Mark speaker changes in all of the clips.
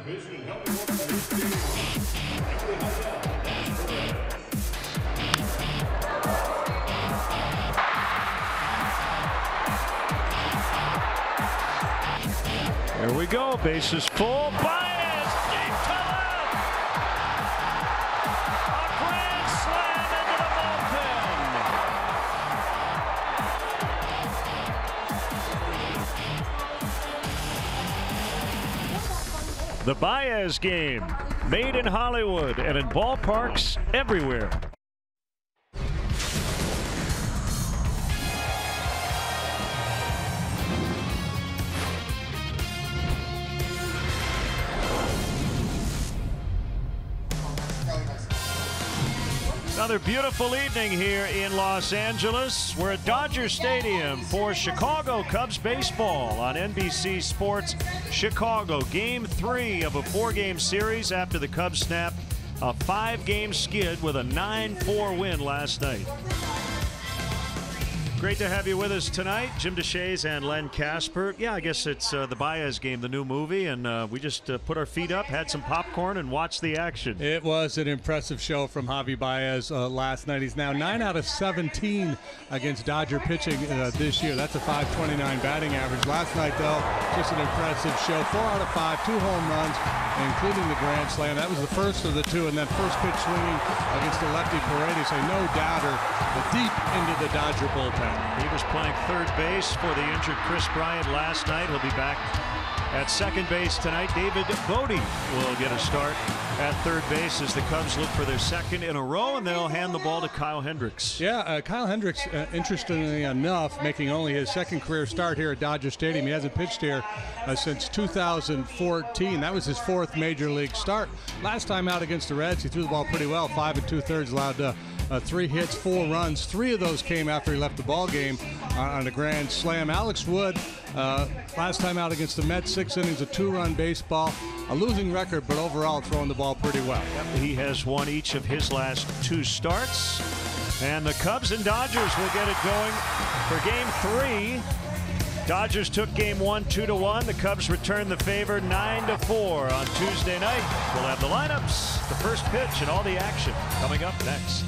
Speaker 1: Here we go. Bases full. Baez deep to left. A grand slam into the bullpen. The Baez game, made in Hollywood and in ballparks everywhere. Another beautiful evening here in Los Angeles. We're at Dodger Stadium for Chicago Cubs baseball on NBC Sports Chicago. Game 3 of a 4-game series after the Cubs snapped a 5-game skid with a 9-4 win last night. Great to have you with us tonight, Jim DeShays and Len Casper. Yeah, I guess it's the Baez game, the new movie, and we just put our feet up, had some popcorn, and watched the action.
Speaker 2: It was an impressive show from Javi Baez last night. He's now 9 out of 17 against Dodger pitching this year. That's a .529 batting average. Last night, though, just an impressive show. 4 out of 5, 2 home runs, including the grand slam. That was the first of the 2, and then first pitch swinging against the lefty Paredes, a no-doubter deep into the Dodger bullpen.
Speaker 1: He was playing third base for the injured Chris Bryant last night. He'll be back at second base tonight. David Bodie will get a start at third base as the Cubs look for their second in a row, and they'll hand the ball to Kyle Hendricks.
Speaker 2: Yeah, Kyle Hendricks, interestingly enough, making only his second career start here at Dodger Stadium. He hasn't pitched here since 2014. That was his 4th major league start. Last time out against the Reds, he threw the ball pretty well, 5 2/3, allowed 3 hits, 4 runs. 3 of those came after he left the ball game on a grand slam. Alex Wood, last time out against the Mets, 6 innings, a 2-run baseball. A losing record, but overall throwing the ball pretty well.
Speaker 1: Yep, he has won each of his last 2 starts. And the Cubs and Dodgers will get it going for game 3. Dodgers took game 1 2-1. The Cubs returned the favor 9-4 on Tuesday night. We'll have the lineups, the first pitch, and all the action coming up next.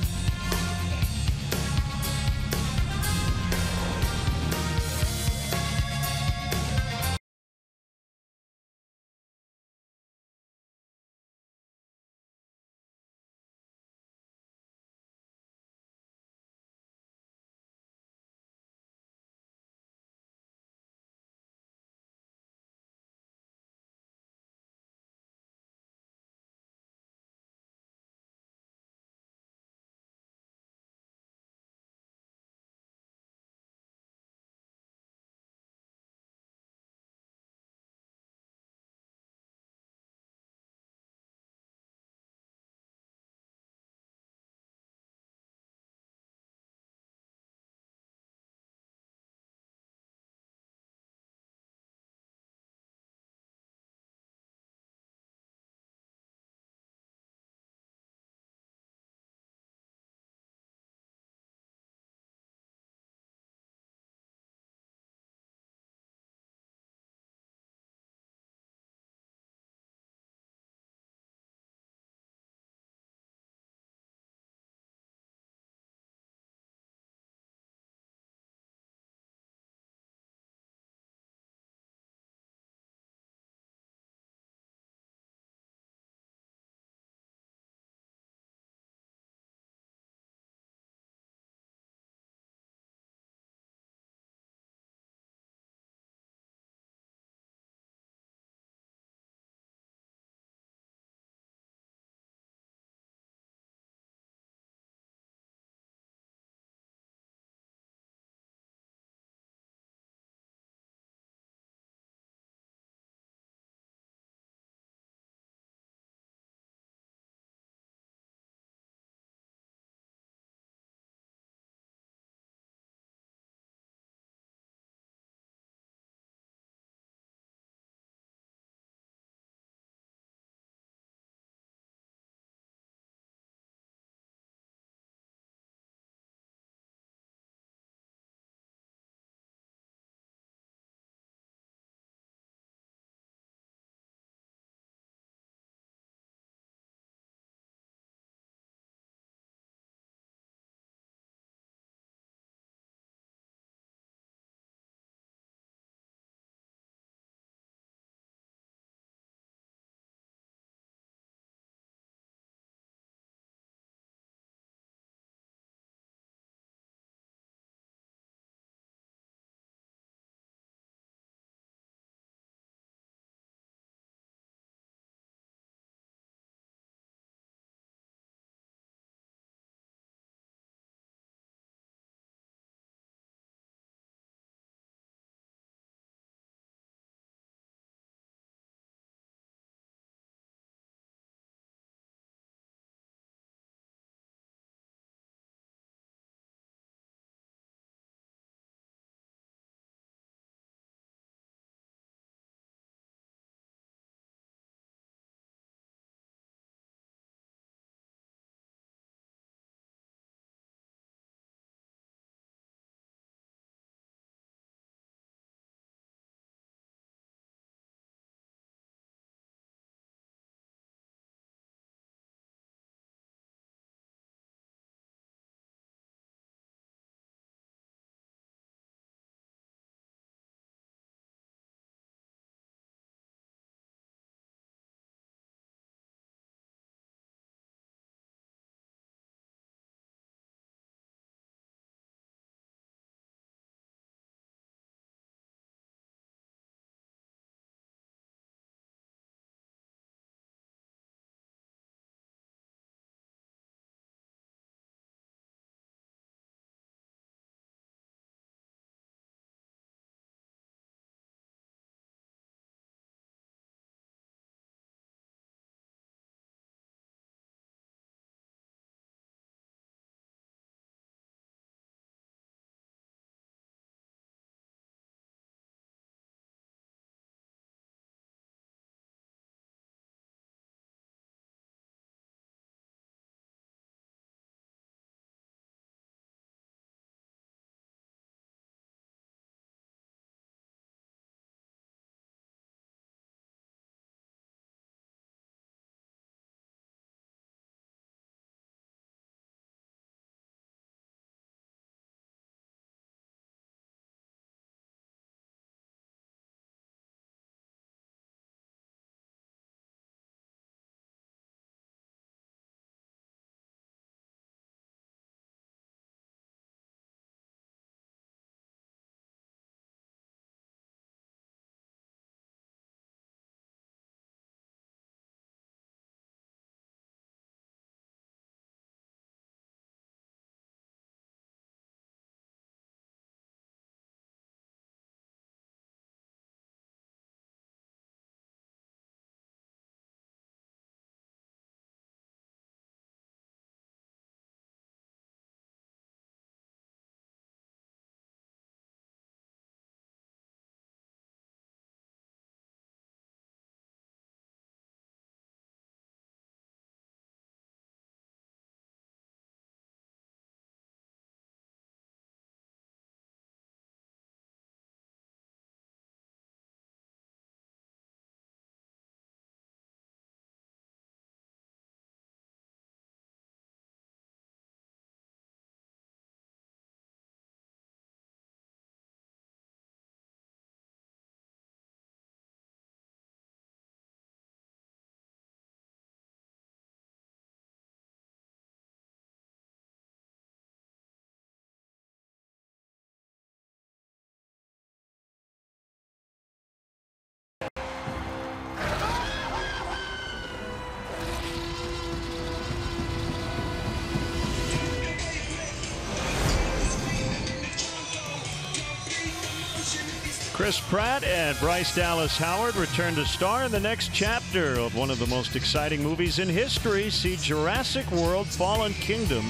Speaker 1: Chris Pratt and Bryce Dallas Howard return to star in the next chapter of one of the most exciting movies in history. See Jurassic World: Fallen Kingdom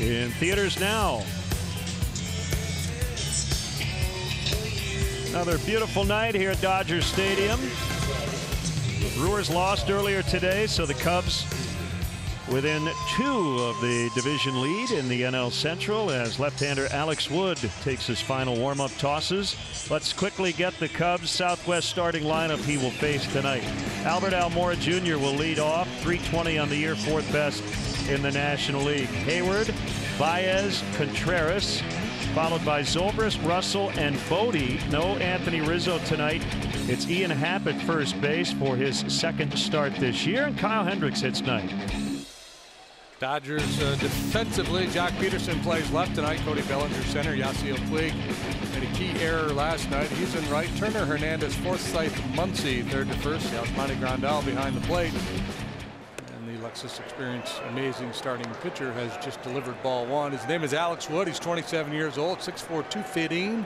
Speaker 1: in theaters now. Another beautiful night here at Dodger Stadium. The Brewers lost earlier today, so the Cubs within 2 of the division lead in the NL Central as left-hander Alex Wood takes his final warm-up tosses. Let's quickly get the Cubs Southwest starting lineup he will face tonight. Albert Almora Jr. will lead off, .320 on the year, 4th best in the National League. Hayward, Baez, Contreras, followed by Zobrist, Russell, and Bodie. No Anthony Rizzo tonight. It's Ian Happ at first base for his 2nd start this year, and Kyle Hendricks hits ninth.
Speaker 2: Dodgers defensively, Jock Peterson plays left tonight. Cody Bellinger center. Yasiel Puig made a key error last night. He's in right. Turner, Hernandez, Forsythe, Muncy third to first. Yasmani Grandal behind the plate. And the Lexus Experience amazing starting pitcher has just delivered ball 1. His name is Alex Wood. He's 27 years old, 6'4", 215.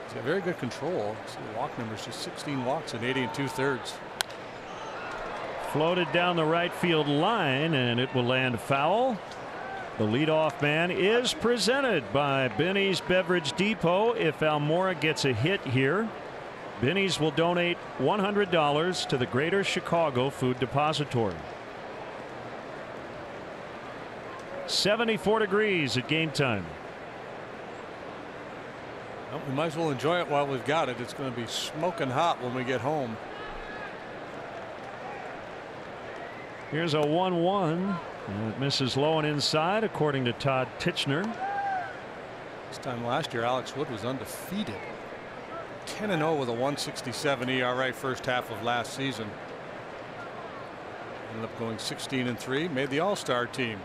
Speaker 2: He's got very good control. See the walk numbers, just 16 walks in 80 2/3.
Speaker 1: Floated down the right field line, and it will land foul. The leadoff man is presented by Benny's Beverage Depot. If Almora gets a hit here, Benny's will donate $100 to the Greater Chicago Food Depository. 74 degrees at game time.
Speaker 2: Well, we might as well enjoy it while we've got it. It's going to be smoking hot when we get home.
Speaker 1: Here's a 1-1. It misses low and inside, according to Todd Titchener.
Speaker 2: This time last year, Alex Wood was undefeated. 10-0 with a 1.67 ERA first half of last season. Ended up going 16-3, made the All-Star team.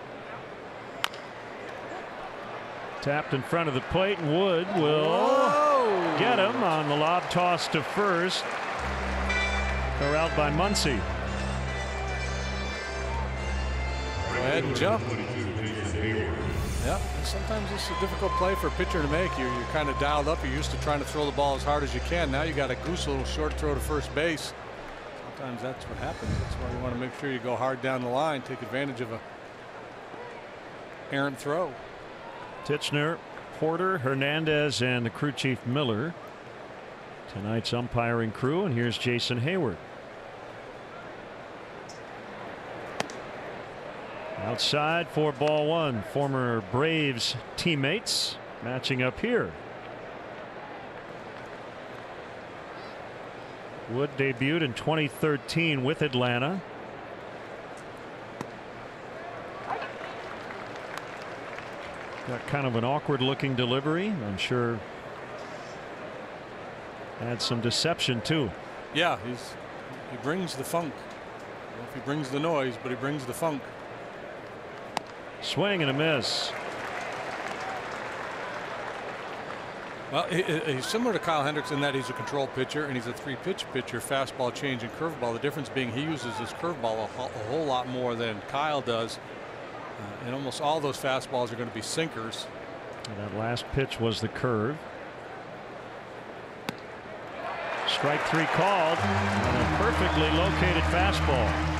Speaker 1: Tapped in front of the plate, and Wood will get him on the lob toss to first. Corralled by Muncy.
Speaker 2: Go ahead and jump. Yeah, sometimes this is a difficult play for a pitcher to make. You're kind of dialed up. You're used to trying to throw the ball as hard as you can. Now you got a goose little short throw to first base. Sometimes that's what happens. That's why you want to make sure you go hard down the line, take advantage of a errant throw.
Speaker 1: Titchener, Porter, Hernandez, and the crew chief Miller. Tonight's umpiring crew, and here's Jason Hayward. Outside for ball 1. Former Braves teammates matching up here. Wood debuted in 2013 with Atlanta. Got kind of an awkward looking delivery. I'm sure had some deception too.
Speaker 2: Yeah, he brings the funk. I don't know if he brings the noise, but he brings the funk.
Speaker 1: Swing and a miss.
Speaker 2: Well, he's similar to Kyle Hendricks in that he's a control pitcher and he's a 3-pitch pitcher, fastball, change, and curveball. The difference being he uses his curveball a whole lot more than Kyle does. And almost all those fastballs are going to be sinkers.
Speaker 1: And that last pitch was the curve. Strike 3 called on a perfectly located fastball.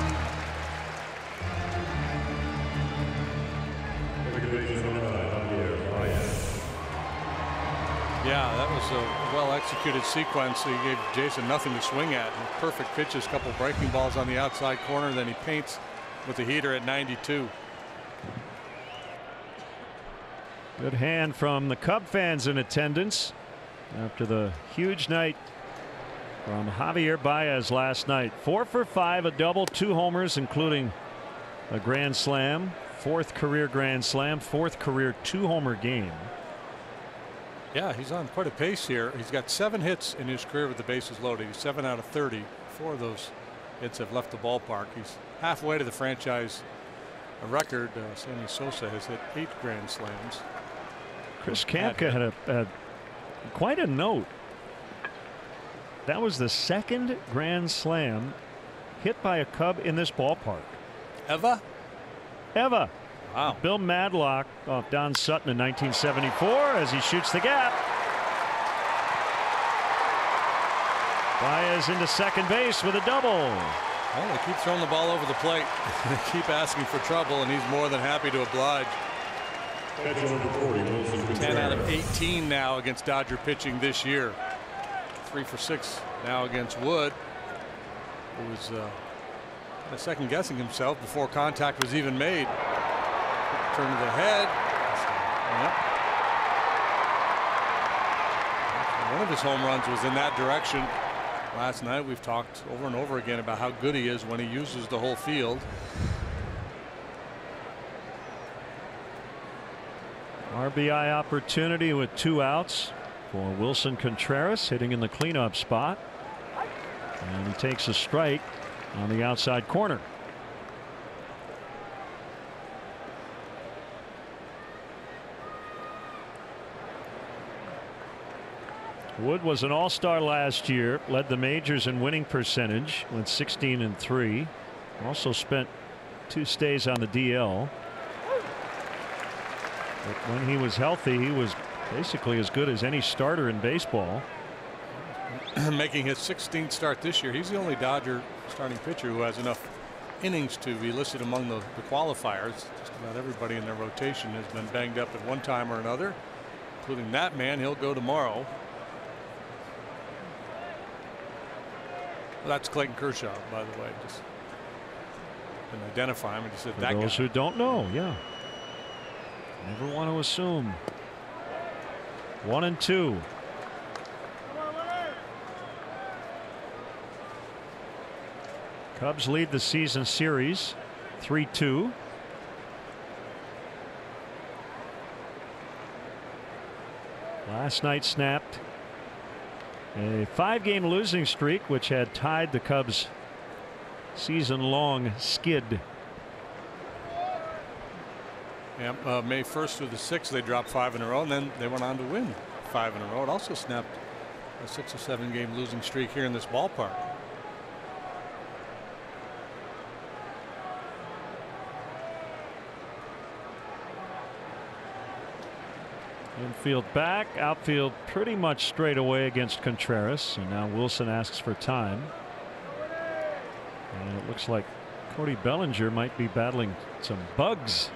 Speaker 2: Yeah, that was a well-executed sequence. He gave Jason nothing to swing at. And perfect pitches, couple breaking balls on the outside corner. Then he paints with the heater at 92.
Speaker 1: Good hand from the Cub fans in attendance after the huge night from Javier Baez last night. 4 for 5, a double, 2 homers, including a grand slam, 4th career grand slam, 4th career 2-homer game.
Speaker 2: Yeah, he's on quite a pace here. He's got 7 hits in his career with the bases loaded. He's 7 out of 30. 4 of those hits have left the ballpark. He's halfway to the franchise record. Sammy Sosa has hit 8 grand slams.
Speaker 1: Chris Kapka had quite a note. That was the 2nd grand slam hit by a Cub in this ballpark.
Speaker 2: Ever?
Speaker 1: Wow. Bill Madlock off Don Sutton in 1974 as he shoots the gap. Baez into second base with a double.
Speaker 2: Well, they keep throwing the ball over the plate. They keep asking for trouble, and he's more than happy to oblige. 10 out of 18 now against Dodger pitching this year. 3 for 6 now against Wood, who was second guessing himself before contact was even made. Turn to the head. Yep. One of his home runs was in that direction. Last night we've talked over and over again about how good he is when he uses the whole field.
Speaker 1: RBI opportunity with 2 outs for Wilson Contreras, hitting in the cleanup spot. And he takes a strike on the outside corner. Wood was an all-star last year, led the majors in winning percentage, went 16-3. Also spent 2 stays on the DL. But when he was healthy, he was basically as good as any starter in baseball.
Speaker 2: Making his 16th start this year. He's the only Dodger starting pitcher who has enough innings to be listed among the qualifiers. Just about everybody in their rotation has been banged up at one time or another, including that man. He'll go tomorrow. Well, that's Clayton Kershaw, by the way. Just didn't identify him. I just said that guy.
Speaker 1: For those who don't know, yeah. Never want to assume. 1-2. Cubs lead the season series 3-2. Last night snapped a 5-game losing streak, which had tied the Cubs' season-long skid.
Speaker 2: Yeah, May 1st through the 6th, they dropped 5 in a row, and then they went on to win 5 in a row. It also snapped a 6 or 7 game losing streak here in this ballpark.
Speaker 1: Infield back, outfield pretty much straight away against Contreras, and now Wilson asks for time. And it looks like Cody Bellinger might be battling some bugs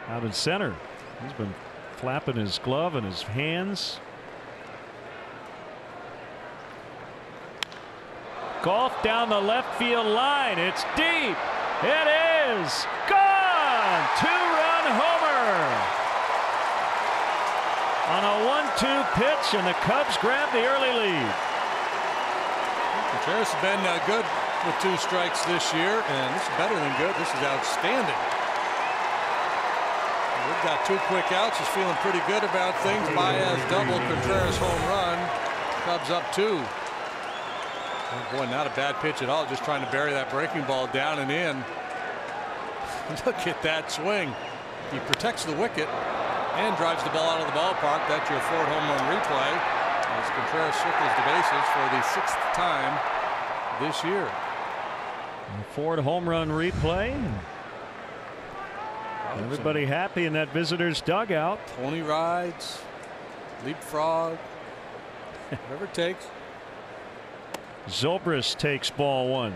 Speaker 1: out in center. He's been flapping his glove and his hands. Golf down the left field line. It's deep. It is gone. 2-run homer on a 1-2 pitch, and the Cubs grab the early lead.
Speaker 2: Contreras has been good with 2 strikes this year, and this is better than good. This is outstanding. We've got 2 quick outs. He's feeling pretty good about things. Baez double, Contreras home run. Cubs up 2. Oh boy, not a bad pitch at all. Just trying to bury that breaking ball down and in. Look at that swing. He protects the wicket and drives the ball out of the ballpark. That's your Ford home run replay as Contreras circles the bases for the 6th time this year.
Speaker 1: Ford home run replay. Everybody happy in that visitor's dugout.
Speaker 2: Pony rides, leapfrog, whatever it takes.
Speaker 1: Zobrist takes ball 1.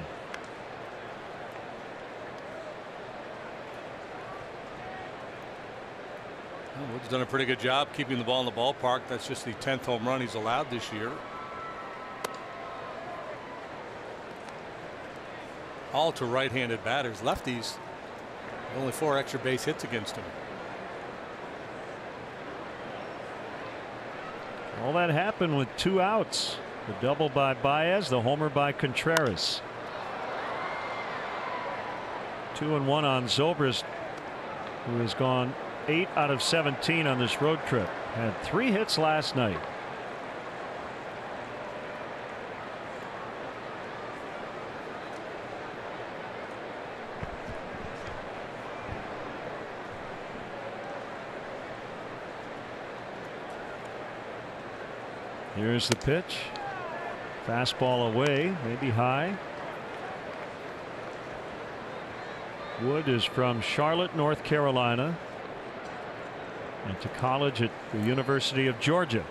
Speaker 2: Wood's done a pretty good job keeping the ball in the ballpark. That's just the 10th home run he's allowed this year. All to right-handed batters. Lefties, only 4 extra base hits against him.
Speaker 1: All that happened with 2 outs. The double by Baez, the homer by Contreras. 2-1 on Zobrist, who has gone 8 out of 17 on this road trip. Had 3 hits last night. Here's the pitch. Fastball away, maybe high. Wood is from Charlotte, North Carolina, and to college at the University of Georgia.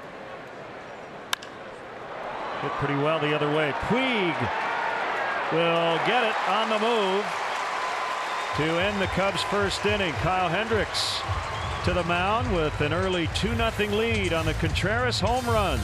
Speaker 1: Hit pretty well the other way. Puig will get it on the move to end the Cubs' first inning. Kyle Hendricks to the mound with an early 2-0 lead on the Contreras home run.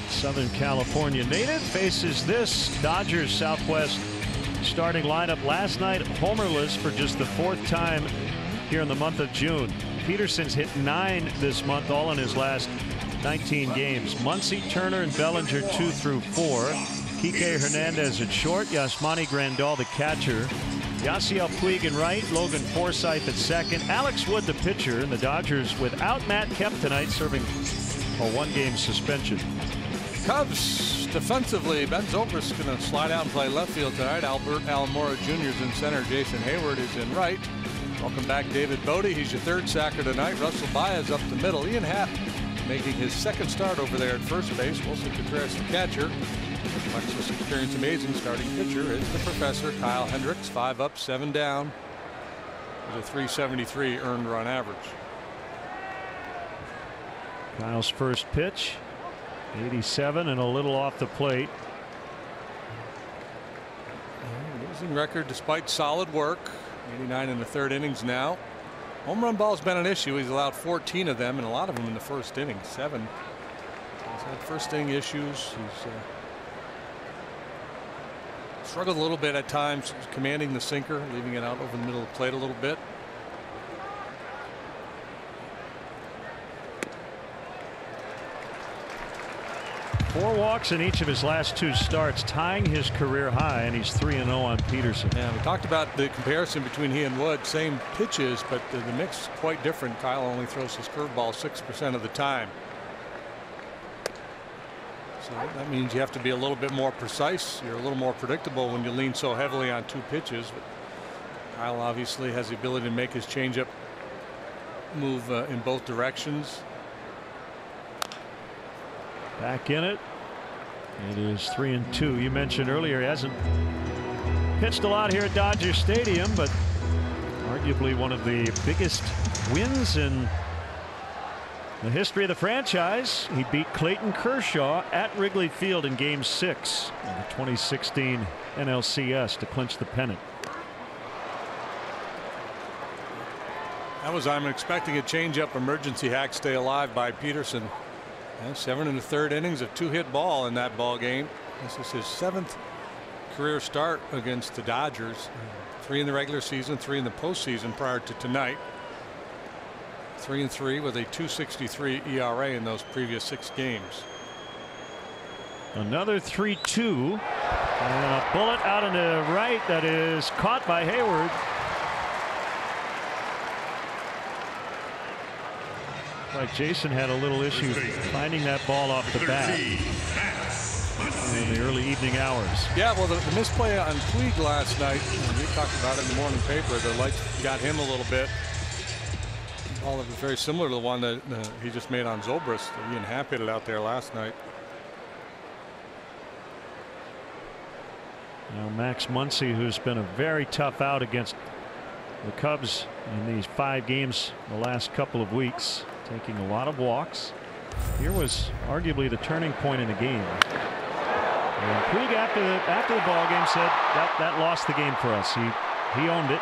Speaker 1: Southern California native faces this Dodgers Southwest starting lineup last night homerless for just the 4th time here in the month of June. Peterson's hit 9 this month, all in his last 19 games. Muncy, Turner, and Bellinger 2 through 4. Kike Hernandez at short. Yasmani Grandal the catcher. Yasiel Puig in right. Logan Forsythe at second. Alex Wood the pitcher. And the Dodgers without Matt Kemp tonight, serving a 1-game suspension.
Speaker 2: Cubs defensively, Ben Zobrist's going to slide out and play left field tonight. Albert Almora Jr. is in center. Jason Hayward is in right. Welcome back, David Bodie. He's your 3rd sacker tonight. Russell Baez up the middle. Ian Happ making his 2nd start over there at first base. Wilson Contreras the catcher. Much this experience amazing starting pitcher is the professor, Kyle Hendricks. 5 up, 7 down with a .373 earned run average.
Speaker 1: Kyle's first pitch. 87 and a little off the plate.
Speaker 2: Losing record despite solid work. 89 in the 3rd innings now. Home run ball's been an issue. He's allowed 14 of them, and a lot of them in the first inning. 7. He's had first inning issues. He's struggled a little bit at times commanding the sinker, leaving it out over the middle of the plate a little bit.
Speaker 1: Four walks in each of his last 2 starts, tying his career high, and he's 3-0 on Peterson.
Speaker 2: Yeah, we talked about the comparison between he and Wood. Same pitches, but the mix is quite different. Kyle only throws his curveball 6% of the time. So that means you have to be a little bit more precise. You're a little more predictable when you lean so heavily on 2 pitches. But Kyle obviously has the ability to make his changeup move in both directions.
Speaker 1: Back in it. It is 3-2. You mentioned earlier he hasn't pitched a lot here at Dodger Stadium, but arguably one of the biggest wins in the history of the franchise. He beat Clayton Kershaw at Wrigley Field in Game 6 of the 2016 NLCS to clinch the pennant.
Speaker 2: That was, I'm expecting a changeup emergency hack stay alive by Peterson. 7 1/3 innings of 2-hit ball in that ball game. This is his 7th career start against the Dodgers. 3 in the regular season, 3 in the postseason prior to tonight. 3-3 with a .263 ERA in those previous 6 games.
Speaker 1: Another 3-2 and a bullet out into right that is caught by Hayward. Like Jason had a little issue finding that ball off the bat. And the early evening hours.
Speaker 2: Yeah, well, the misplay on Puig last night, we talked about it in the morning paper. The lights got him a little bit. All of it very similar to the one that he just made on Zobrist. Ian Happ hit it out there last night.
Speaker 1: Now Max Muncy, who's been a very tough out against the Cubs in these 5 games the last couple of weeks, taking a lot of walks. Here was arguably the turning point in the game. And Puig after the ball game said that lost the game for us. He owned it.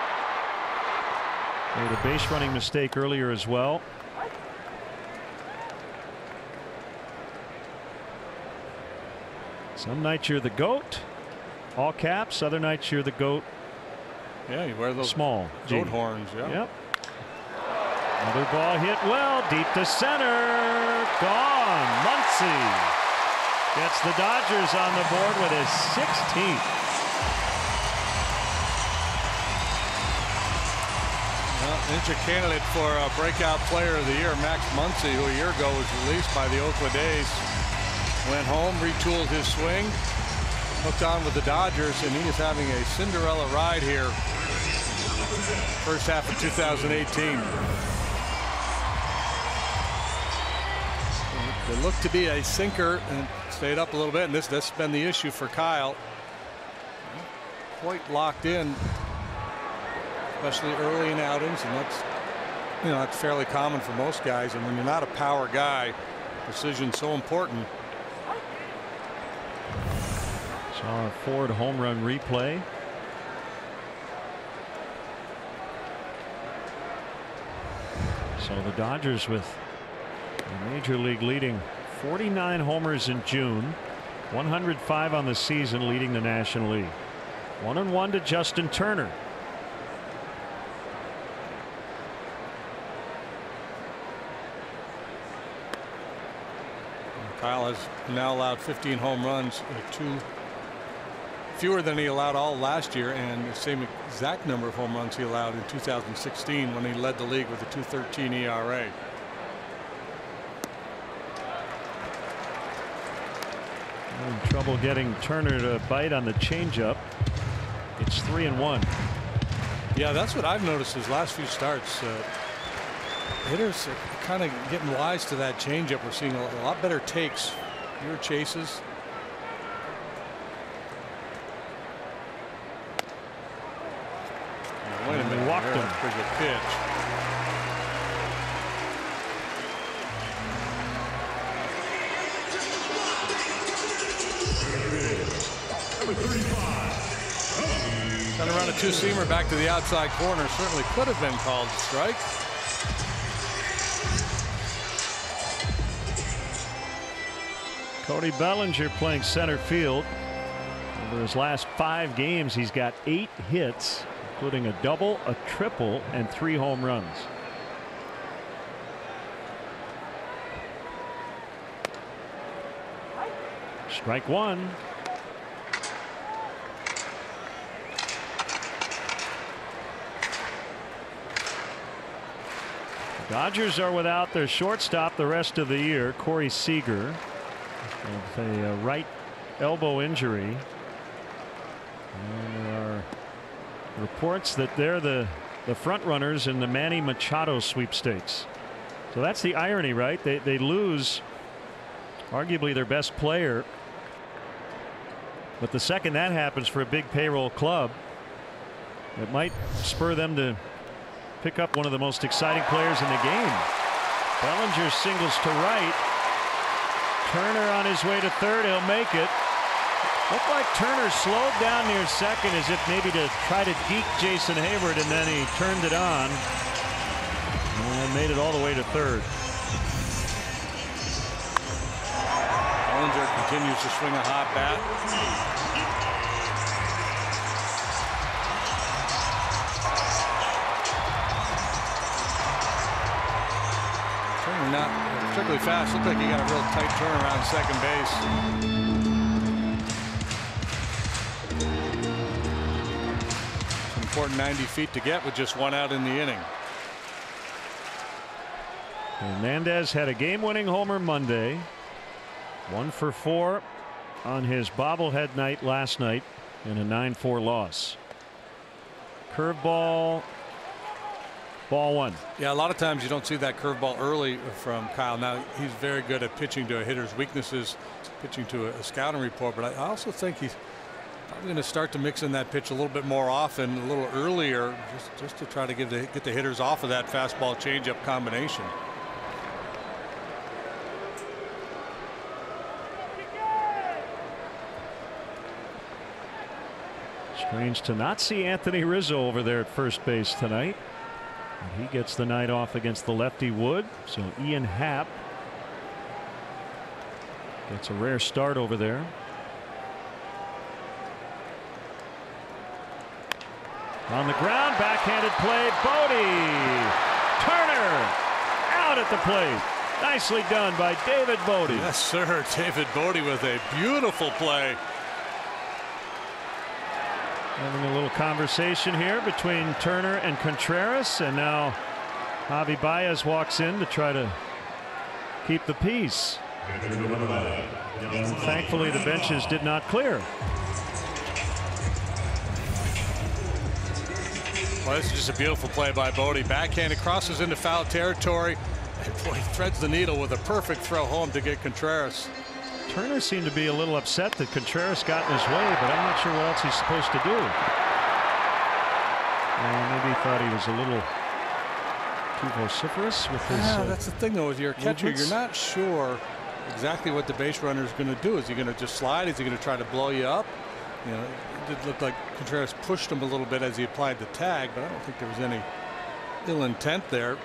Speaker 1: Made a base running mistake earlier as well. Some nights you're the GOAT, all caps. Other nights you're the GOAT.
Speaker 2: Yeah, you wear those
Speaker 1: small
Speaker 2: goat horns. Yeah.
Speaker 1: Yep. Another ball hit well deep to center. Gone. Muncy gets the Dodgers on the board with his 16th.
Speaker 2: Ninja candidate for breakout player of the year, Max Muncy, who a year ago was released by the Oakland A's, went home, retooled his swing, hooked on with the Dodgers, and he is having a Cinderella ride here. First half of 2018. It looked to be a sinker and stayed up a little bit, and this has been the issue for Kyle. Quite locked in, especially early in outings, and that's fairly common for most guys. And when you're not a power guy, precision's so important.
Speaker 1: Saw a Ford home run replay. So the Dodgers with the major league leading 49 homers in June, 105 on the season, leading the National League. 1-1 to Justin Turner.
Speaker 2: Kyle has now allowed 15 home runs, 2 fewer than he allowed all last year, and the same exact number of home runs he allowed in 2016 when he led the league with a 2.13 ERA.
Speaker 1: Having trouble getting Turner to bite on the changeup. It's 3-1.
Speaker 2: Yeah, that's what I've noticed his last few starts. Hitters are kind of getting wise to that changeup. We're seeing a lot better takes, fewer chases. Wait a minute.
Speaker 1: Walked him.
Speaker 2: Pretty good pitch. Gonna run a 2-seamer back to the outside corner. Certainly could have been called strike.
Speaker 1: Cody Bellinger playing center field. Over his last 5 games, he's got 8 hits, including a double, a triple, and 3 home runs. Strike 1. The Dodgers are without their shortstop the rest of the year, Corey Seager, with a right elbow injury. And there are reports that they're the front runners in the Manny Machado sweepstakes. So that's the irony, right? They lose arguably their best player, but the second that happens for a big payroll club, it might spur them to pick up one of the most exciting players in the game. Bellinger singles to right. Turner on his way to third. He'll make it. Looked like Turner slowed down near second as if maybe to try to deke Jason Hayward, and then he turned it on and made it all the way to third.
Speaker 2: Bellinger continues to swing a hot bat. Not particularly fast. Looked like he got a real tight turn around second base. Important 90 feet to get with just 1 out in the inning.
Speaker 1: Hernandez had a game-winning homer Monday. 1 for 4 on his bobblehead night last night in a 9-4 loss. Curveball, ball one.
Speaker 2: Yeah, a lot of times you don't see that curveball early from Kyle. Now he's very good at pitching to a hitter's weaknesses, pitching to a scouting report, but I also think he's probably going to start to mix in that pitch a little bit more often, a little earlier, just to try to get the hitters off of that fastball changeup combination.
Speaker 1: Strange to not see Anthony Rizzo over there at first base tonight. He gets the night off against the lefty Wood. So Ian Happ gets a rare start over there. On the ground, backhanded play, Bodie. Turner out at the plate. Nicely done by David Bodie.
Speaker 2: Yes, sir. David Bodie with a beautiful play.
Speaker 1: Having a little conversation here between Turner and Contreras, and now Javi Baez walks in to try to keep the peace. And thankfully the benches did not clear.
Speaker 2: Well, this is just a beautiful play by Bodie. Backhand, it crosses into foul territory. And boy, he threads the needle with a perfect throw home to get Contreras.
Speaker 1: Turner seemed to be a little upset that Contreras got in his way, but I'm not sure what else he's supposed to do. Maybe he thought he was a little too vociferous with his.
Speaker 2: Yeah, that's the thing, though, with your catcher,
Speaker 1: movements.
Speaker 2: you're not sure exactly what the base runner is going to do. Is he going to just slide? Is he going to try to blow you up? You know, it did look like Contreras pushed him a little bit as he applied the tag, but I don't think there was any ill intent there.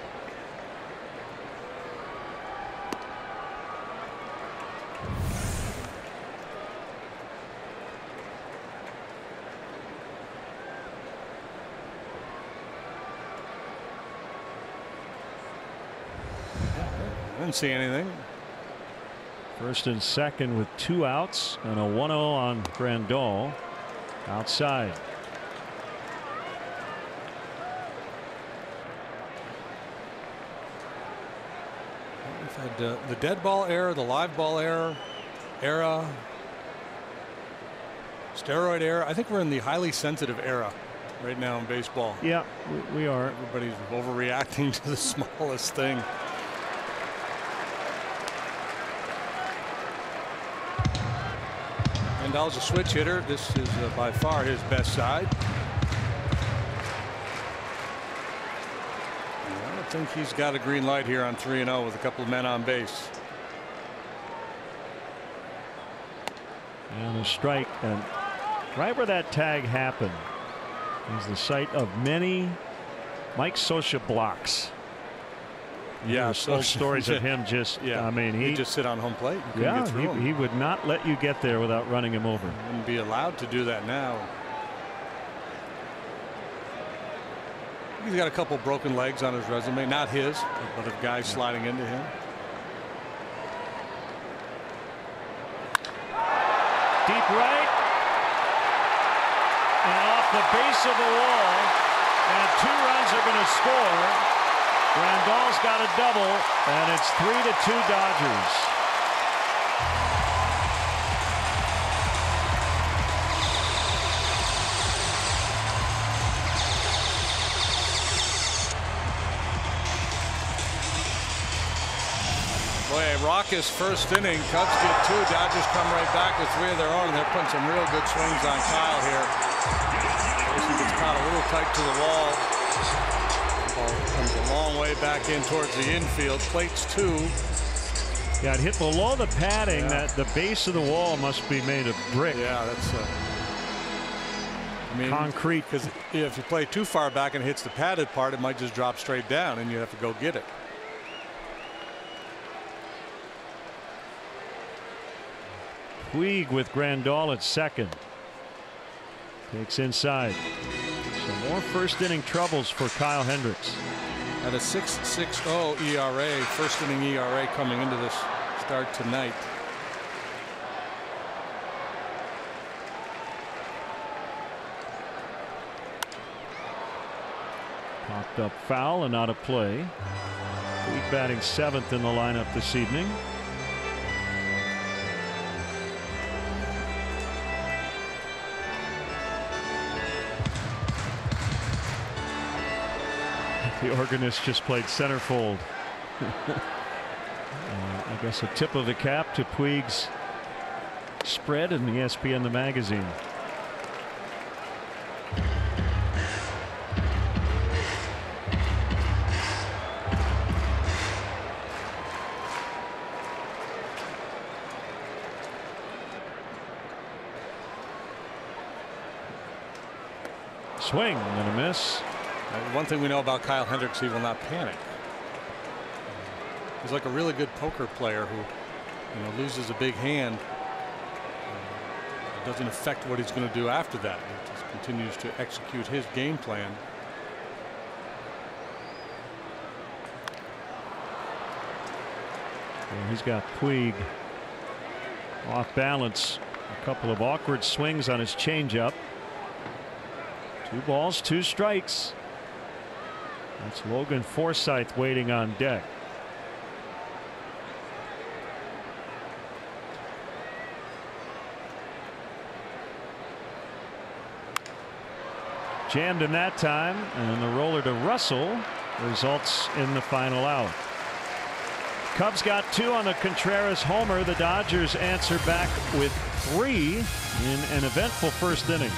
Speaker 2: Didn't see anything.
Speaker 1: First and second with 2 outs and a 1-0 on Grandal outside.
Speaker 2: We've had the dead ball era, the live ball era, steroid era. I think we're in the highly sensitive era right now in baseball.
Speaker 1: Yeah, we are.
Speaker 2: Everybody's overreacting to the smallest thing. Grandal's a switch hitter. This is by far his best side. I don't think he's got a green light here on 3-0 with a couple of men on base.
Speaker 1: And a strike, and right where that tag happened is the site of many Mike Scioscia blocks.
Speaker 2: Yeah,
Speaker 1: old stories of him just.
Speaker 2: Yeah,
Speaker 1: I mean,
Speaker 2: he just sit on home plate.
Speaker 1: Yeah, he would not let you get there without running him over.
Speaker 2: Wouldn't be allowed to do that now. He's got a couple broken legs on his resume, not his, but of guys sliding into him.
Speaker 1: Deep right, and off the base of the wall, and 2 runs are going to score. Grandal's got a double, and it's 3-2 Dodgers.
Speaker 2: Boy, a raucous first inning. Cubs get 2. Dodgers come right back with 3 of their own, and they're putting some real good swings on Kyle here. He gets caught a little tight to the wall. Ball comes a long way back in towards the infield. Plates 2.
Speaker 1: Yeah, it hit below the padding.
Speaker 2: Yeah.
Speaker 1: That the base of the wall must be made of brick.
Speaker 2: Yeah, that's I mean,
Speaker 1: concrete.
Speaker 2: Because if you play too far back and it hits the padded part, it might just drop straight down, and you have to go get it.
Speaker 1: Puig with Grandal at second. Takes inside. So more first inning troubles for Kyle Hendricks.
Speaker 2: At a 6.60 ERA, first inning ERA coming into this start tonight.
Speaker 1: Popped up foul and not a play. Puig batting 7th in the lineup this evening. The organist just played centerfold. I guess a tip of the cap to Puig's spread in the ESPN the magazine. Swing and a miss.
Speaker 2: One thing we know about Kyle Hendricks, he will not panic. He's like a really good poker player who, loses a big hand. It doesn't affect what he's going to do after that. He just continues to execute his game plan.
Speaker 1: And he's got Puig off balance. A couple of awkward swings on his changeup. 2 balls, 2 strikes. That's Logan Forsythe waiting on deck. Jammed in that time, and the roller to Russell results in the final out. Cubs got 2 on the Contreras homer. The Dodgers answer back with 3 in an eventful first inning.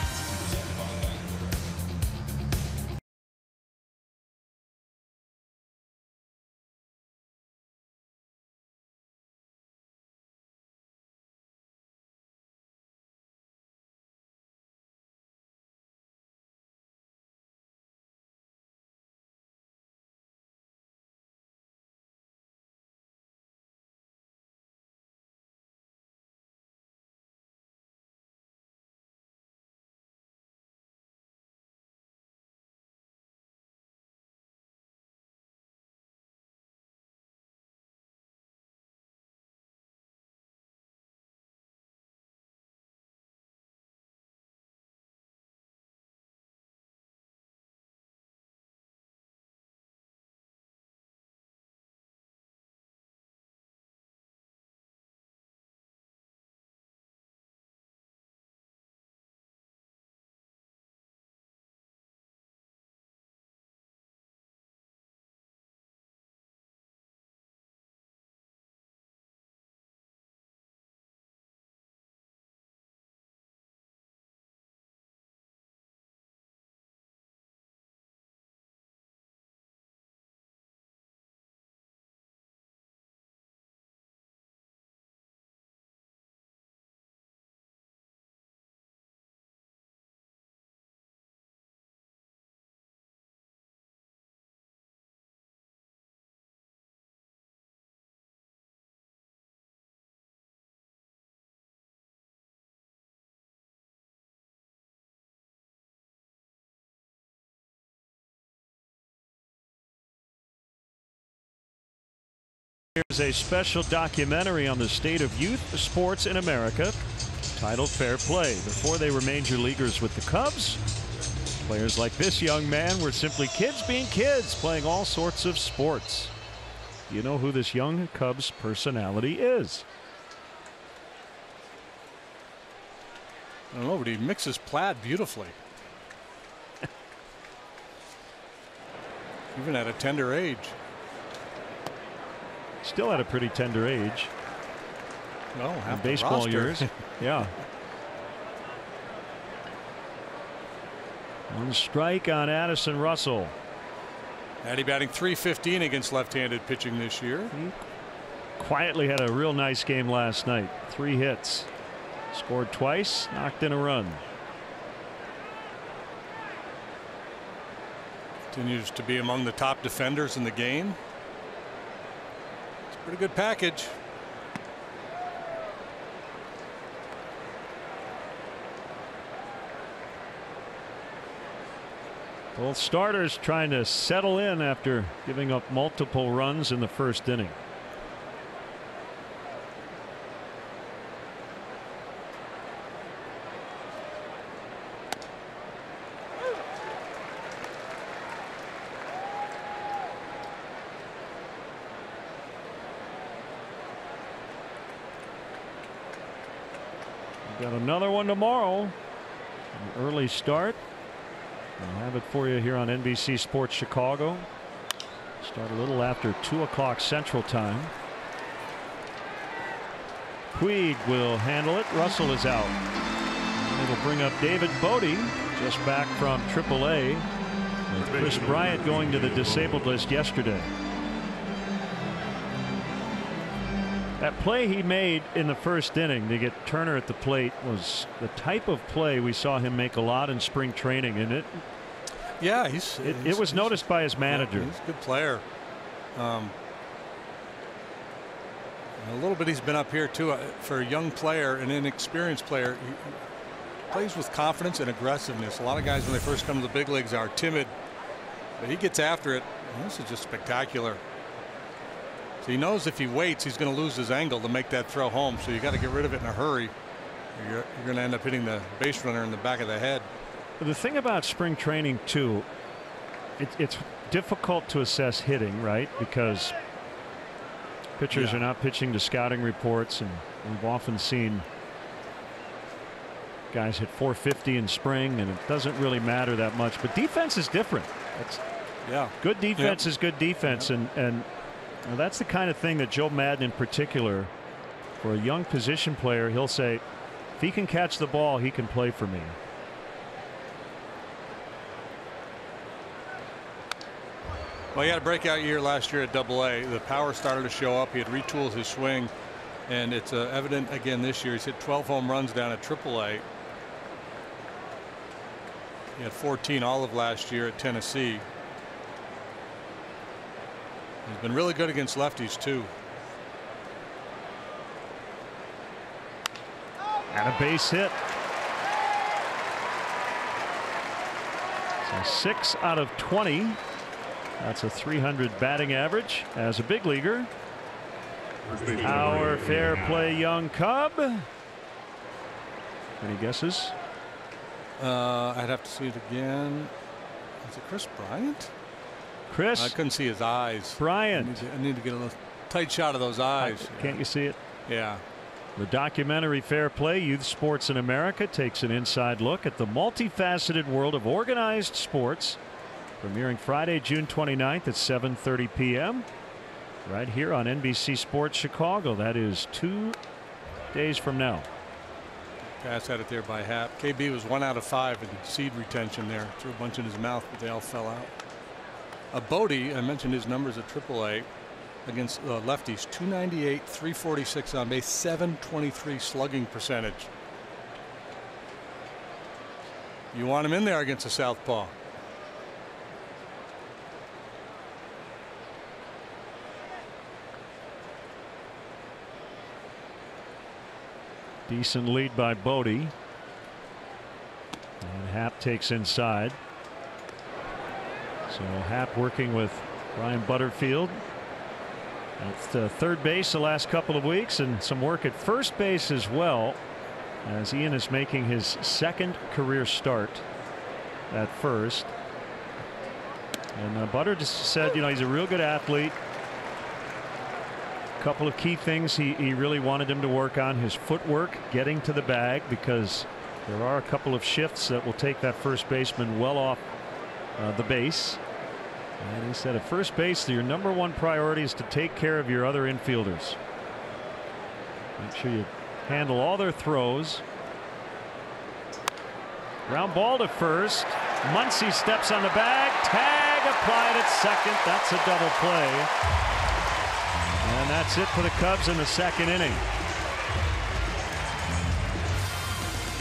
Speaker 1: Here's a special documentary on the state of youth sports in America titled Fair Play. Before they were major leaguers with the Cubs, players like this young man were simply kids being kids, playing all sorts of sports. Do you know who this young Cubs personality is?
Speaker 2: I don't know, but he mixes plaid beautifully. Even at a tender age.
Speaker 1: Still at a pretty tender age.
Speaker 2: Well,
Speaker 1: in baseball years. Yeah. 1 strike on Addison Russell.
Speaker 2: Addy batting .315 against left-handed pitching this year.
Speaker 1: He quietly had a real nice game last night. 3 hits. Scored twice, knocked in a run.
Speaker 2: Continues to be among the top defenders in the game. Pretty good package.
Speaker 1: Both starters trying to settle in after giving up multiple runs in the first inning. Got another one tomorrow. An early start. I'll have it for you here on NBC Sports Chicago. Start a little after 2 o'clock Central Time. Puig will handle it. Russell is out. And it'll bring up David Bodie, just back from AAA, with Chris Bryant going to the disabled list yesterday. That play he made in the first inning to get Turner at the plate was the type of play we saw him make a lot in spring training, and it was noticed by his manager.
Speaker 2: Yeah, he's a good player. A little bit he's been up here too for a young player, an inexperienced player. He plays with confidence and aggressiveness. A lot of guys when they first come to the big leagues are timid, but he gets after it. And this is just spectacular. So he knows if he waits, he's going to lose his angle to make that throw home. So you got to get rid of it in a hurry. You're going to end up hitting the base runner in the back of the head.
Speaker 1: The thing about spring training too, it's difficult to assess hitting, right? Because pitchers are not pitching to scouting reports, and we've often seen guys hit 450 in spring, and it doesn't really matter that much. But defense is different. Good defense is good defense, and well, that's the kind of thing that Joe Madden in particular, for a young position player, he'll say, if he can catch the ball, he can play for me.
Speaker 2: Well, he had a breakout year last year at AA. The power started to show up. He had retooled his swing, and it's evident again this year. He's hit 12 home runs down at AAA. He had 14 all of last year at Tennessee. He's been really good against lefties too.
Speaker 1: And a base hit. So 6 out of 20. That's a .300 batting average as a big leaguer. Our fair play young Cub. Any guesses?
Speaker 2: I'd have to see it again. Is it Chris Bryant?
Speaker 1: Chris.
Speaker 2: I couldn't see his eyes.
Speaker 1: Bryant.
Speaker 2: I need to get a little tight shot of those eyes.
Speaker 1: Can't you see it?
Speaker 2: Yeah.
Speaker 1: The documentary Fair Play, Youth Sports in America, takes an inside look at the multifaceted world of organized sports. Premiering Friday, June 29th at 7:30 p.m. right here on NBC Sports Chicago. That is 2 days from now.
Speaker 2: Pass had it there by Happ. KB was 1 out of 5 in seed retention there. Threw a bunch in his mouth, but they all fell out. Bodie, I mentioned his numbers at AAA against lefties. 298, 346 on base, 723 slugging percentage. You want him in there against a southpaw.
Speaker 1: Decent lead by Bodie. And Happ takes inside. So Happ working with Ryan Butterfield at third base the last couple of weeks, and some work at first base as well, as Ian is making his second career start at first. And Butter just said, you know, he's a real good athlete. A couple of key things he really wanted him to work on: his footwork, getting to the bag, because there are a couple of shifts that will take that first baseman well off the base. And he said at first base, your #1 priority is to take care of your other infielders. Make sure you handle all their throws. Ground ball to first. Muncy steps on the bag. Tag applied at second. That's a double play. And that's it for the Cubs in the second inning.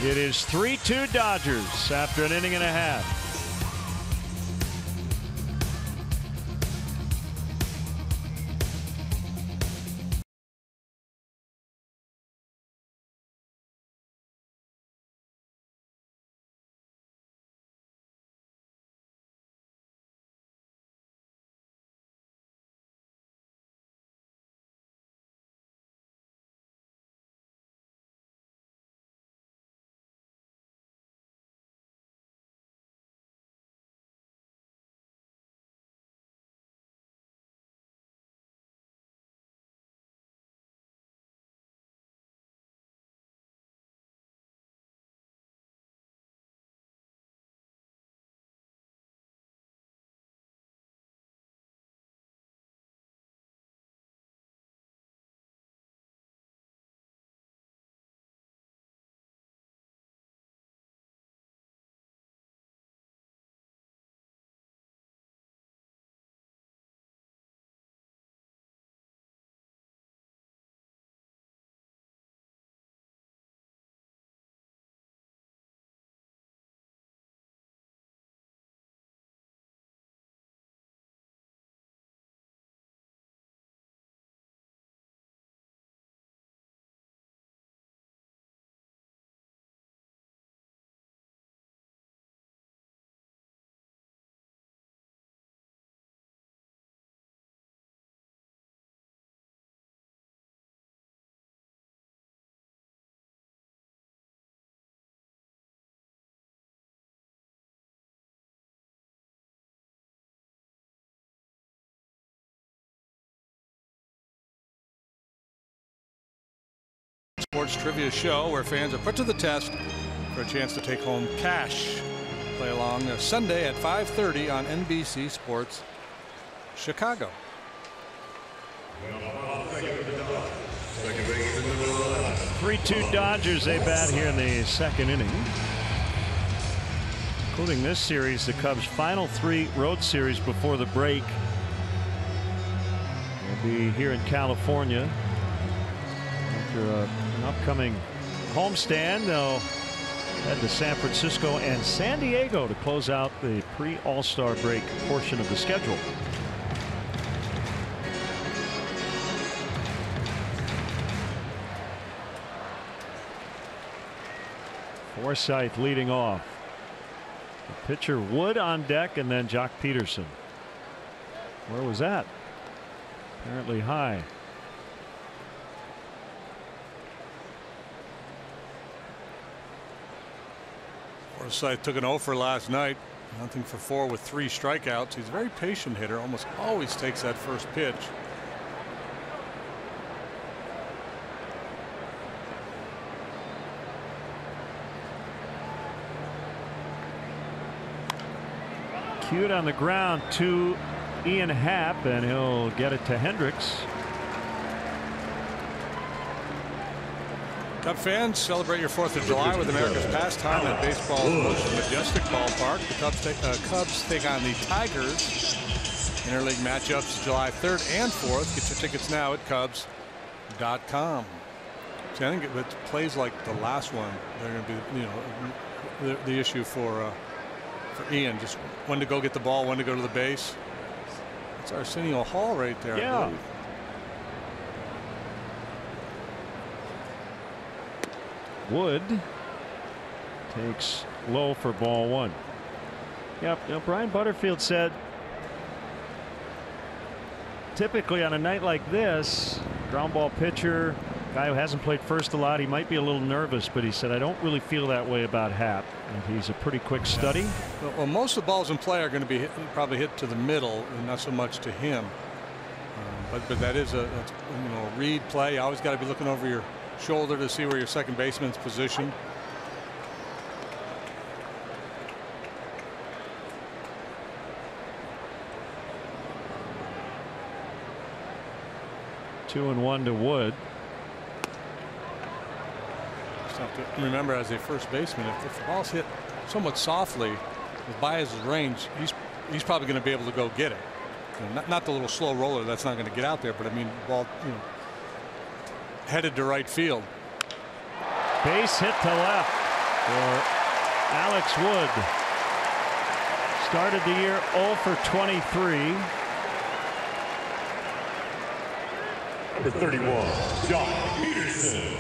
Speaker 1: It is 3-2 Dodgers after an inning and a half.
Speaker 2: Sports Trivia Show, where fans are put to the test for a chance to take home cash. Play along Sunday at 5:30 on NBC Sports Chicago.
Speaker 1: 3-2 Dodgers. They bat here in the second inning. Including this series, the Cubs' final 3 road series before the break. They'll be here in California after an upcoming homestand. They'll head to San Francisco and San Diego to close out the pre-All-Star break portion of the schedule. Forsythe leading off. The pitcher Wood on deck, and then Jock Peterson. Where was that? Apparently high.
Speaker 2: Forsythe took an 0 for last night. Nothing for 4 with 3 strikeouts. He's a very patient hitter. Almost always takes that first pitch.
Speaker 1: Cued on the ground to Ian Happ, and he'll get it to Hendricks.
Speaker 2: Cub fans, celebrate your 4th of July with America's Pastime at baseball's most majestic ballpark. The Cubs take on the Tigers. Interleague matchups July 3rd and 4th. Get your tickets now at Cubs.com. See, I think it plays like the last one. They're going to be, the issue for Ian, just when to go get the ball, when to go to the base. It's Arsenio Hall right there.
Speaker 1: Yeah. Wood takes low for ball 1. Yep. Brian Butterfield said typically on a night like this, ground ball pitcher, guy who hasn't played first a lot, he might be a little nervous, but he said, I don't really feel that way about Happ. And he's a pretty quick study.
Speaker 2: Well, most of the balls in play are going to be probably hit to the middle and not so much to him. But that is a read play. You always got to be looking over your shoulder to see where your second baseman's positioned.
Speaker 1: Two and 1 to Wood.
Speaker 2: Just have to remember, as a first baseman, if the ball's hit somewhat softly with Baez's range, he's probably going to be able to go get it. Not the little slow roller that's not going to get out there, but I mean, ball headed to right field.
Speaker 1: Base hit to left for Alex Wood. Started the year 0 for 23.
Speaker 3: Number 31, Jock Peterson.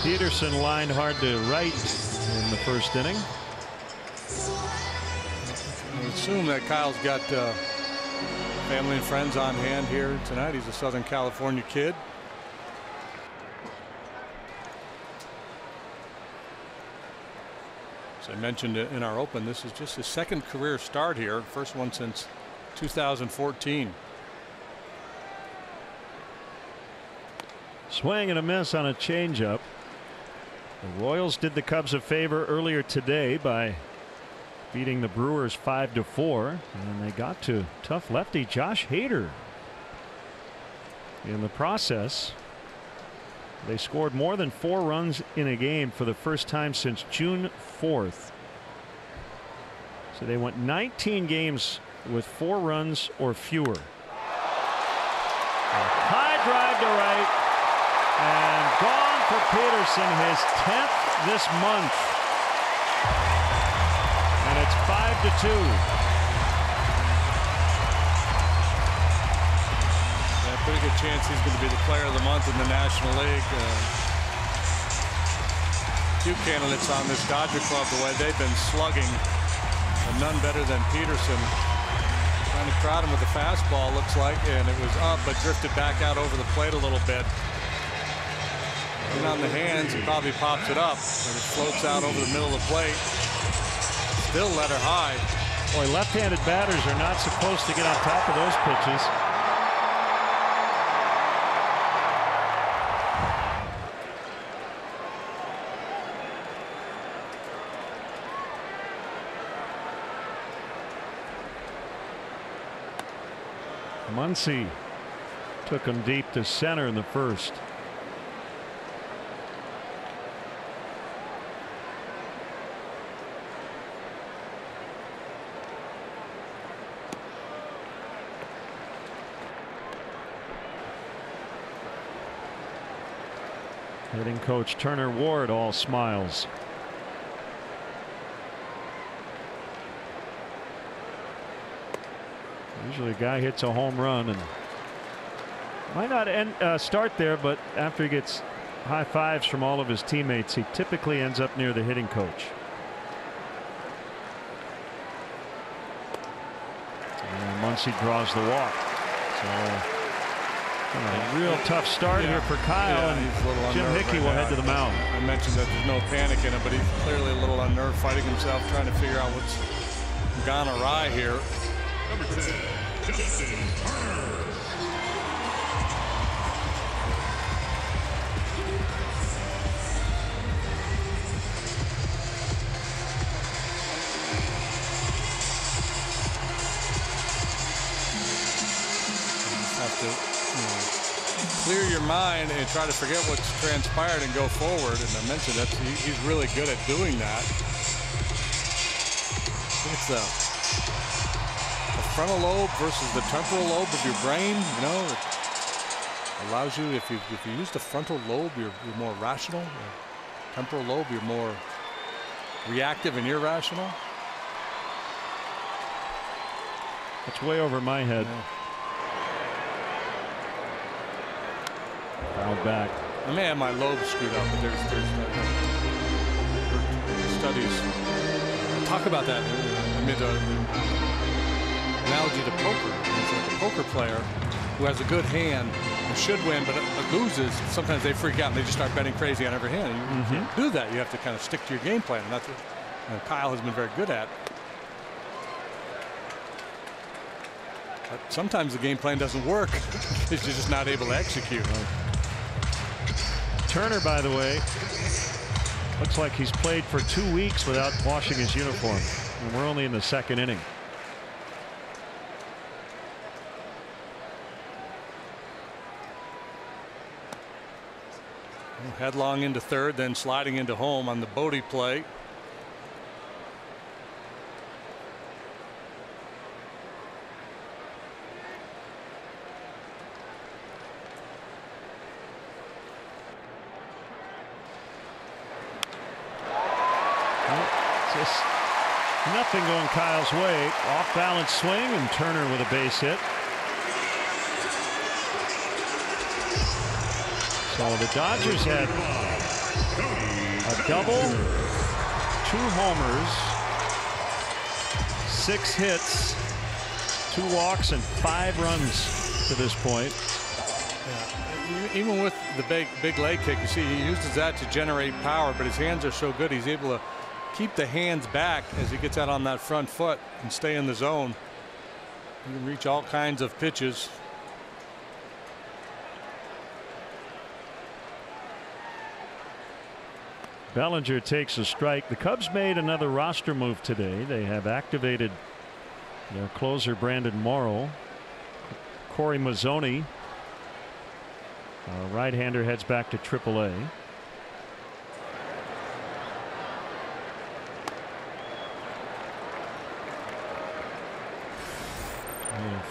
Speaker 1: Peterson lined hard to right in the first inning.
Speaker 2: I would assume that Kyle's got family and friends on hand here tonight. He's a Southern California kid. As I mentioned in our open, this is just his 2nd career start here, first one since 2014.
Speaker 1: Swing and a miss on a changeup. The Royals did the Cubs a favor earlier today by beating the Brewers 5-4, and they got to tough lefty Josh Hader. In the process, they scored more than 4 runs in a game for the first time since June 4th. So they went 19 games with 4 runs or fewer. A high drive to right, and gone for Peterson, his 10th this month. And it's 5-2.
Speaker 2: Yeah, pretty good chance he's going to be the player of the month in the National League. Few candidates on this Dodger club, the way they've been slugging, and none better than Peterson. Trying to crowd him with the fastball, looks like, and it was up but drifted back out over the plate a little bit. And on the hands, he probably pops it up, and it floats out over the middle of the plate. Still letter high.
Speaker 1: Boy, left-handed batters are not supposed to get on top of those pitches. Muncy took him deep to center in the first. Hitting coach Turner Ward all smiles. Usually a guy hits a home run and might not start there, but after he gets high fives from all of his teammates, he typically ends up near the hitting coach. And Muncy draws the walk. So a real tough start here for Kyle, and Jim Hickey will head to the mound.
Speaker 2: I mentioned that there's no panic in it, but he's clearly a little unnerved, fighting himself, trying to figure out what's gone awry here.
Speaker 3: Number 10, Justin Turner.
Speaker 2: Clear your mind and try to forget what's transpired and go forward. And I mentioned that he's really good at doing that. It's the frontal lobe versus the temporal lobe of your brain. You know, it allows you, if you use the frontal lobe, you're more rational. The temporal lobe, you're more reactive and irrational.
Speaker 1: That's way over my head.
Speaker 2: Yeah.
Speaker 1: Fouled back.
Speaker 2: I may have my lobe screwed up, but there's studies talk about that. I made an analogy to poker. It's like a poker player who has a good hand and should win, but loses. Sometimes they freak out and they just start betting crazy on every hand. You can't do that. You have to kind of stick to your game plan. And that's what Kyle has been very good at. But sometimes the game plan doesn't work because you're just not able to execute.
Speaker 1: Turner, by the way, looks like he's played for 2 weeks without washing his uniform, and we're only in the second inning.
Speaker 2: Headlong into third, then sliding into home on the Bodie play.
Speaker 1: Nothing going Kyle's way. Off balance swing, and Turner with a base hit. So the Dodgers had a double, 2 homers, 6 hits, 2 walks, and 5 runs to this point.
Speaker 2: Yeah. Even with the big leg kick, you see he uses that to generate power, but his hands are so good he's able to keep the hands back as he gets out on that front foot and stay in the zone. He can reach all kinds of pitches.
Speaker 1: Bellinger takes a strike. The Cubs made another roster move today. They have activated their closer Brandon Morrow. Corey Mazzoni, right-hander, heads back to AAA.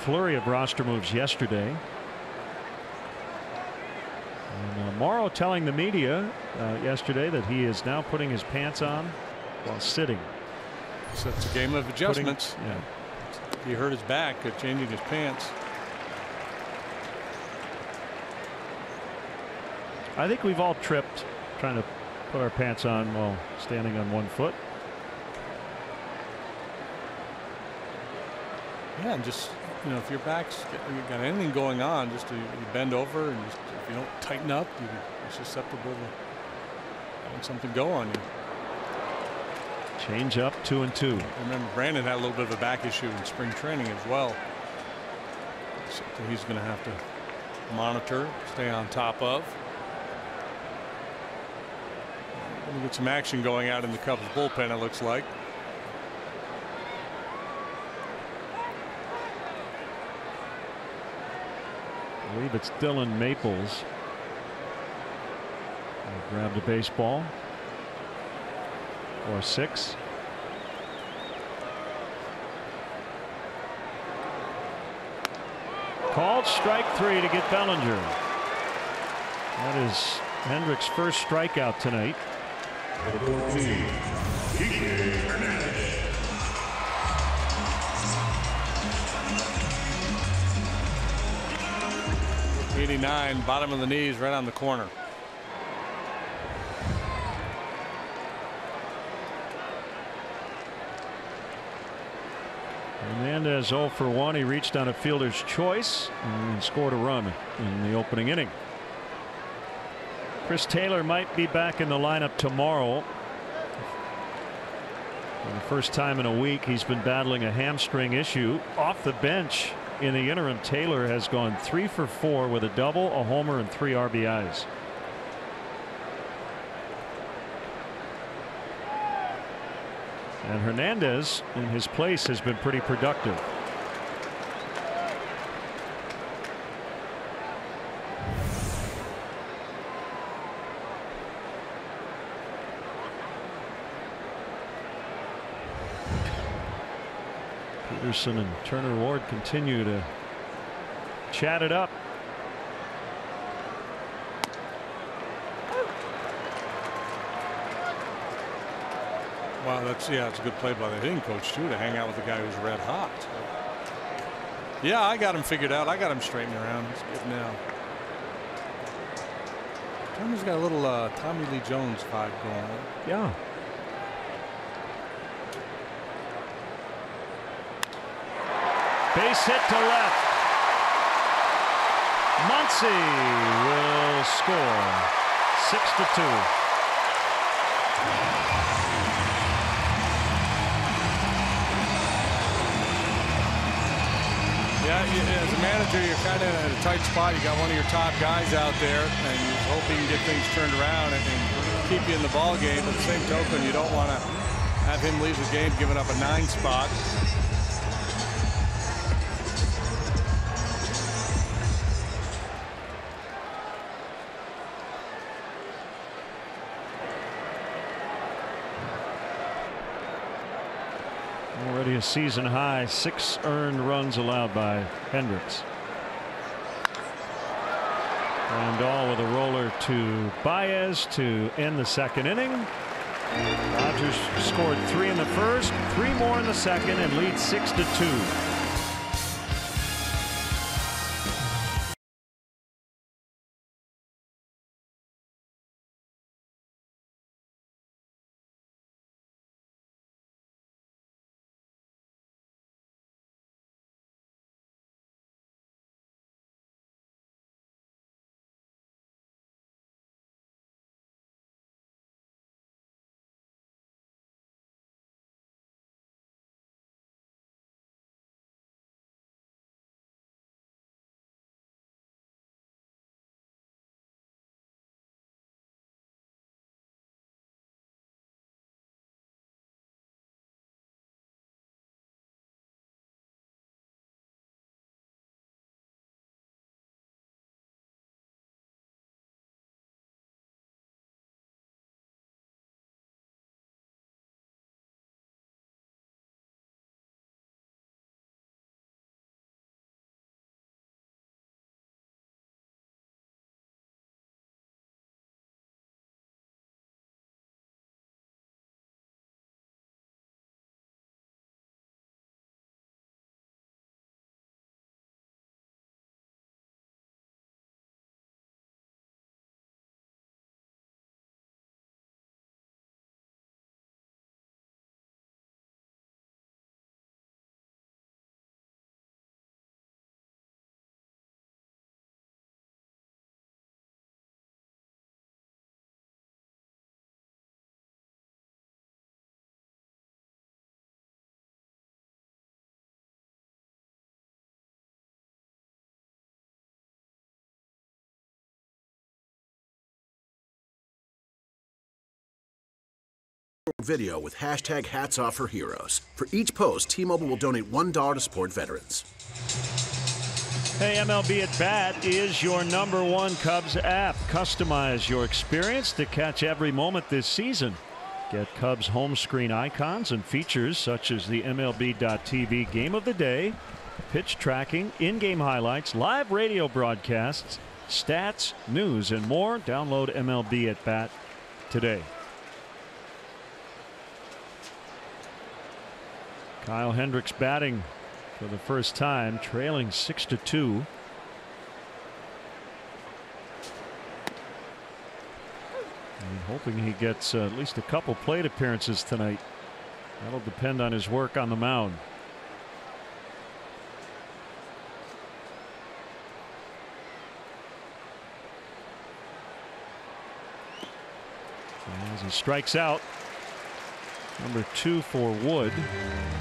Speaker 1: Flurry of roster moves yesterday. And Morrow telling the media yesterday that he is now putting his pants on while sitting.
Speaker 2: So it's a game of adjustments. He hurt his back changing his pants.
Speaker 1: I think we've all tripped trying to put our pants on while standing on one foot.
Speaker 2: Yeah, and just, you know, if your back's got anything going on, just you bend over, and just, if you don't tighten up, you're susceptible to having something go on you.
Speaker 1: Change up 2-2.
Speaker 2: Remember, Brandon had a little bit of a back issue in spring training as well. Something he's going to have to monitor, stay on top of. We're going to get some action going out in the Cubs bullpen, it looks like.
Speaker 1: I believe it's Dylan Maples. Grabbed a baseball. Or 6. Called strike 3 to get Bellinger. That is Hendricks' first strikeout tonight.
Speaker 2: 89, bottom of the knees, right on the corner.
Speaker 1: Hernandez 0 for 1. He reached on a fielder's choice and scored a run in the opening inning. Chris Taylor might be back in the lineup tomorrow. For the first time in a week, he's been battling a hamstring issue. Off the bench in the interim, Taylor has gone 3 for 4 with a double, a homer, and 3 RBIs. And Hernandez in his place has been pretty productive. Peterson and Turner Ward continue to chat it up.
Speaker 2: Wow, that's it's a good play by the hitting coach too, to hang out with the guy who's red hot. Yeah, I got him figured out. I got him straightened around. He's good now. Turner's got a little Tommy Lee Jones vibe going on.
Speaker 1: Yeah. Base hit to left. Muncy will score 6-2.
Speaker 2: Yeah, as a manager, you're kind of in a tight spot. You got one of your top guys out there, and you hope he can get things turned around and keep you in the ball game. But the same token, you don't want to have him leave the game giving up a 9 spot.
Speaker 1: Already a season high 6 earned runs allowed by Hendricks. And all with a roller to Baez to end the second inning. Dodgers scored 3 in the first, 3 more in the second, and lead 6-2.
Speaker 4: Video with hashtag hats off for heroes. For each post, T-Mobile will donate $1 to support veterans.
Speaker 1: Hey, MLB at Bat is your #1 Cubs app. Customize your experience to catch every moment this season. Get Cubs home screen icons and features such as the MLB.TV Game of the Day, pitch tracking, in-game highlights, live radio broadcasts, stats, news, and more. Download MLB at Bat today. Kyle Hendricks batting for the first time, trailing 6-2. And hoping he gets at least a couple plate appearances tonight. That'll depend on his work on the mound. As he strikes out, #2 for Wood.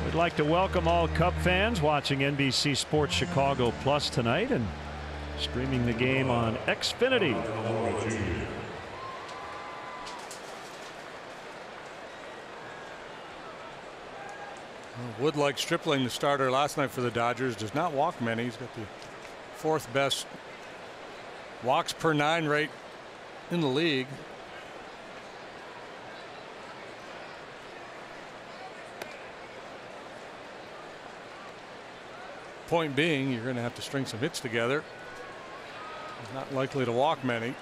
Speaker 1: We'd like to welcome all Cub fans watching NBC Sports Chicago Plus tonight and streaming the game on Xfinity.
Speaker 2: Wood, like Stripling, the starter last night for the Dodgers, does not walk many. He's got the 4th best walks per 9 rate in the league. Point being, you're going to have to string some hits together. He's not likely to walk many.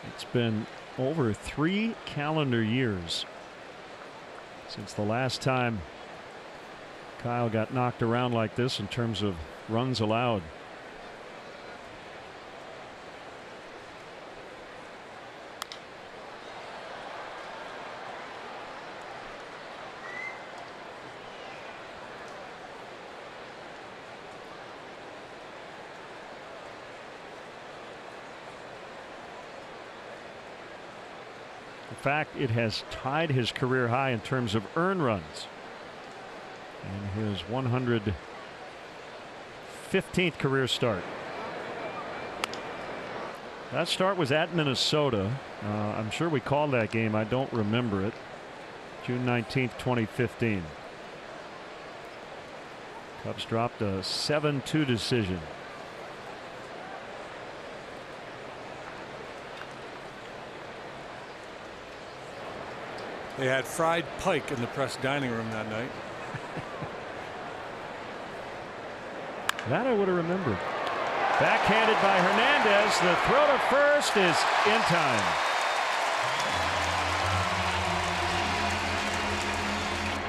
Speaker 1: It's been over 3 calendar years since the last time Kyle got knocked around like this in terms of runs allowed. In fact, it has tied his career high in terms of earned runs. And his 115th career start. That start was at Minnesota. I'm sure we called that game. I don't remember it. June 19th, 2015. Cubs dropped a 7-2 decision.
Speaker 2: They had fried pike in the press dining room that night.
Speaker 1: That I would have remembered. Backhanded by Hernandez. The throw to first is in time.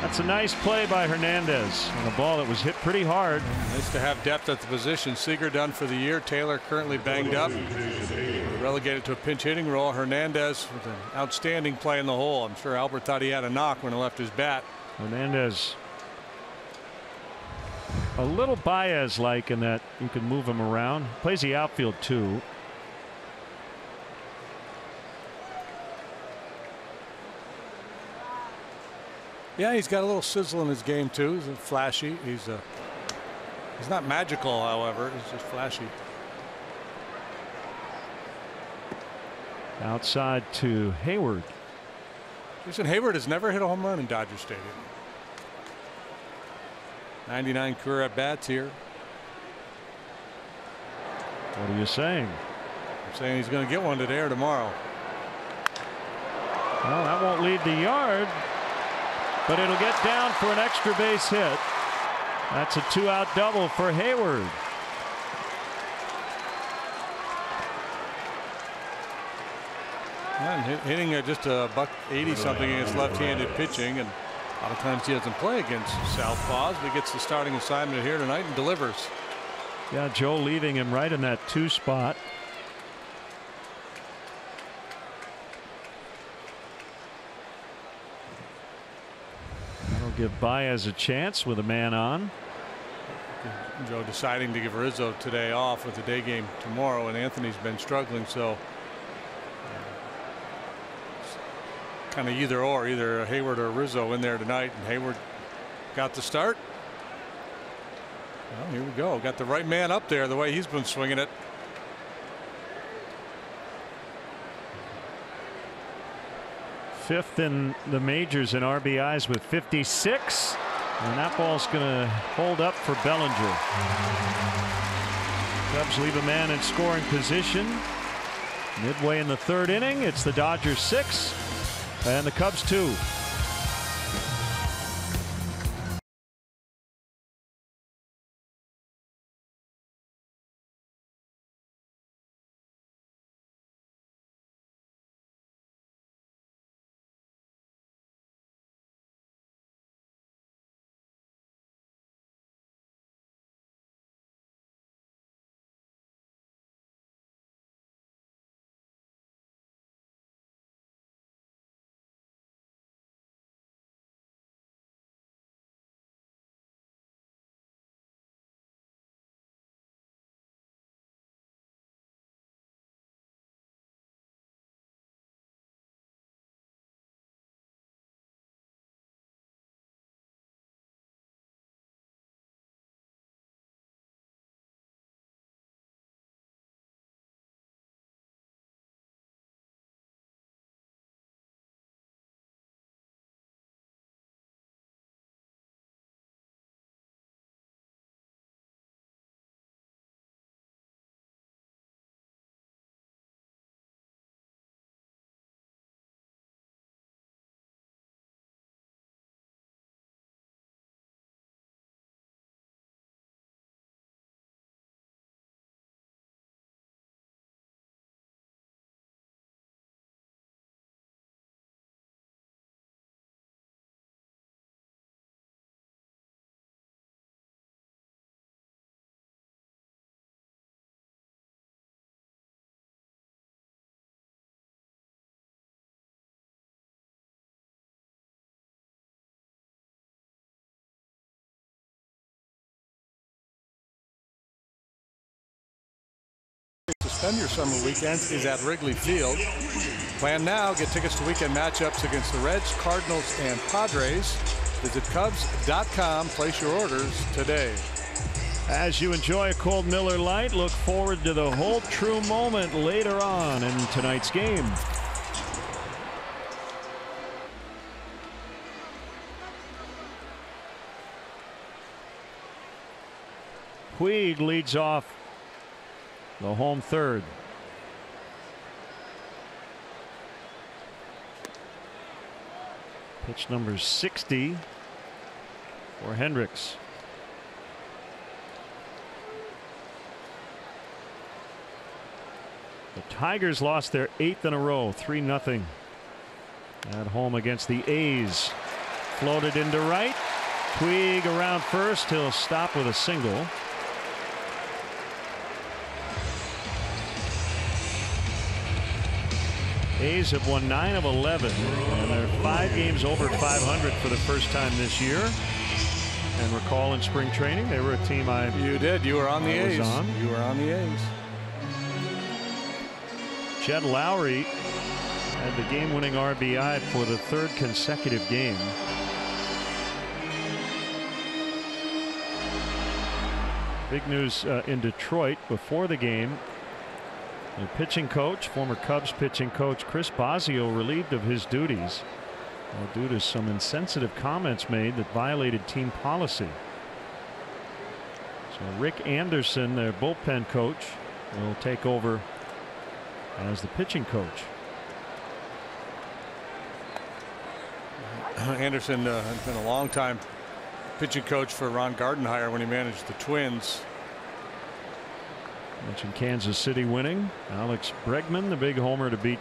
Speaker 1: That's a nice play by Hernandez on a ball that was hit pretty hard.
Speaker 2: Nice to have depth at the position. Seager done for the year. Taylor currently banged up. Relegated to a pinch hitting role. Hernandez with an outstanding play in the hole. I'm sure Albert thought he had a knock when he left his bat.
Speaker 1: Hernandez a little Baez-like in that you can move him around. Plays the outfield too.
Speaker 2: Yeah, he's got a little sizzle in his game too. He's flashy. He's not magical, however. He's just flashy.
Speaker 1: Outside to Hayward.
Speaker 2: Jason Hayward has never hit a home run in Dodger Stadium. 99 career at bats here.
Speaker 1: What are you saying?
Speaker 2: I'm saying he's going to get one today or tomorrow.
Speaker 1: Well, that won't leave the yard, but it'll get down for an extra base hit. That's a 2-out double for Hayward.
Speaker 2: Yeah, and hitting just a $180 something against left-handed pitching, and a lot of times he doesn't play against southpaws, but he gets the starting assignment here tonight and delivers.
Speaker 1: Yeah, Joe leaving him right in that 2 spot. That'll give Baez a chance with a man on.
Speaker 2: Joe deciding to give Rizzo today off with the day game tomorrow, and Anthony's been struggling, so kind of either or, either Hayward or Rizzo in there tonight, and Hayward got the start. Well, here we go. Got the right man up there the way he's been swinging it.
Speaker 1: 5th in the majors in RBIs with 56. And that ball's going to hold up for Bellinger. Cubs leave a man in scoring position. Midway in the 3rd inning, it's the Dodgers 6 and the Cubs 2.
Speaker 2: Suspend your summer weekends is at Wrigley Field. Plan now. Get tickets to weekend matchups against the Reds, Cardinals, and Padres. Visit Cubs.com. Place your orders today.
Speaker 1: As you enjoy a cold Miller Lite, look forward to the Hold True moment later on in tonight's game. Puig leads off the home 3rd. Pitch number 60 for Hendricks. The Tigers lost their 8th in a row, 3-0 at home against the A's. Floated into right. Puig around first. He'll stop with a single. A's have won 9 of 11, and they're 5 games over 500 for the first time this year. And recall in spring training, they were a team
Speaker 2: You did. You were on the A's. You were on the A's.
Speaker 1: Jed Lowry had the game-winning RBI for the 3rd consecutive game. Big news in Detroit before the game. The pitching coach, former Cubs pitching coach Chris Bosio, relieved of his duties due to some insensitive comments made that violated team policy. So Rick Anderson, their bullpen coach, will take over as the pitching coach.
Speaker 2: Anderson has been a long time pitching coach for Ron Gardenhire when he managed the Twins.
Speaker 1: Mentioned Kansas City winning. Alex Bregman, the big homer to beat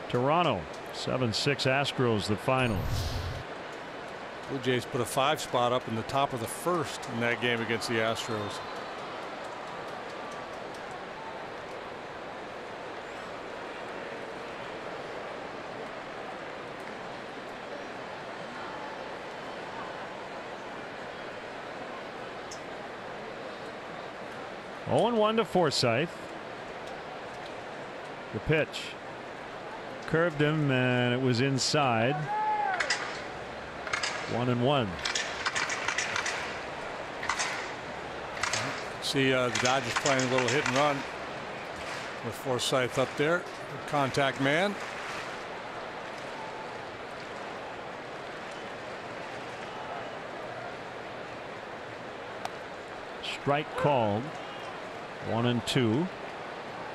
Speaker 1: Toronto. 7-6 Astros the final.
Speaker 2: Blue Jays put a 5 spot up in the top of the 1st in that game against the Astros.
Speaker 1: Oh, 1 to Forsythe. The pitch curved him and it was inside. 1-1.
Speaker 2: See the Dodgers playing a little hit and run with Forsythe up there. Contact man.
Speaker 1: Strike called. 1-2.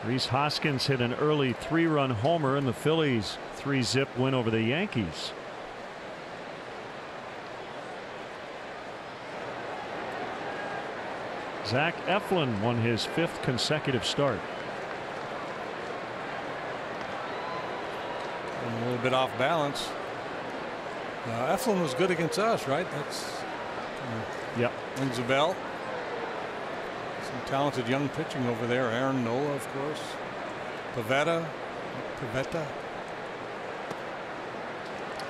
Speaker 1: Rhys Hoskins hit an early 3-run homer in the Phillies' 3-zip win over the Yankees. Zach Eflin won his 5th consecutive start.
Speaker 2: A little bit off balance. Eflin was good against us, right? That's
Speaker 1: yep.
Speaker 2: Rings a bell. Some talented young pitching over there. Aaron Nola, of course. Pavetta.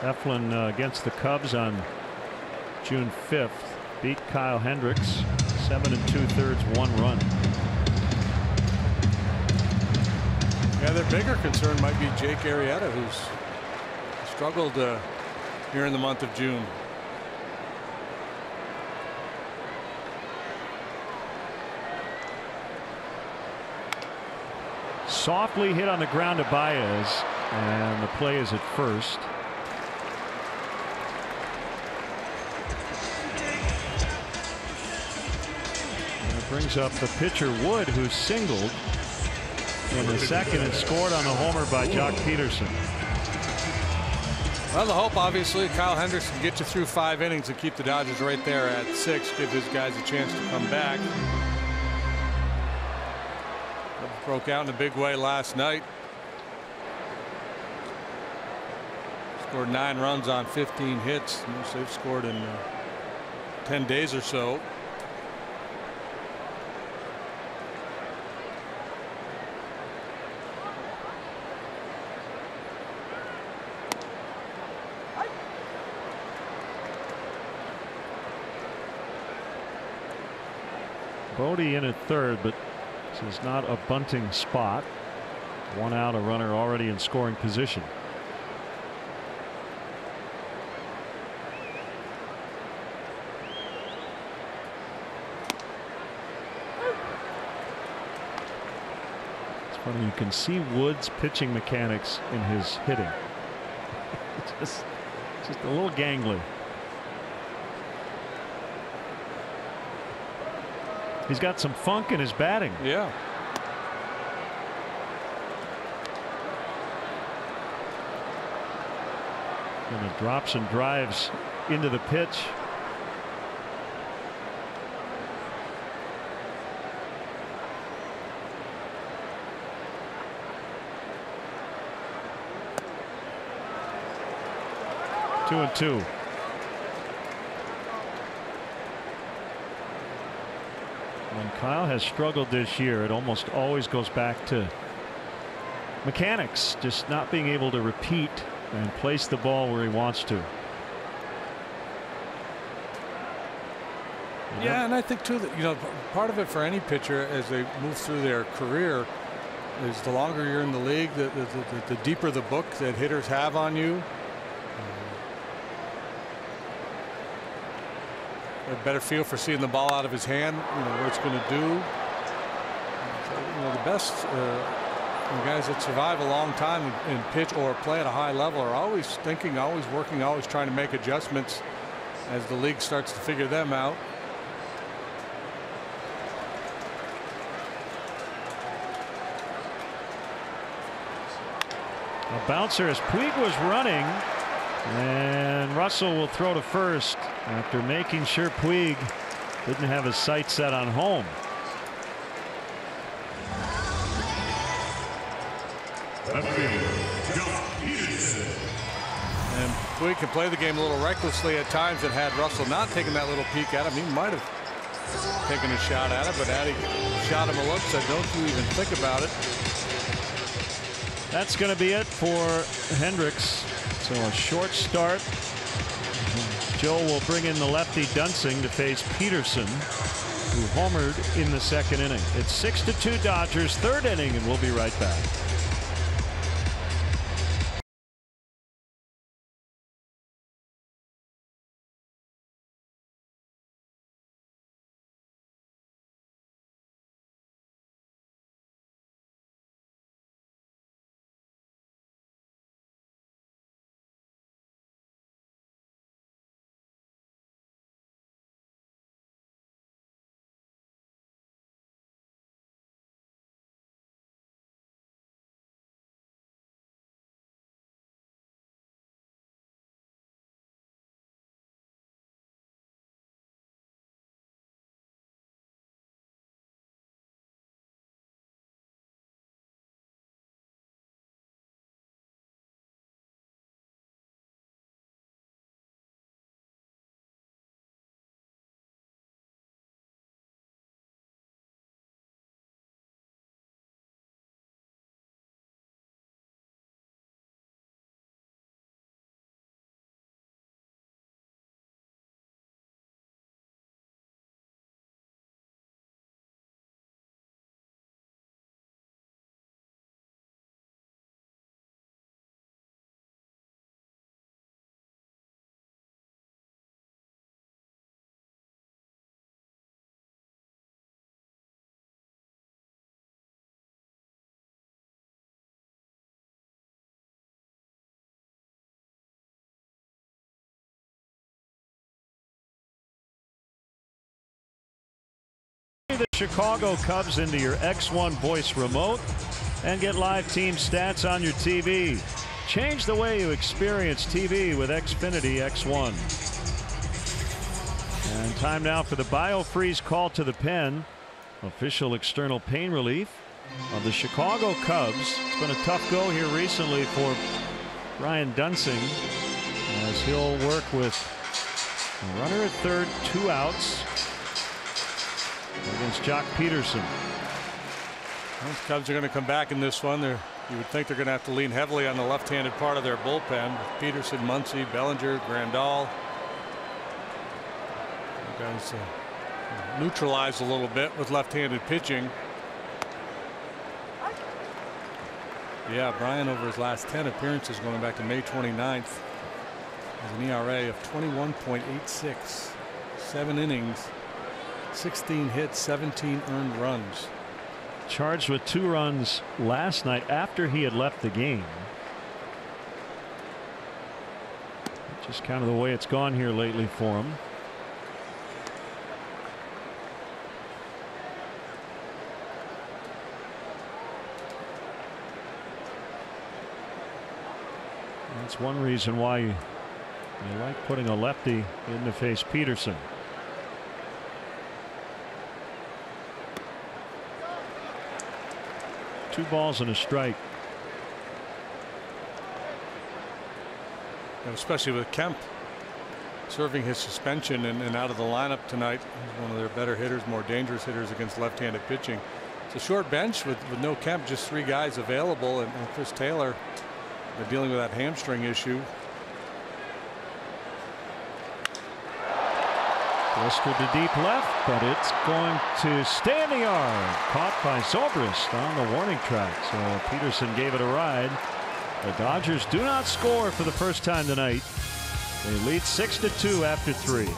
Speaker 1: Eflin against the Cubs on June 5th beat Kyle Hendricks 7 2/3, 1 run.
Speaker 2: Yeah, their bigger concern might be Jake Arrieta, who's struggled here in the month of June.
Speaker 1: Softly hit on the ground to Baez, and the play is at first. And it brings up the pitcher Wood, who singled in the second and scored on the homer by Jock Peterson.
Speaker 2: Well, the hope, obviously, Kyle Hendricks can get you through 5 innings and keep the Dodgers right there at 6. Give his guys a chance to come back. Broke out in a big way last night. Scored 9 runs on 15 hits. Most they've scored in 10 days or so.
Speaker 1: Bodie in at third, but this is not a bunting spot. 1 out, a runner already in scoring position. It's funny, you can see Wood's pitching mechanics in his hitting. just a little gangly. He's got some funk in his batting.
Speaker 2: Yeah.
Speaker 1: And it drops and drives into the pitch. Two and two. When Kyle has struggled this year, it almost always goes back to mechanics, just not being able to repeat and place the ball where he wants to.
Speaker 2: Yeah, and I think too that part of it for any pitcher as they move through their career is the longer you're in the league, the deeper the book that hitters have on you. A better feel for seeing the ball out of his hand, what it's going to do. The best guys that survive a long time and pitch or play at a high level are always thinking, always working, always trying to make adjustments as the league starts to figure them out.
Speaker 1: A bouncer as Puig was running, and Russell will throw to first after making sure Puig didn't have his sights set on home.
Speaker 2: And Puig can play the game a little recklessly at times, and had Russell not taken that little peek at him, he might have taken a shot at it, but Addy shot him a look, said don't you even think about it.
Speaker 1: That's going to be it for Hendricks. So a short start. Joe will bring in the lefty Dunsing to face Peterson, who homered in the second inning. It's 6-2 Dodgers, third inning, and we'll be right back. The Chicago Cubs into your X1 voice remote and get live team stats on your TV. Change the way you experience TV with Xfinity X1. And time now for the BioFreeze call to the pen. Official external pain relief of the Chicago Cubs. It's been a tough go here recently for Ryan Dunsing as he'll work with a runner at third, 2 outs against Jock Peterson.
Speaker 2: Well, the Cubs are going to come back in this one. You would think they're going to have to lean heavily on the left-handed part of their bullpen. Peterson, Muncy, Bellinger, Grandal. You guys neutralized a little bit with left-handed pitching. Yeah, Brian over his last 10 appearances going back to May 29th has an ERA of 21.86. 7 innings, 16 hits, 17 earned runs.
Speaker 1: Charged with 2 runs last night after he had left the game. Just kind of the way it's gone here lately for him. That's one reason why you like putting a lefty in to face Peterson. Two balls and a strike.
Speaker 2: Especially with Kemp serving his suspension and out of the lineup tonight. He's one of their better hitters, more dangerous hitters against left-handed pitching. It's a short bench with no Kemp, just 3 guys available, and Chris Taylor dealing with that hamstring issue.
Speaker 1: Blistered to deep left, but it's going to stay in the yard. Caught by Zobrist on the warning track. So Peterson gave it a ride. The Dodgers do not score for the first time tonight. They lead 6-2 after 3.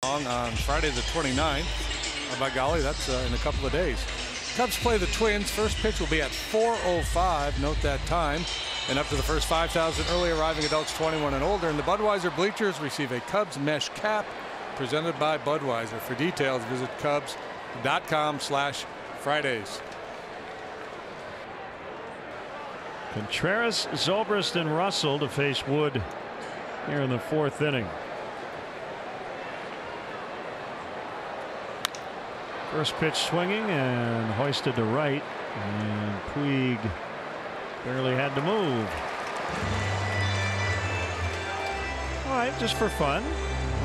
Speaker 2: On Friday the 29th. Oh, by golly, that's in a couple of days. Cubs play the Twins. First pitch will be at 4:05. Note that time. And up to the first 5,000 early arriving adults 21 and older. And the Budweiser bleachers receive a Cubs mesh cap presented by Budweiser. For details, visit Cubs.com/Fridays.
Speaker 1: Contreras, Zobrist, and Russell to face Wood here in the 4th inning. First pitch swinging and hoisted to right, and Puig barely had to move. All right, just for fun,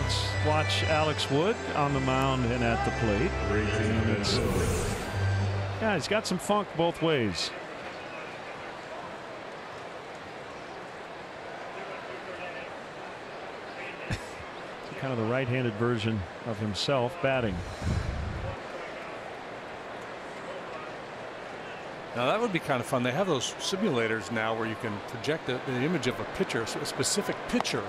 Speaker 1: let's watch Alex Wood on the mound and at the plate. Yeah, he's got some funk both ways. kind of the right-handed version of himself batting.
Speaker 2: Now that would be kind of fun. They have those simulators now where you can project the image of a pitcher, a specific pitcher,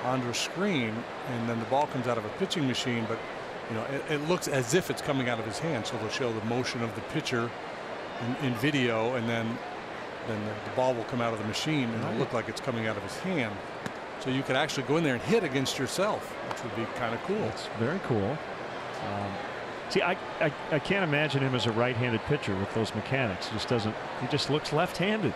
Speaker 2: onto a screen, and then the ball comes out of a pitching machine, but you know it looks as if it's coming out of his hand. So they'll show the motion of the pitcher in video, and then the ball will come out of the machine and it'll look like it's coming out of his hand. So you could actually go in there and hit against yourself, which would be kind of cool.
Speaker 1: It's very cool. See, I can't imagine him as a right-handed pitcher with those mechanics. He just looks left-handed.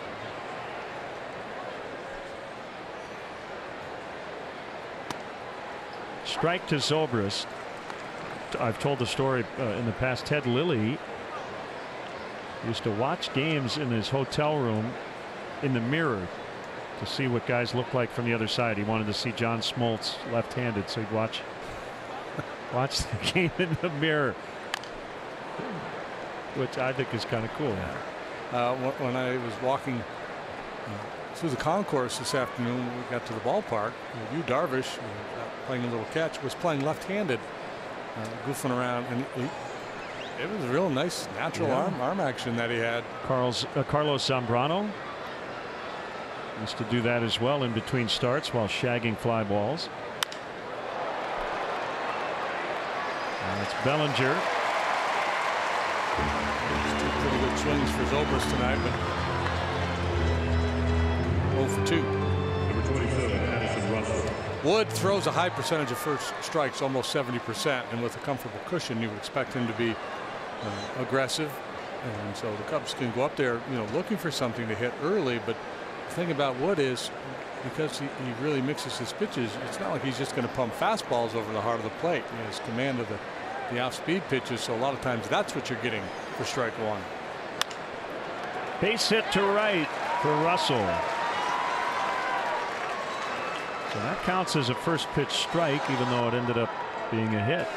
Speaker 1: Strike to Zobrist. I've told the story in the past. Ted Lilly used to watch games in his hotel room in the mirror to see what guys look like from the other side. He wanted to see John Smoltz left-handed, so he'd watch the game in the mirror, which I think is kind of cool.
Speaker 2: When I was walking through the concourse this afternoon, when we got to the ballpark, Yu Darvish, playing a little catch, was playing left-handed, goofing around, and it was a real nice natural arm action that he had.
Speaker 1: Carlos Zambrano used to do that as well in between starts while shagging fly balls. That's Bellinger.
Speaker 2: Two pretty good swings for Zobrist tonight, but 0 for 2.
Speaker 3: Number 27, Addison Russell.
Speaker 2: Wood throws a high percentage of first strikes, almost 70%, and with a comfortable cushion, you would expect him to be aggressive, and so the Cubs can go up there, looking for something to hit early. But the thing about Wood is, because he really mixes his pitches, it's not like he's just going to pump fastballs over the heart of the plate. He has command of the off-speed pitches, so a lot of times that's what you're getting for strike one.
Speaker 1: Base hit to right for Russell. So that counts as a first pitch strike, even though it ended up being a hit.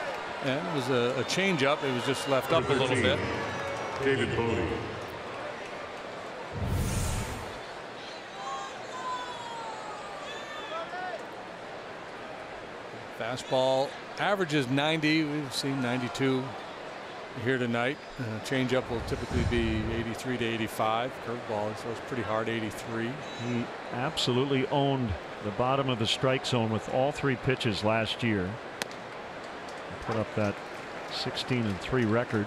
Speaker 2: And it was a changeup. It was just left up a little bit.
Speaker 3: David Bodie.
Speaker 2: Fastball averages 90. We've seen 92 here tonight. Changeup will typically be 83 to 85. Curveball throws pretty hard, 83.
Speaker 1: He absolutely owned the bottom of the strike zone with all 3 pitches last year. Put up that 16-3 record.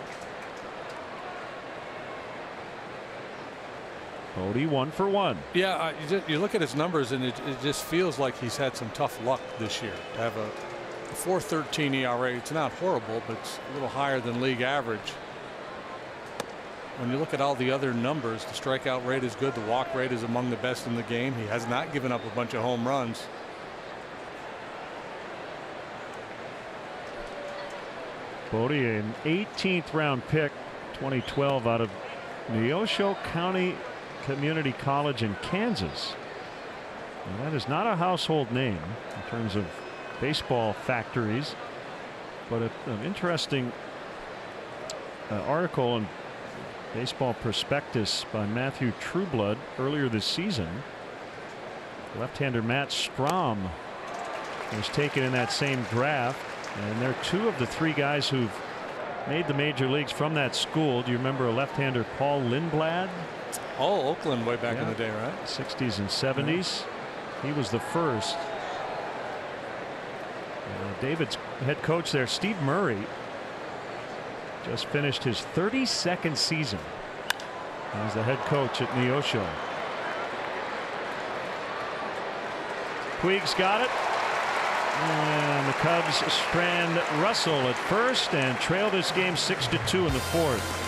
Speaker 1: Bodie 1 for 1.
Speaker 2: Yeah, you look at his numbers and it just feels like he's had some tough luck this year to have a 4.13 ERA. It's not horrible, but it's a little higher than league average. When you look at all the other numbers, the strikeout rate is good. The walk rate is among the best in the game. He has not given up a bunch of home runs.
Speaker 1: Bodie, an 18th round pick, 2012, out of Neosho County Community College in Kansas. And that is not a household name in terms of baseball factories, but an interesting article in Baseball Prospectus by Matthew Trueblood earlier this season. Left-hander Matt Strom was taken in that same draft, and they're 2 of the 3 guys who've made the major leagues from that school. Do you remember a left-hander, Paul Lindblad?
Speaker 2: Oh, Oakland way back in the day, right?
Speaker 1: 60s and 70s. He was the first. David's head coach there, Steve Murray, just finished his 32nd season as the head coach at Neosho. Puig's got it. And the Cubs strand Russell at first and trail this game 6-2 in the 4th.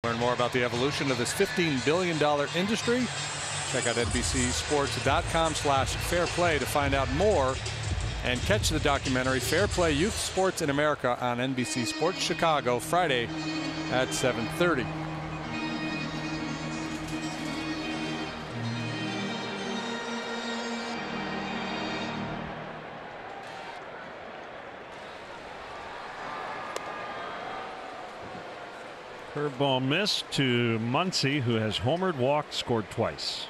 Speaker 2: Learn more about the evolution of this $15 billion industry. Check out NBCSports.com/fairplay to find out more and catch the documentary Fair Play Youth Sports in America on NBC Sports Chicago Friday at 7:30.
Speaker 1: Curveball missed to Muncy, who has homered, walked, scored twice.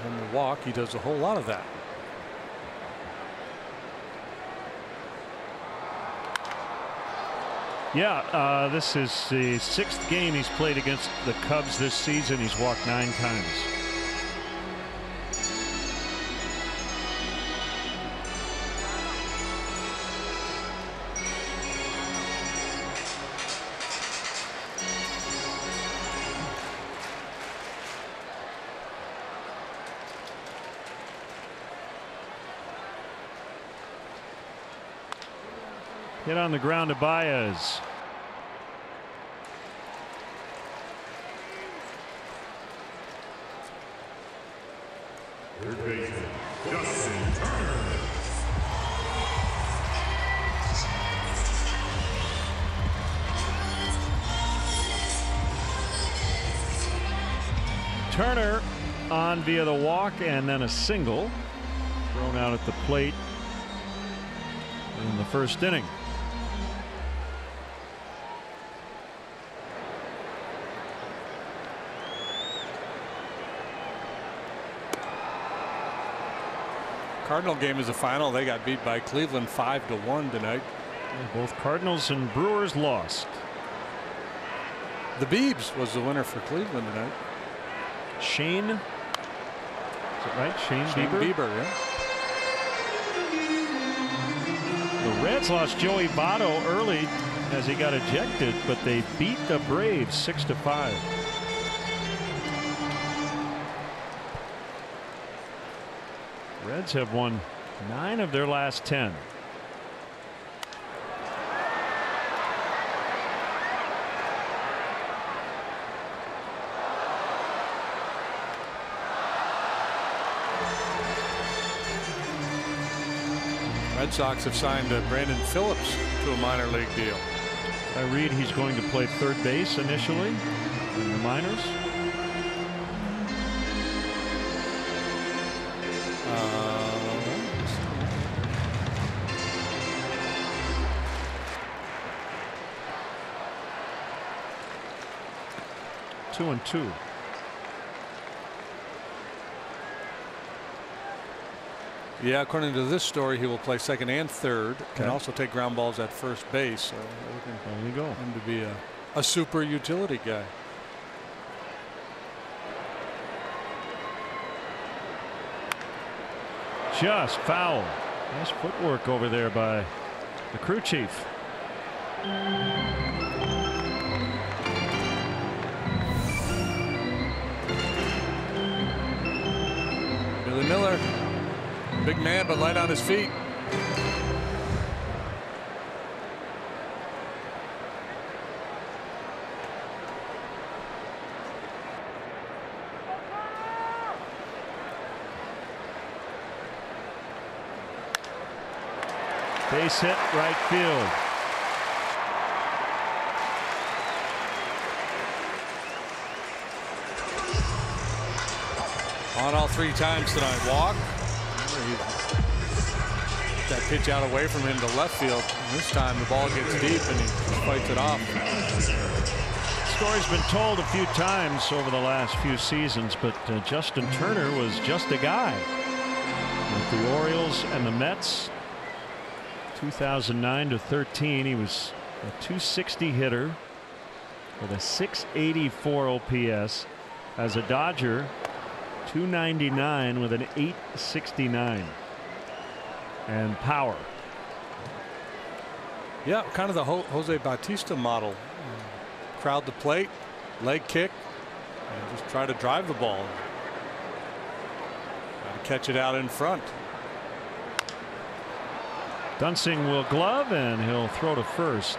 Speaker 2: On the walk, he does a whole lot of that.
Speaker 1: Yeah, this is the 6th game he's played against the Cubs this season. He's walked 9 times. Hit on the ground to Baez.
Speaker 3: Third baseman, Justin Turner.
Speaker 1: Turner on via the walk and then a single thrown out at the plate in the first inning.
Speaker 2: Cardinal game is the final. They got beat by Cleveland 5-1 tonight.
Speaker 1: Both Cardinals and Brewers lost.
Speaker 2: The Biebs was the winner for Cleveland tonight.
Speaker 1: Shane, is it right? Shane Bieber,
Speaker 2: yeah.
Speaker 1: The Reds lost Joey Votto early as he got ejected, but they beat the Braves 6-5. Reds have won 9 of their last 10.
Speaker 2: Red Sox have signed Brandon Phillips to a minor league deal.
Speaker 1: I read he's going to play third base initially in the minors. 2-2.
Speaker 2: Yeah, according to this story, he will play second and third. Can also take ground balls at first base. So
Speaker 1: there you go.
Speaker 2: Him to be a super utility guy.
Speaker 1: Just foul. Nice footwork over there by the crew chief.
Speaker 2: Billy Miller, big man but light on his feet.
Speaker 1: Base hit right field.
Speaker 2: On all 3 times tonight. Walk. That pitch out away from him to left field. And this time the ball gets deep and he fights it off.
Speaker 1: The story's been told a few times over the last few seasons, but Justin Turner was just a guy. With the Orioles and the Mets, 2009 to 13, he was a .260 hitter with a .684 OPS. As a Dodger, .299 with an .869 and power.
Speaker 2: Yeah, kind of the Jose Bautista model. Crowd the plate, leg kick, and just try to drive the ball. Try to catch it out in front.
Speaker 1: Dunsing will glove and he'll throw to first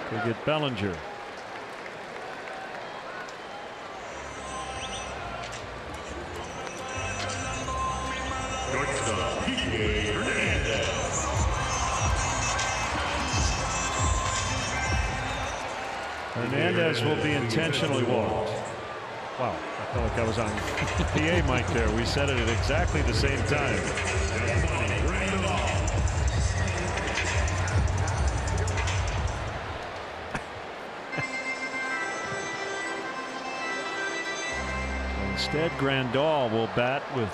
Speaker 1: to get Bellinger. Hernandez will be intentionally walked. Wow, I felt like I was on PA mic there. We said it at exactly the same time. Instead, Grandal will bat with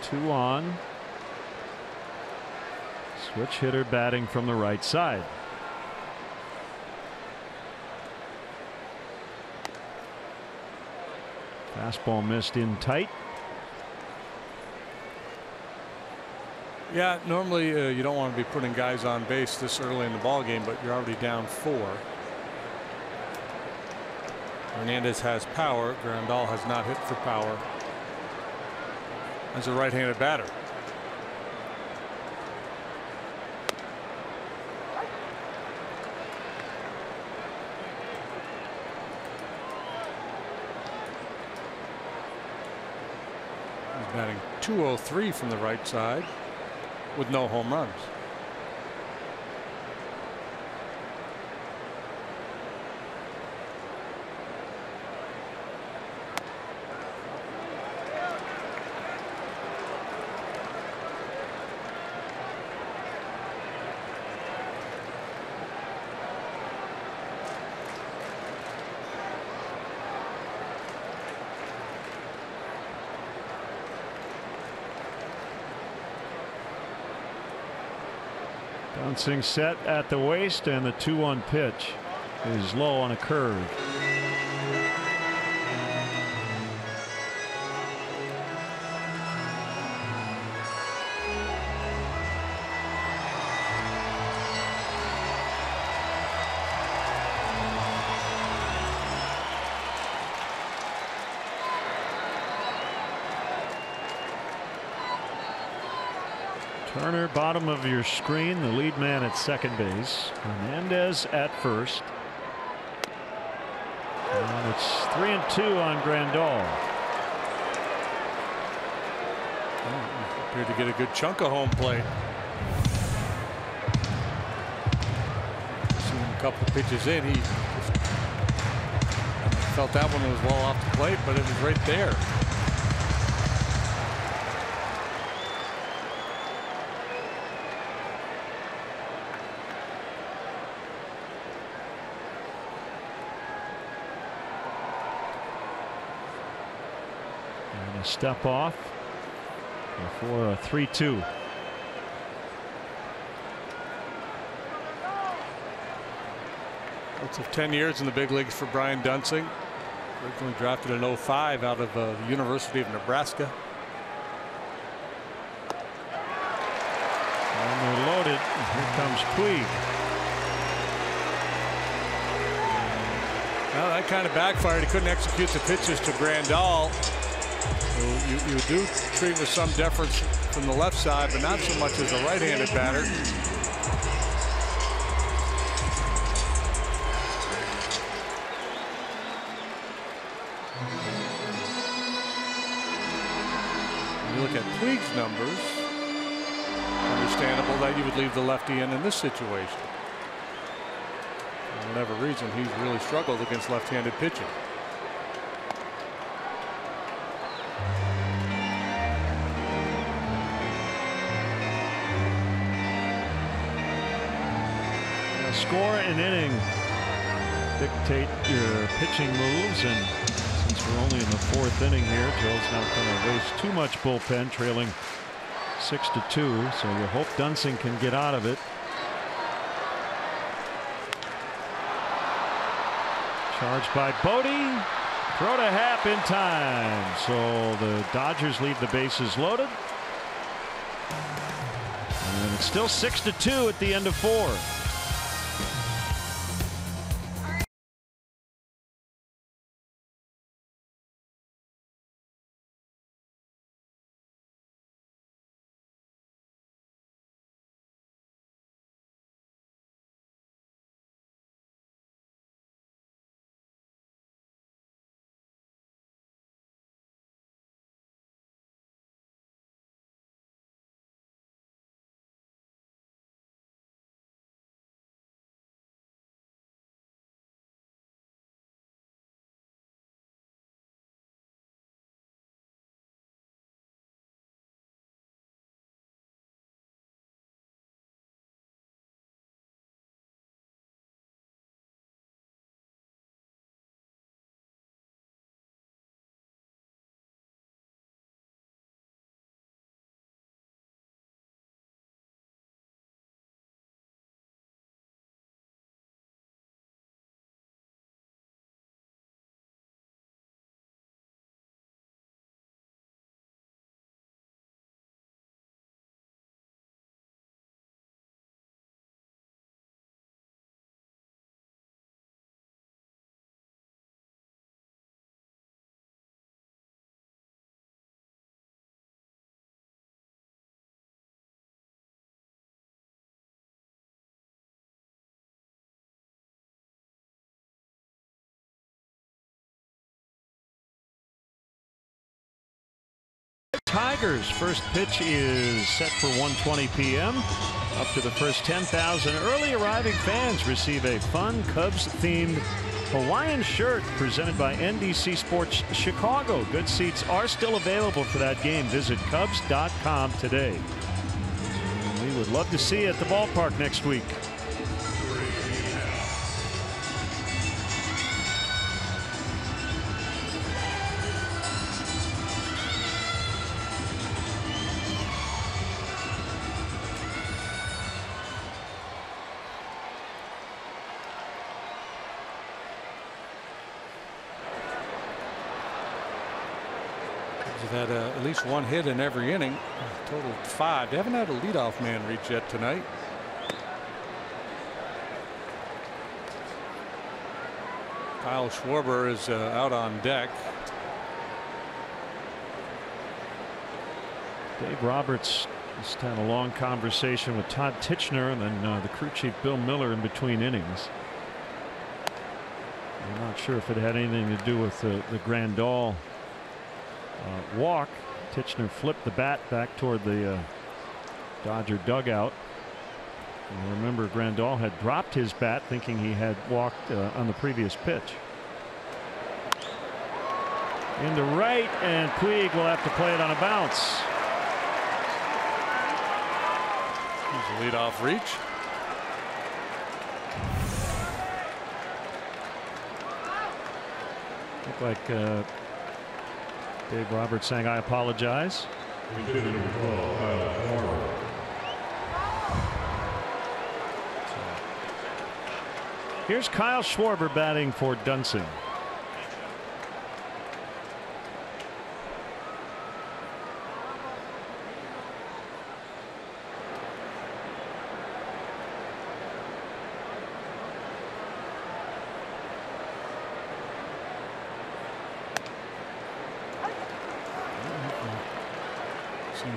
Speaker 1: 2 on. Switch hitter batting from the right side. Fastball missed in tight.
Speaker 2: Yeah, normally you don't want to be putting guys on base this early in the ball game, but you're already down 4. Hernandez has power. Grandal has not hit for power as a right-handed batter. He's batting .203 from the right side with no home runs.
Speaker 1: Bouncing set at the waist, and the 2-1 pitch is low on a curve. Turner, bottom of your screen, the lead man at second base. Hernandez at first. And it's 3-2 on Grandal.
Speaker 2: Oh, appeared to get a good chunk of home plate. Seen him a couple pitches in. He felt that one was well off the plate, but it was right there.
Speaker 1: Step off for a 3-2.
Speaker 2: It's 10 years in the big leagues for Brian Dunsing. Originally drafted in '05 out of the University of Nebraska.
Speaker 1: And they're loaded. Here comes Puig.
Speaker 2: Well, that kind of backfired. He couldn't execute the pitches to Grandal. You do treat with some deference from the left side, but not so much as a right-handed batter. When you look at Puig's numbers, understandable that you would leave the lefty in this situation. For whatever reason, he's really struggled against left-handed pitching.
Speaker 1: Score an inning dictate your pitching moves, and since we're only in the 4th inning here, Joe's not going to waste too much bullpen, trailing 6-2, so you hope Dunsing can get out of it. Charged by Bodie, throw to Happ in time, so the Dodgers leave the bases loaded, and it's still 6-2 at the end of 4. Tigers. First pitch is set for 1:20 p.m. Up to the first 10,000 early arriving fans receive a fun Cubs-themed Hawaiian shirt presented by NBC Sports Chicago. Good seats are still available for that game. Visit Cubs.com today. We would love to see you at the ballpark next week.
Speaker 2: Had at least one hit in every inning, total 5. They haven't had a leadoff man reach yet tonight. Kyle Schwarber is out on deck.
Speaker 1: Dave Roberts just had a long conversation with Todd Tichenor and then the crew chief Bill Miller in between innings. I'm not sure if it had anything to do with the Grandal walk. Tichenor flipped the bat back toward the Dodger dugout. And remember, Grandal had dropped his bat thinking he had walked on the previous pitch. Into right, and Puig will have to play it on a bounce.
Speaker 2: Here's a leadoff reach.
Speaker 1: Looked like Dave Roberts saying, "I apologize." Here's Kyle Schwarber batting for Dunsing.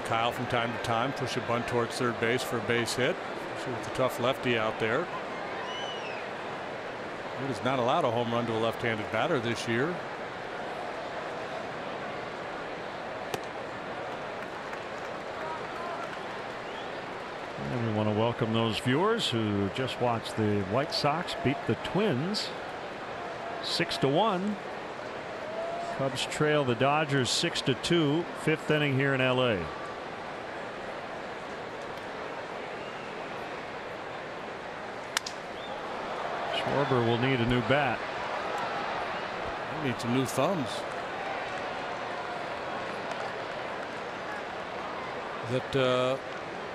Speaker 2: Kyle from time to time push a bunt towards third base for a base hit. With the tough lefty out there. He has not allowed a home run to a left-handed batter this year.
Speaker 1: And we want to welcome those viewers who just watched the White Sox beat the Twins 6-1. Cubs trail the Dodgers 6-2. 5th inning here in LA. Schwarber will need a new bat.
Speaker 2: He needs some new thumbs. That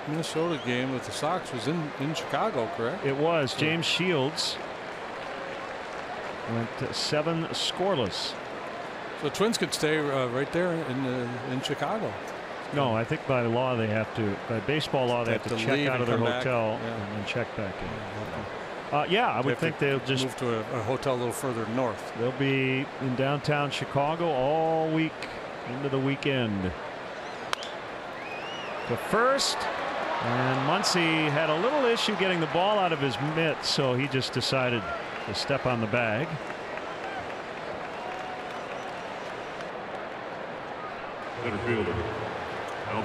Speaker 2: Minnesota game with the Sox was in Chicago, correct?
Speaker 1: It was. James Shields went 7 scoreless.
Speaker 2: So the Twins could stay right there in Chicago.
Speaker 1: No, I think by law they have to. By baseball law, they have to check out of their hotel and then check back in. Yeah, I would think they'll just
Speaker 2: move to a hotel a little further north.
Speaker 1: They'll be in downtown Chicago all week into the weekend. To first, and Muncy had a little issue getting the ball out of his mitt, so he just decided to step on the bag.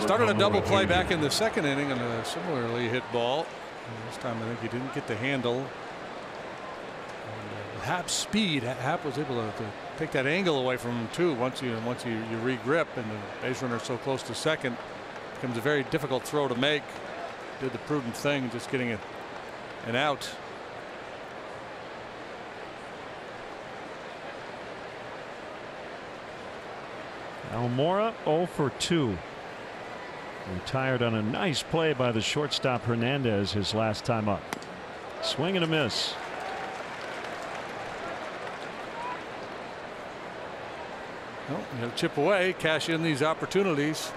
Speaker 2: Started a double play back in the second inning on a similarly hit ball. This time I think he didn't get the handle. Happ's speed, Happ was able to take that angle away from him too. Once you regrip and the base runner so close to second, it becomes a very difficult throw to make. Did the prudent thing, just getting an out.
Speaker 1: Almora 0 for 2. Retired on a nice play by the shortstop Hernandez his last time up. Swing and a miss.
Speaker 2: Well, you know, chip away, cash in these opportunities.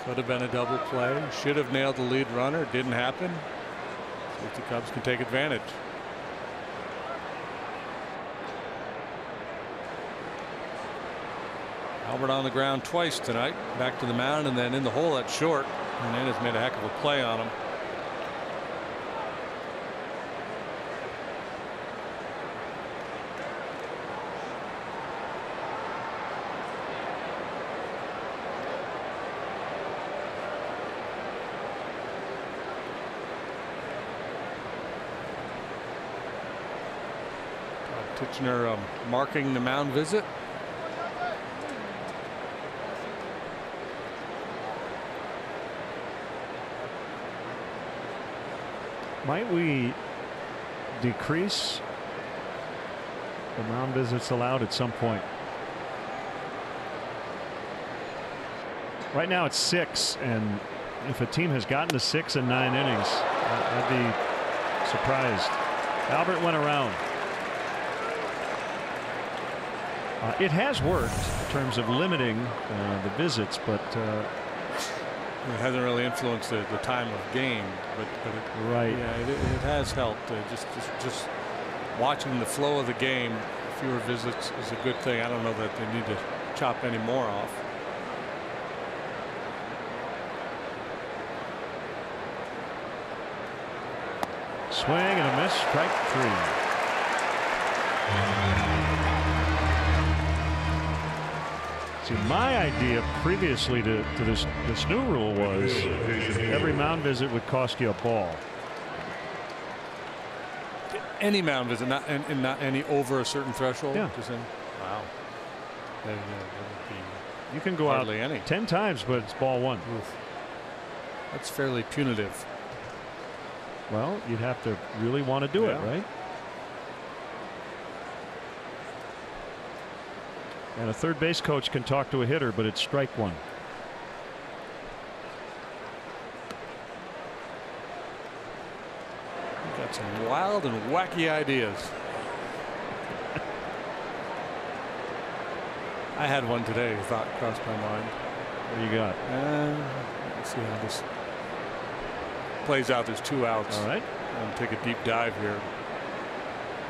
Speaker 2: Could have been a double play. Should have nailed the lead runner. Didn't happen. See if the Cubs can take advantage. Albert on the ground twice tonight, back to the mound and then in the hole at short. Hernandez made a heck of a play on him. Titchener marking the mound visit.
Speaker 1: Might we decrease the mound visits allowed at some point? Right now it's 6, and if a team has gotten to 6 in 9 innings, I'd be surprised. Albert went around. It has worked in terms of limiting the visits, but
Speaker 2: it hasn't really influenced the time of game. But
Speaker 1: right,
Speaker 2: yeah, it has helped. Just watching the flow of the game, fewer visits is a good thing. I don't know that they need to chop any more off.
Speaker 1: Swing and a miss, strike 3. See, my idea previously to this new rule was every mound visit would cost you a ball.
Speaker 2: Any mound visit, not any over a certain threshold.
Speaker 1: Yeah.
Speaker 2: Wow.
Speaker 1: You can go out
Speaker 2: any
Speaker 1: 10 times, but it's ball 1.
Speaker 2: Oof. That's fairly punitive.
Speaker 1: Well, you'd have to really want to do it, right? And a third base coach can talk to a hitter, but it's strike 1.
Speaker 2: You've got some wild and wacky ideas. I had one today. Thought crossed my mind.
Speaker 1: What do you got?
Speaker 2: Let's see how this plays out. There's 2 outs.
Speaker 1: All right.
Speaker 2: I'll take a deep dive here.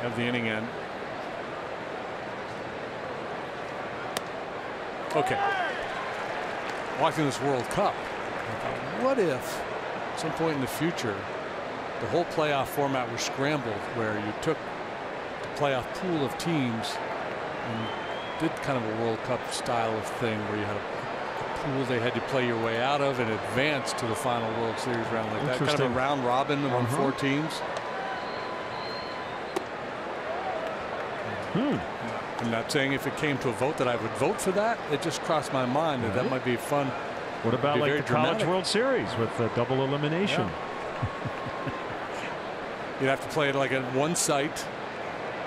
Speaker 2: Have the inning end. Okay. Watching this World Cup, I thought, what if at some point in the future the whole playoff format was scrambled, where you took the playoff pool of teams and did kind of a World Cup style of thing where you had a pool they had to play your way out of and advance to the final World Series round, like that, kind of a round robin among 4 teams. I'm not saying if it came to a vote that I would vote for that. It just crossed my mind that that might be fun.
Speaker 1: What about like the College World Series with the double elimination?
Speaker 2: Yeah. You'd have to play it like at one site.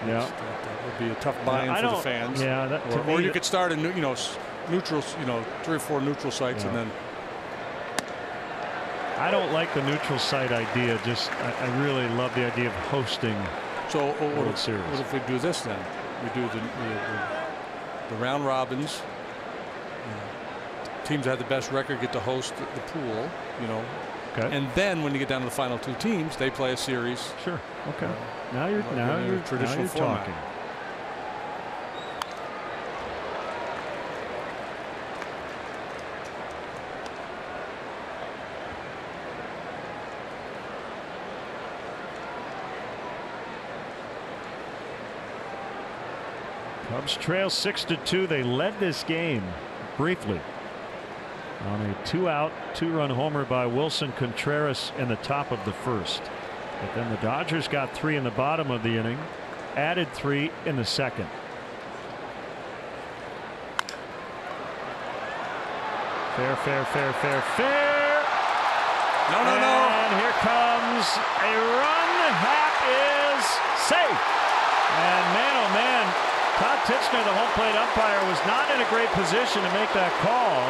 Speaker 1: Yeah,
Speaker 2: that would be a tough buy-in for the fans.
Speaker 1: Yeah,
Speaker 2: or you could start in neutral, 3 or 4 neutral sites, and then.
Speaker 1: I don't like the neutral site idea. Just I really love the idea of hosting.
Speaker 2: So
Speaker 1: World Series.
Speaker 2: What if we do this then? We do the round robins. Teams that have the best record get to host the pool.
Speaker 1: Okay.
Speaker 2: And then when you get down to the final 2 teams, they play a series.
Speaker 1: Sure. Okay. Now you're
Speaker 2: traditional format.
Speaker 1: Talking. Cubs trail 6-2. They led this game briefly on a 2-out 2-run homer by Wilson Contreras in the top of the first. But then the Dodgers got 3 in the bottom of the inning, added 3 in the second. Fair.
Speaker 2: No.
Speaker 1: And here comes a run. Happ is safe. And man, oh man, Todd Titchener, the home plate umpire, was not in a great position to make that call,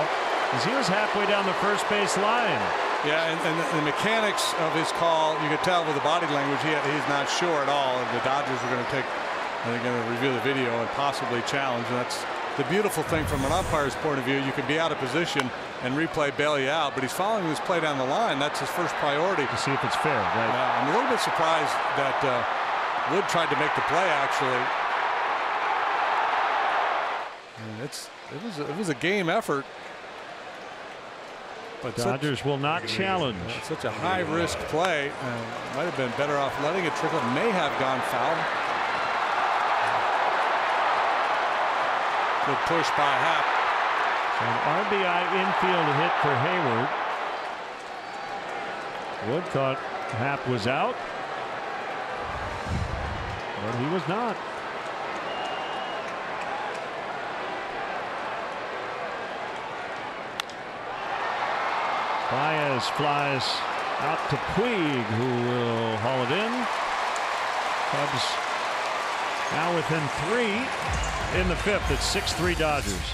Speaker 1: as he was halfway down the first base line.
Speaker 2: Yeah, and the mechanics of his call, you could tell with the body language, he's not sure at all. And the Dodgers are going to they're going to review the video and possibly challenge. And that's the beautiful thing from an umpire's point of view. You can be out of position and replay bail you out, but he's following this play down the line. That's his first priority.
Speaker 1: To see if it's fair, right?
Speaker 2: I'm a little bit surprised that Wood tried to make the play, actually. It was a game effort. But
Speaker 1: Dodgers will not challenge.
Speaker 2: Such a high-risk play. Might have been better off letting it trickle. May have gone foul. Good push by Happ.
Speaker 1: An RBI infield hit for Hayward. Wood thought Happ was out, but he was not. Baez flies out to Puig, who will haul it in. Cubs now within 3 in the 5th. It's 6-3 Dodgers.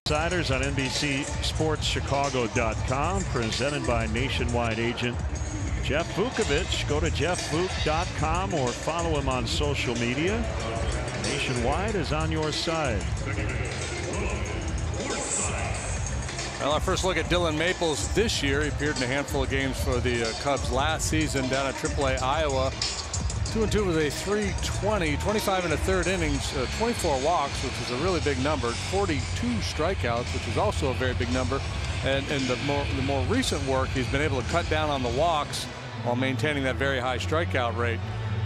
Speaker 1: Insiders on NBCSportsChicago.com, presented by nationwide agent Jeff Vukovich. Go to jeffvuk.com or follow him on social media. Nationwide is on your side.
Speaker 2: Well, our first look at Dylan Maples this year. He appeared in a handful of games for the Cubs last season down at AAA Iowa. 2-2 with a 3.20, 25 in the 3rd innings, 24 walks, which is a really big number, 42 strikeouts, which is also a very big number. And the more recent work, he's been able to cut down on the walks while maintaining that very high strikeout rate.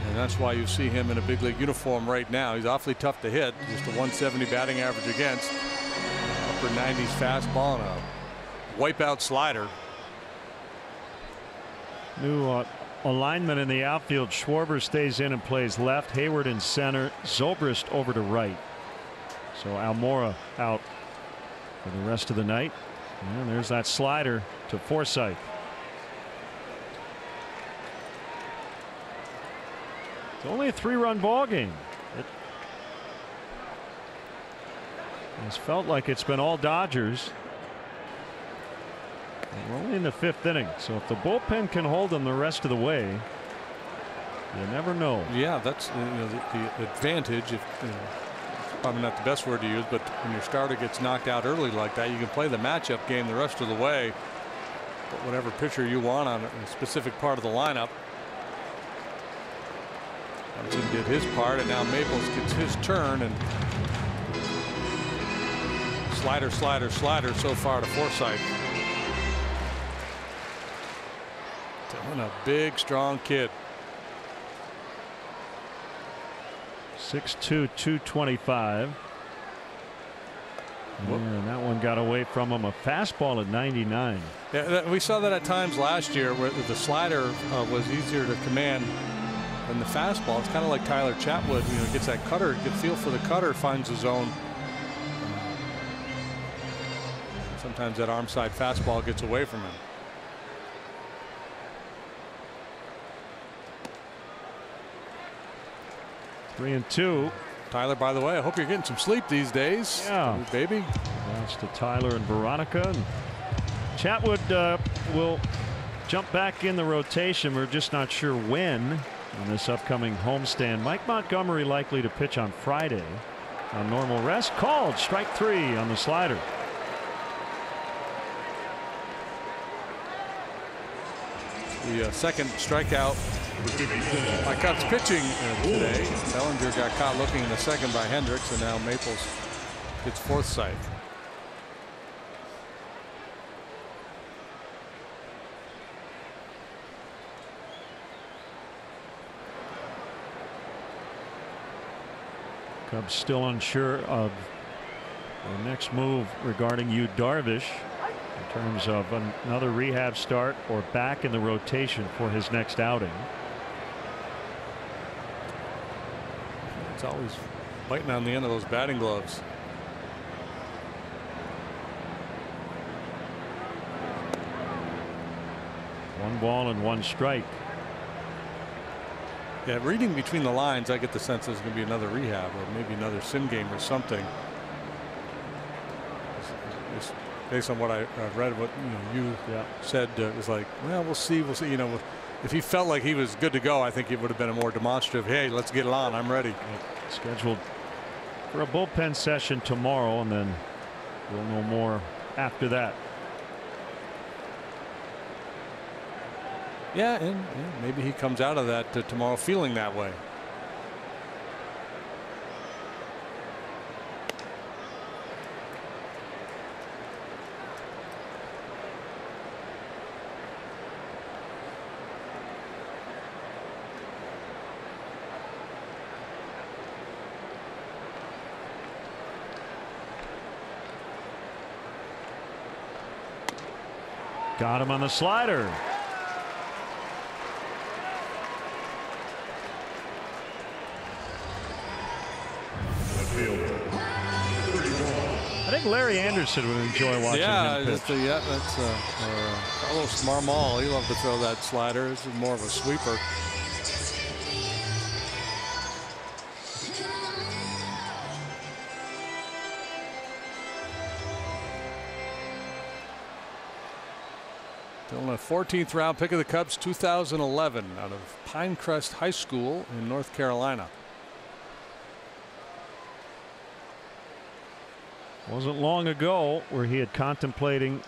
Speaker 2: And that's why you see him in a big league uniform right now. He's awfully tough to hit, just a 170 batting average against, upper 90s fastball and a wipeout slider.
Speaker 1: New alignment in the outfield. Schwarber stays in and plays left. Hayward in center. Zobrist over to right. So Almora out for the rest of the night. And there's that slider to Forsythe. It's only a 3-run ball game. It's felt like it's been all Dodgers. We're only in the 5th inning, so if the bullpen can hold them the rest of the way, you never know.
Speaker 2: Yeah, that's the advantage. Probably not the best word to use, but when your starter gets knocked out early like that, you can play the matchup game the rest of the way. But whatever pitcher you want on a specific part of the lineup. Johnson did his part, and now Maples gets his turn, and slider, slider, slider so far to Forsythe. A big, strong kid.
Speaker 1: 6'2", 225. And that one got away from him. A fastball at 99.
Speaker 2: Yeah, we saw that at times last year where the slider was easier to command than the fastball. It's kind of like Tyler Chatwood, gets that cutter, good feel for the cutter, finds the zone. sometimes that arm side fastball gets away from him.
Speaker 1: Three and two.
Speaker 2: Tyler, by the way, I hope you're getting some sleep these days.
Speaker 1: Yeah,
Speaker 2: baby.
Speaker 1: That's to Tyler and Veronica. And Chatwood will jump back in the rotation. We're just not sure when on this upcoming homestand. Mike Montgomery likely to pitch on Friday on normal rest. Called strike 3 on the slider.
Speaker 2: The second strikeout by Cubs pitching today. Bellinger got caught looking in the second by Hendricks, and now Maples gets fourth sight.
Speaker 1: Cubs still unsure of the next move regarding Yu Darvish in terms of another rehab start or back in the rotation for his next outing.
Speaker 2: It's always biting on the end of those batting gloves.
Speaker 1: One ball and one strike.
Speaker 2: Yeah, reading between the lines, I get the sense there's going to be another rehab or maybe another sim game or something. Just based on what I read, what you said, it was like, well, we'll see. We'll see. You know, if he felt like he was good to go, I think it would have been a more demonstrative, hey, let's get it on. I'm ready.
Speaker 1: Scheduled for a bullpen session tomorrow, and then we'll know more after that.
Speaker 2: Yeah, and maybe he comes out of that tomorrow feeling that way.
Speaker 1: Got him on the slider. I think Larry Anderson would enjoy watching him pitch.
Speaker 2: That's Carlos Marmol. He loved to throw that slider. This is more of a sweeper. Still a 14th round pick of the Cubs, 2011, out of Pinecrest High School in North Carolina.
Speaker 1: Wasn't long ago where he had contemplated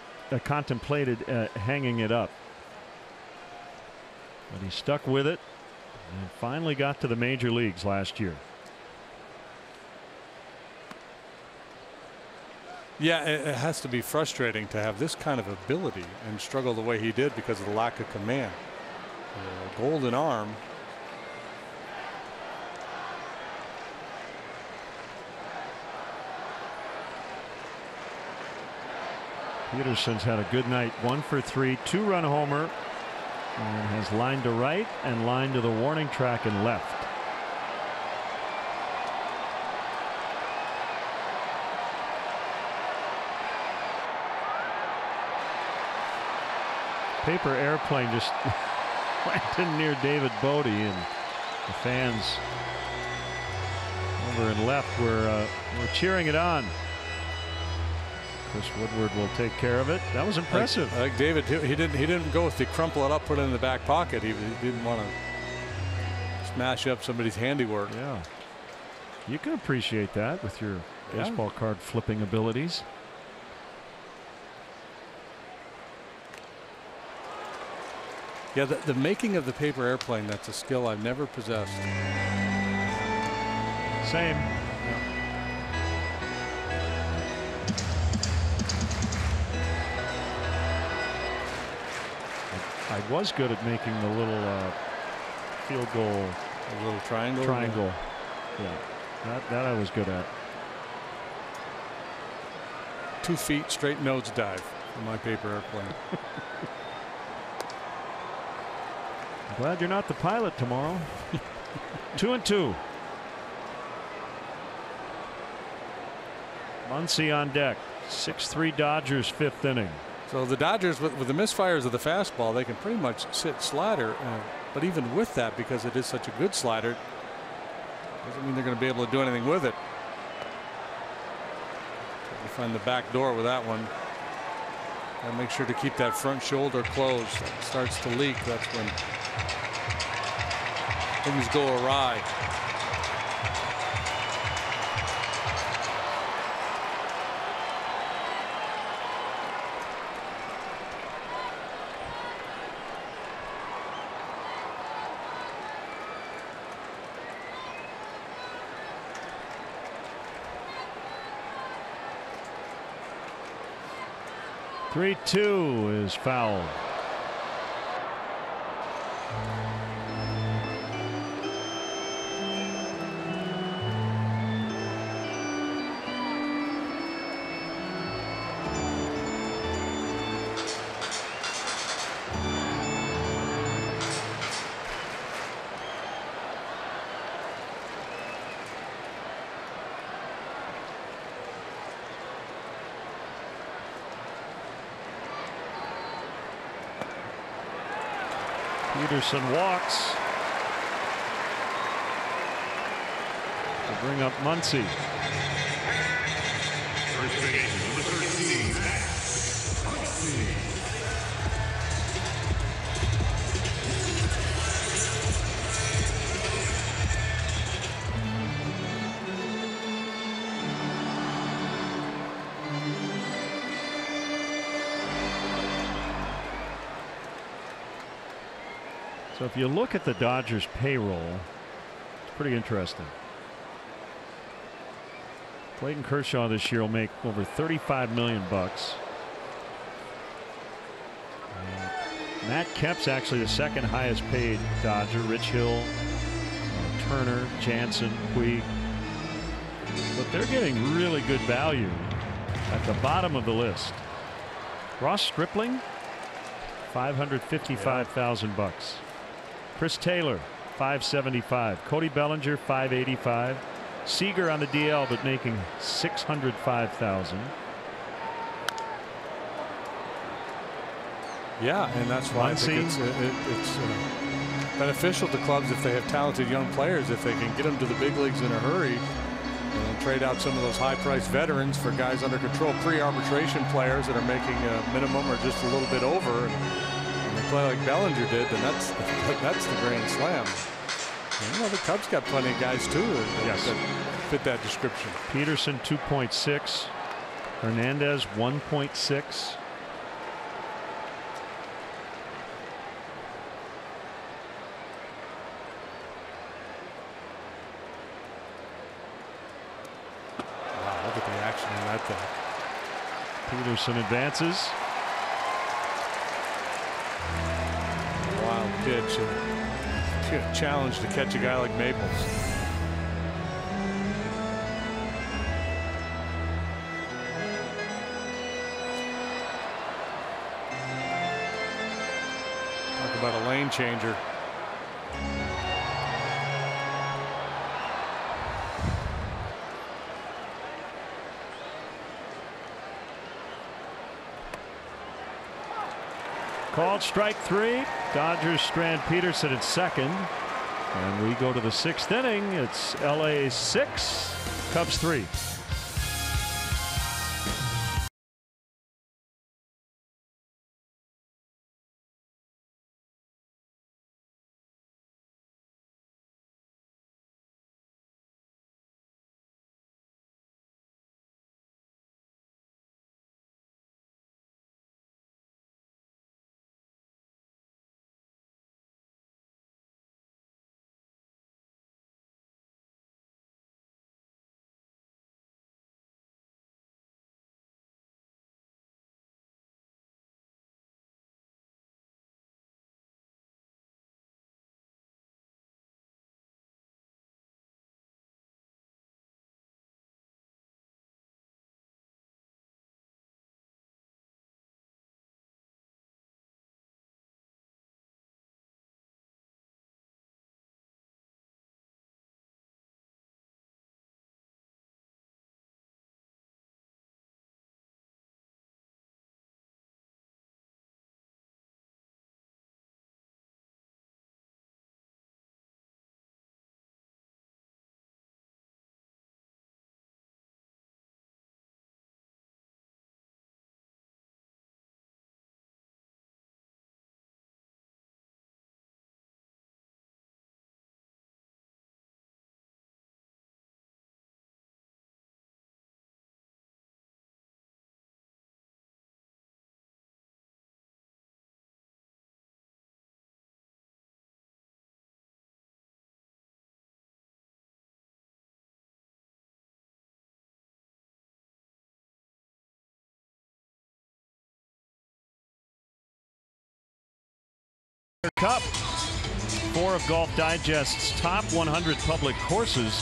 Speaker 1: hanging it up, but he stuck with it and finally got to the major leagues last year.
Speaker 2: Yeah, it has to be frustrating to have this kind of ability and struggle the way he did because of the lack of command. Golden arm.
Speaker 1: Peterson's had a good night. 1 for 3, 2-run homer, and has lined to right and lined to the warning track and left. Paper airplane just landed near David Bodie, and the fans over and left were cheering it on. Chris Woodward will take care of it. That was impressive.
Speaker 2: Like David, he didn't go with the crumple it up, put it in the back pocket. He didn't want to smash up somebody's handiwork.
Speaker 1: Yeah, you can appreciate that with your baseball card flipping abilities.
Speaker 2: Yeah, the making of the paper airplane, that's a skill I've never possessed.
Speaker 1: Same. I was good at making the little field goal,
Speaker 2: a little triangle.
Speaker 1: Yeah, that I was good at.
Speaker 2: 2 feet straight nose dive for my paper airplane.
Speaker 1: I'm glad you're not the pilot tomorrow. 2-2. Muncy on deck. 6-3 Dodgers, 5th inning.
Speaker 2: So the Dodgers, with the misfires of the fastball, they can pretty much sit slider. But even with that, because it is such a good slider, doesn't mean they're going to be able to do anything with it. You find the back door with that one. And make sure to keep that front shoulder closed. If it starts to leak, that's when things go awry.
Speaker 1: Three-two is fouled. Peterson walks to bring up Muncy.
Speaker 3: First base, number 13, Muncy.
Speaker 1: So if you look at the Dodgers payroll, it's pretty interesting. Clayton Kershaw this year will make over $35 million. Matt Kemp's actually the second highest paid Dodger. Rich Hill, Turner, Jansen, Puig. But they're getting really good value at the bottom of the list. Ross Stripling, $555,000. Chris Taylor, $575,000. Cody Bellinger, $585,000. Seager on the DL, but making $605,000.
Speaker 2: Yeah, and that's why I think it's beneficial to clubs if they have talented young players, if they can get them to the big leagues in a hurry and trade out some of those high-priced veterans for guys under control, pre-arbitration players that are making a minimum or just a little bit over. And they play like Bellinger did, then that's the grand slam. And, you know, the Cubs got plenty of guys too that fit that description.
Speaker 1: Peterson 2.6, Hernandez 1.6.
Speaker 2: Wow, look at the action in that thing.
Speaker 1: Peterson advances.
Speaker 2: Wild pitch. And challenge to catch a guy like Maples. Talk about a lane changer.
Speaker 1: Called strike 3. Dodgers strand Peterson at second. And we go to the 6th inning. It's LA 6, Cubs 3. Cup. 4 of Golf Digest's top 100 public courses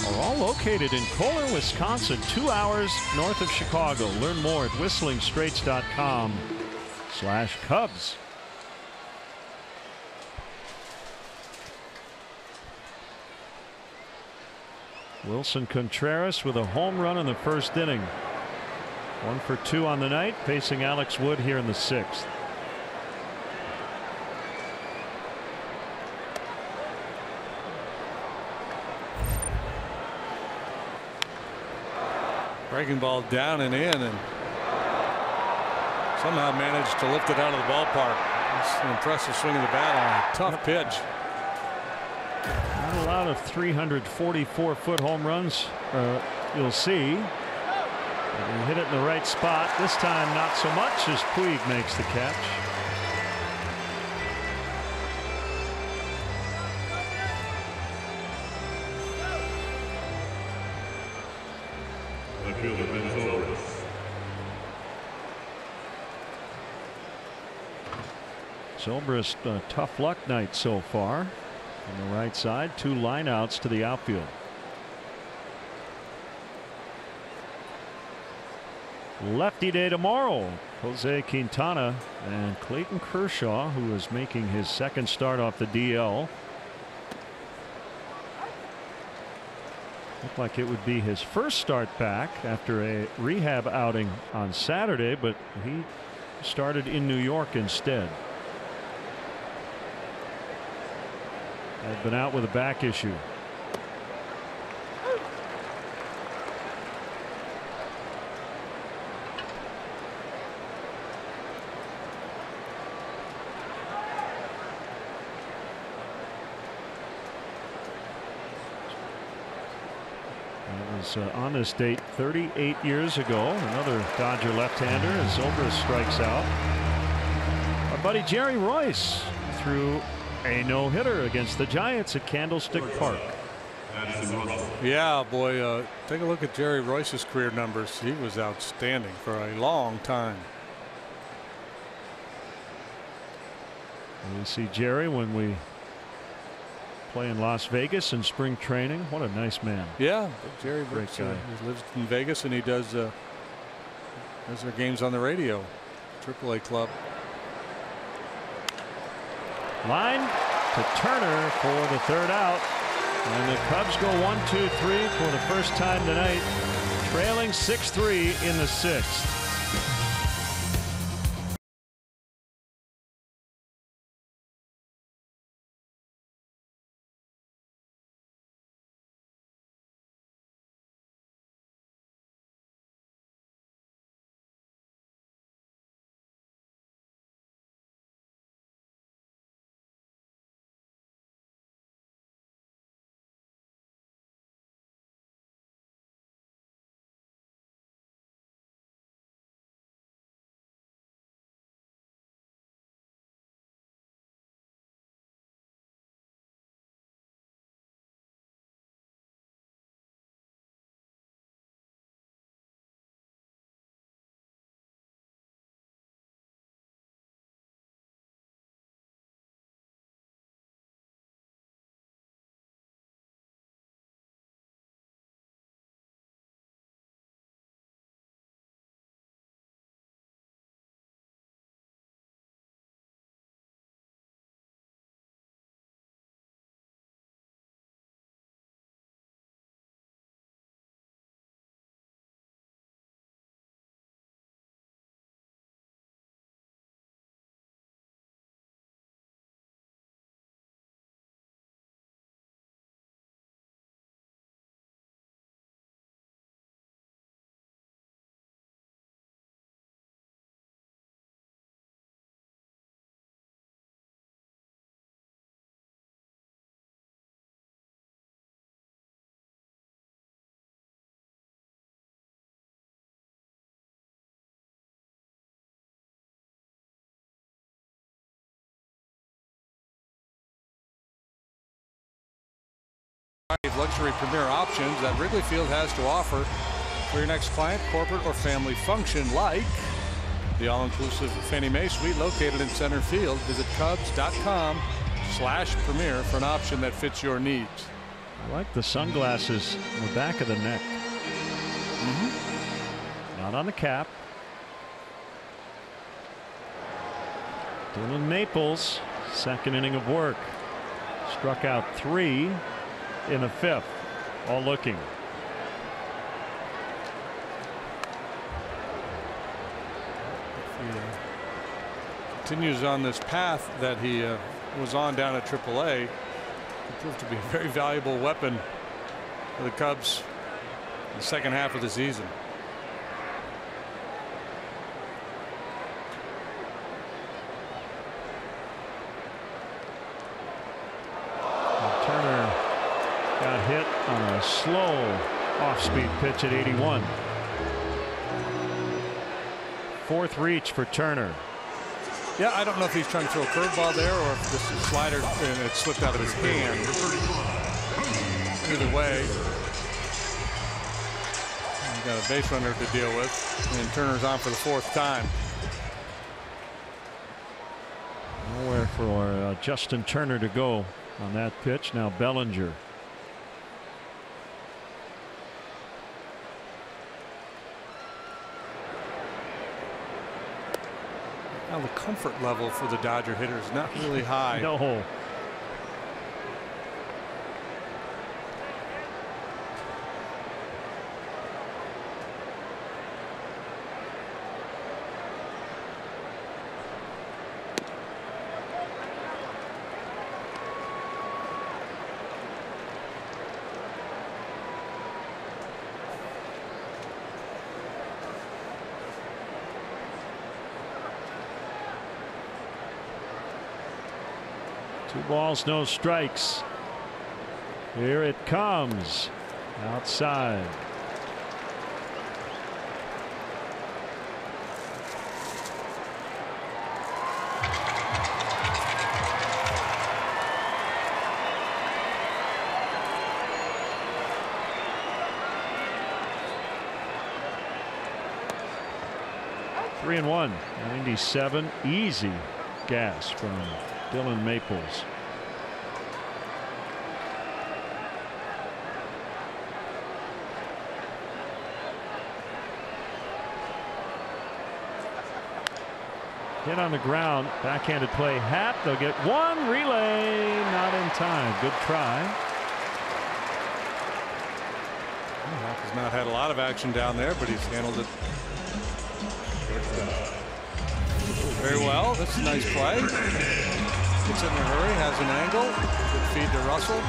Speaker 1: are all located in Kohler, Wisconsin, 2 hours north of Chicago. Learn more at whistlingstraits.com/Cubs. Wilson Contreras with a home run in the first inning. 1 for 2 on the night, facing Alex Wood here in the 6th.
Speaker 2: Breaking ball down and in, and somehow managed to lift it out of the ballpark. It's an impressive swing of the bat on a tough pitch.
Speaker 1: Not a lot of 344-foot home runs you'll see. He hit it in the right spot. This time not so much, as Puig makes the catch. Zobrist, a tough luck night so far. On the right side, 2 lineouts to the outfield. Lefty day tomorrow. Jose Quintana and Clayton Kershaw, who is making his 2nd start off the DL. Looked like it would be his first start back after a rehab outing on Saturday, but he started in New York instead. Had been out with a back issue. On this date 38 years ago, another Dodger left-hander as Zobrist strikes out. Our buddy Jerry Royce threw a no-hitter against the Giants at Candlestick Park.
Speaker 2: Yeah, boy, take a look at Jerry Royce's career numbers. He was outstanding for a long time.
Speaker 1: We see Jerry when we play in Las Vegas in spring training. What a nice man.
Speaker 2: Yeah, Jerry,
Speaker 1: great guy.
Speaker 2: He lives in Vegas, and he does their games on the radio. AAA club.
Speaker 1: Line to Turner for the 3rd out, and the Cubs go 1-2-3 for the first time tonight, trailing 6-3 in the 6th.
Speaker 2: Luxury premier options that Wrigley Field has to offer for your next client, corporate, or family function, like the all-inclusive Fannie Mae suite located in center field. Visit Cubs.com/premier for an option that fits your needs.
Speaker 1: I like the sunglasses in the back of the neck. Not on the cap. Dylan Maples, second inning of work. Struck out 3 in the 5th. All looking.
Speaker 2: If he continues on this path that he was on down at AAA, it proved to be a very valuable weapon for the Cubs in the second half of the season.
Speaker 1: Turner got hit on a slow off-speed pitch at 81. 4th reach for Turner.
Speaker 2: Yeah, I don't know if he's trying to throw a curveball there or if this is a slider and it slipped out of his hand. Either way, he's got a base runner to deal with, and Turner's on for the 4th time.
Speaker 1: Nowhere for Justin Turner to go on that pitch. Now Bellinger.
Speaker 2: Now the comfort level for the Dodger hitter is not really high.
Speaker 1: No. Two balls, no strikes. Here it comes. Outside. Three and 1. 97. Easy gas from Dylan Maples. Hit on the ground. Backhanded play. Happ. They'll get one. Relay. Not in time. Good try.
Speaker 2: Happ has not had a lot of action down there, but he's handled it very well. This is a nice play. Gets in a hurry, has an angle. Good feed to Russell.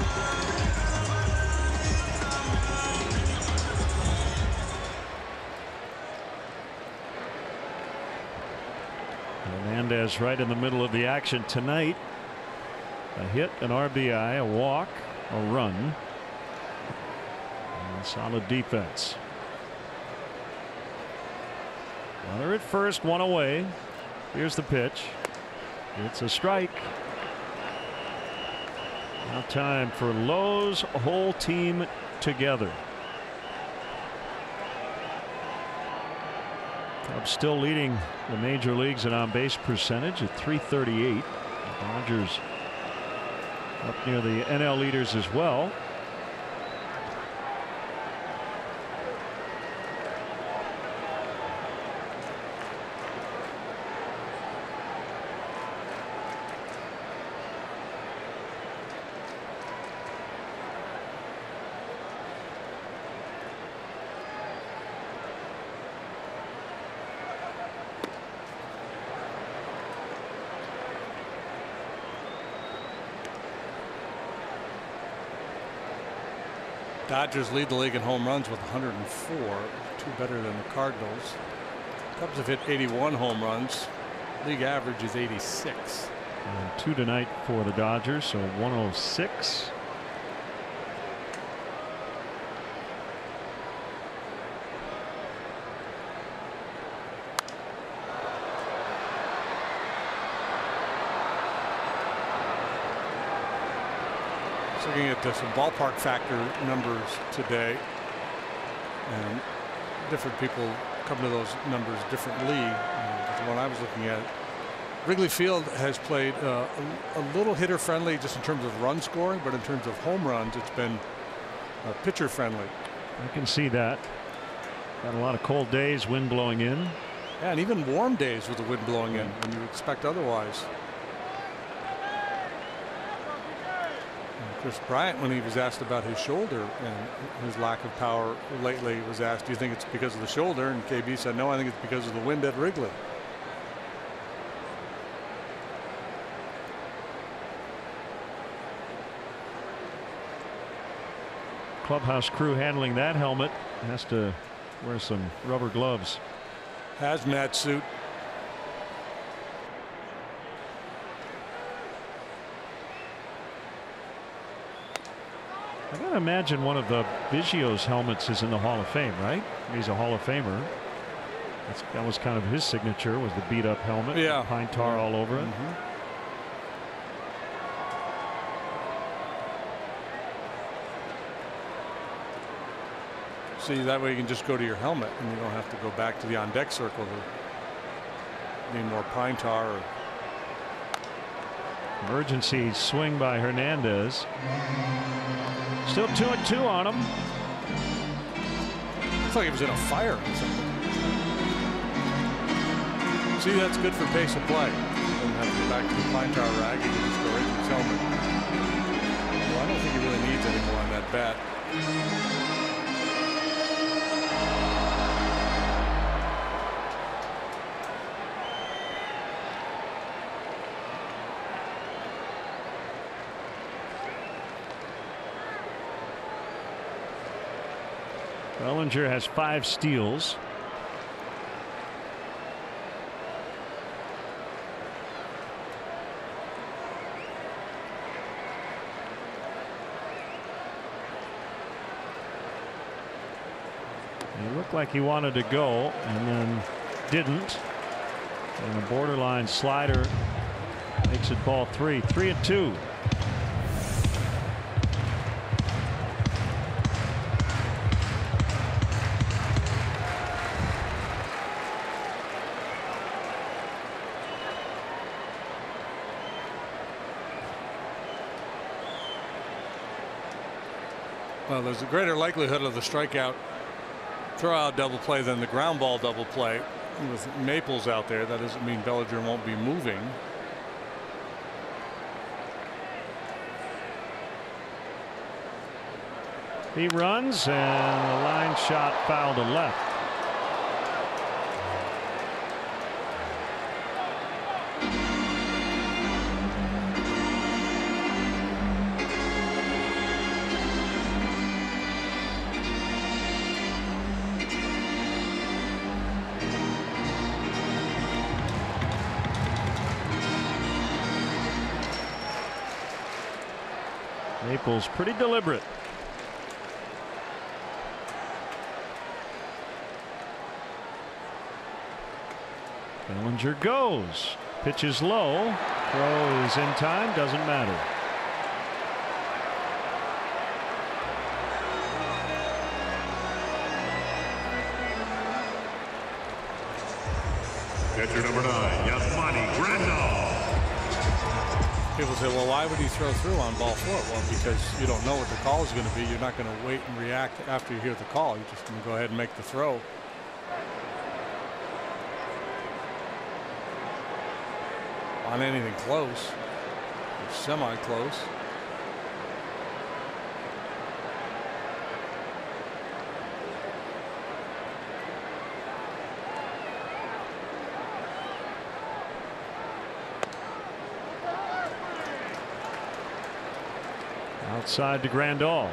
Speaker 1: Hernandez right in the middle of the action tonight. A hit, an RBI, a walk, a run, and solid defense. Runner at first, one away. Here's the pitch. It's a strike. Now time for Lowe's whole team together. Cubs still leading the major leagues in on-base percentage at .338. The Dodgers up near the NL leaders as well.
Speaker 2: Dodgers lead the league in home runs with 104, 2 better than the Cardinals. Cubs have hit 81 home runs. League average is 86.
Speaker 1: And 2 tonight for the Dodgers, so 106.
Speaker 2: Looking at some ballpark factor numbers today, and different people come to those numbers differently. the one I was looking at. Wrigley Field has played a little hitter friendly just in terms of run scoring, but in terms of home runs, it's been pitcher friendly.
Speaker 1: I can see that. Got a lot of cold days, wind blowing in.
Speaker 2: Yeah, and even warm days with the wind blowing in when you expect otherwise. And Chris Bryant, when he was asked about his shoulder and his lack of power lately, was asked, do you think it's because of the shoulder? And KB said, no, I think it's because of the wind at Wrigley.
Speaker 1: Clubhouse crew handling that helmet has to wear some rubber gloves.
Speaker 2: Hazmat suit.
Speaker 1: I gotta imagine one of the Biggio's helmets is in the Hall of Fame, right? He's a Hall of Famer. That was kind of his signature, was the beat up helmet.
Speaker 2: Yeah.
Speaker 1: Pine tar all over it.
Speaker 2: See, that way you can just go to your helmet and you don't have to go back to the on deck circle to need more pine tar. Or...
Speaker 1: Emergency swing by Hernandez. Still 2-2 on him.
Speaker 2: Looks like he was in a fire or something. See, that's good for pace of play. Doesn't have to go back to the pine tar rag. He can just go right to his helmet. Well, I don't think he really needs any more on that bat.
Speaker 1: Bellinger has 5 steals. He looked like he wanted to go and then didn't. And a borderline slider makes it ball 3. 3-2.
Speaker 2: Well, there's a greater likelihood of the strikeout throw-out double play than the ground ball double play. With Maples out there, that doesn't mean Bellinger won't be moving.
Speaker 1: He runs and a line shot foul to left. Maples pretty deliberate. Bellinger goes. Pitches low. Throw is in time. Doesn't matter.
Speaker 3: Catcher number 9, Yasmani Grandal.
Speaker 2: People say, well, why would he throw through on ball 4? Well, because you don't know what the call is going to be. You're not going to wait and react after you hear the call. You're just going to go ahead and make the throw. On anything close, or semi-close.
Speaker 1: Outside to Grandal.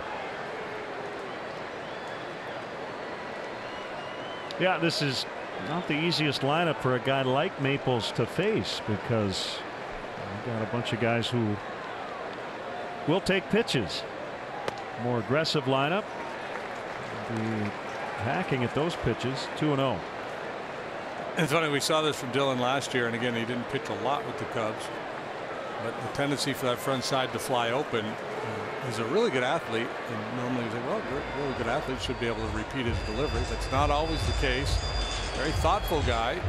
Speaker 1: Yeah, this is not the easiest lineup for a guy like Maples to face, because we've got a bunch of guys who will take pitches. More aggressive lineup. Be hacking at those pitches. 2-0.
Speaker 2: It's funny, we saw this from Dylan last year, and again, he didn't pitch a lot with the Cubs, but the tendency for that front side to fly open. He's a really good athlete, and normally you say, well, a really good athlete should be able to repeat his delivery. That's not always the case. Very thoughtful guy.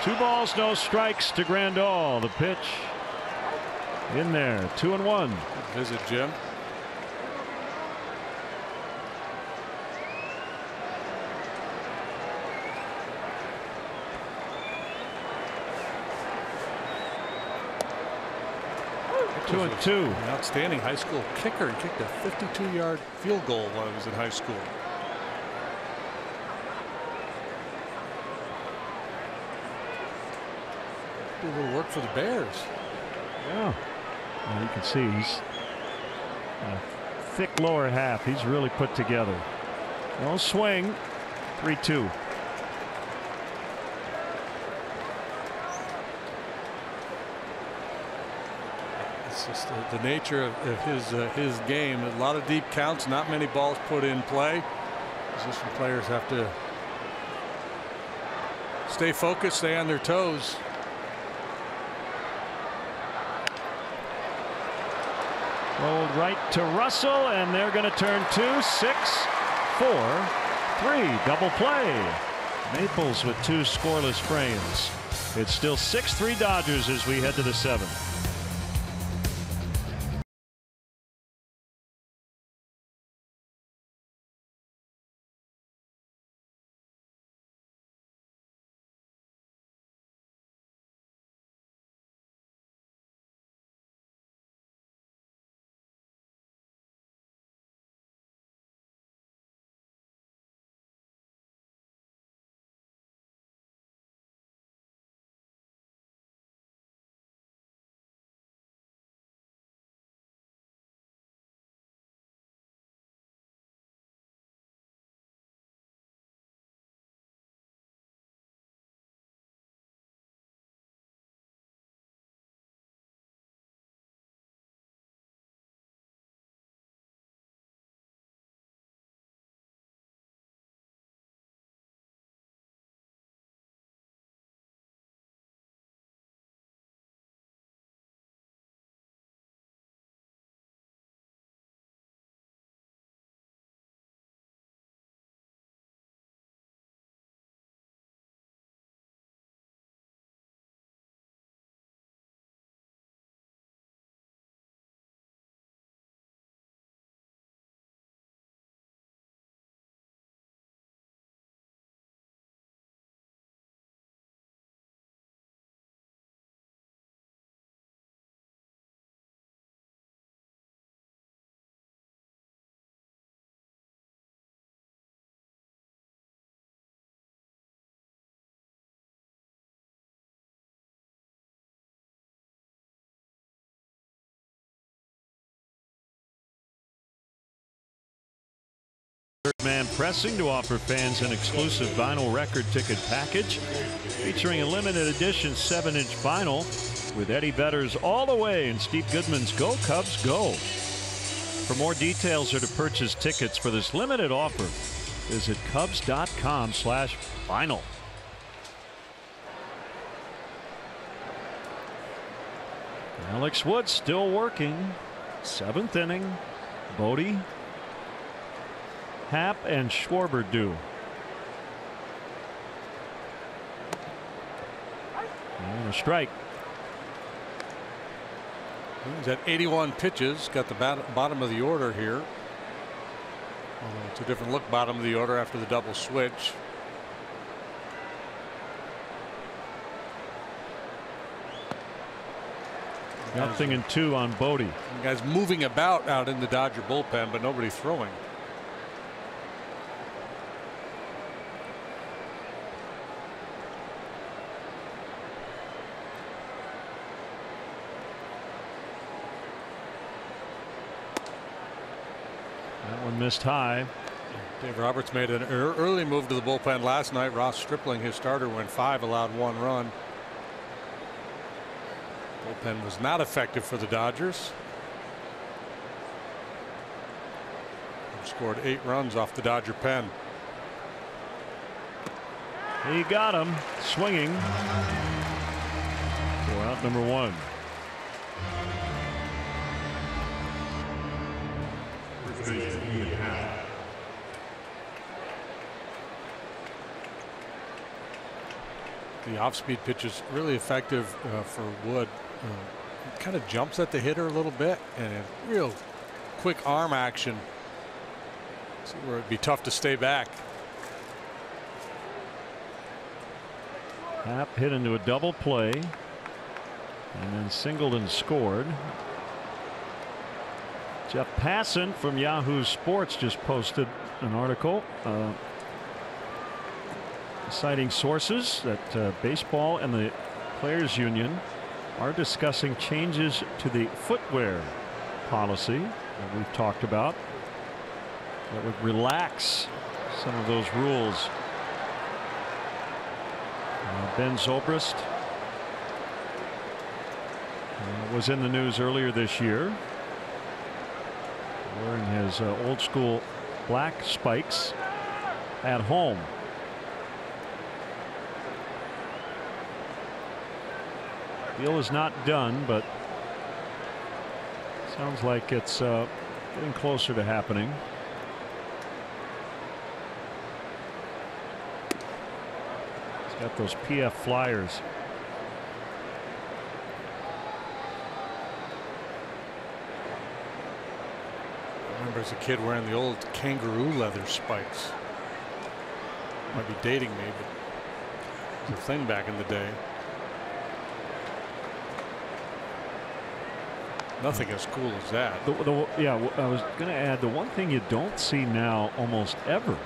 Speaker 1: 2 balls, no strikes to Grandal. The pitch in there, 2-1.
Speaker 2: Good visit, Jim.
Speaker 1: Two and two.
Speaker 2: An outstanding high school kicker and kicked a 52-yard field goal while he was in high school. Do a little work for the Bears.
Speaker 1: Yeah. Well, you can see he's a thick lower half. He's really put together. No swing. 3-2.
Speaker 2: It's just the nature of his game. A lot of deep counts, not many balls put in play. Position players have to stay focused, stay on their toes.
Speaker 1: Rolled right to Russell, and they're going to turn 2, 6, 4, 3. Double play. Maples with 2 scoreless frames. It's still 6-3 Dodgers as we head to the 7th. Man pressing to offer fans an exclusive vinyl record ticket package featuring a limited edition 7-inch vinyl with Eddie Vedder's All the Way and Steve Goodman's Go Cubs Go. For more details or to purchase tickets for this limited offer, visit Cubs.com/vinyl. Alex Wood still working. 7th inning. Bodie, Happ, and Schwarber do. And a strike.
Speaker 2: He's at 81 pitches. Got the bottom of the order here. Although it's a different look bottom of the order after the double switch.
Speaker 1: Nothing and 2 on Bodie.
Speaker 2: Guys moving about out in the Dodger bullpen, but nobody throwing.
Speaker 1: That one missed high.
Speaker 2: Dave Roberts made an early move to the bullpen last night. Ross Stripling, his starter, went 5, allowed 1 run. Bullpen was not effective for the Dodgers. Scored 8 runs off the Dodger pen.
Speaker 1: He got him swinging. So out number 1.
Speaker 2: The off-speed pitch is really effective for Wood. Kind of jumps at the hitter a little bit, and a real quick arm action. See where it'd be tough to stay back.
Speaker 1: Happ hit into a double play, and then singled and scored. Jeff Passan from Yahoo Sports just posted an article citing sources that baseball and the Players Union are discussing changes to the footwear policy that we've talked about that would relax some of those rules. Ben Zobrist was in the news earlier this year wearing his old school black spikes at home. Deal is not done, but sounds like it's getting closer to happening. He's got those PF Flyers.
Speaker 2: I remember as a kid wearing the old kangaroo leather spikes. Might be dating me, but it was a thing back in the day. Nothing as cool as that.
Speaker 1: Yeah, I was going to add, the one thing you don't see now almost ever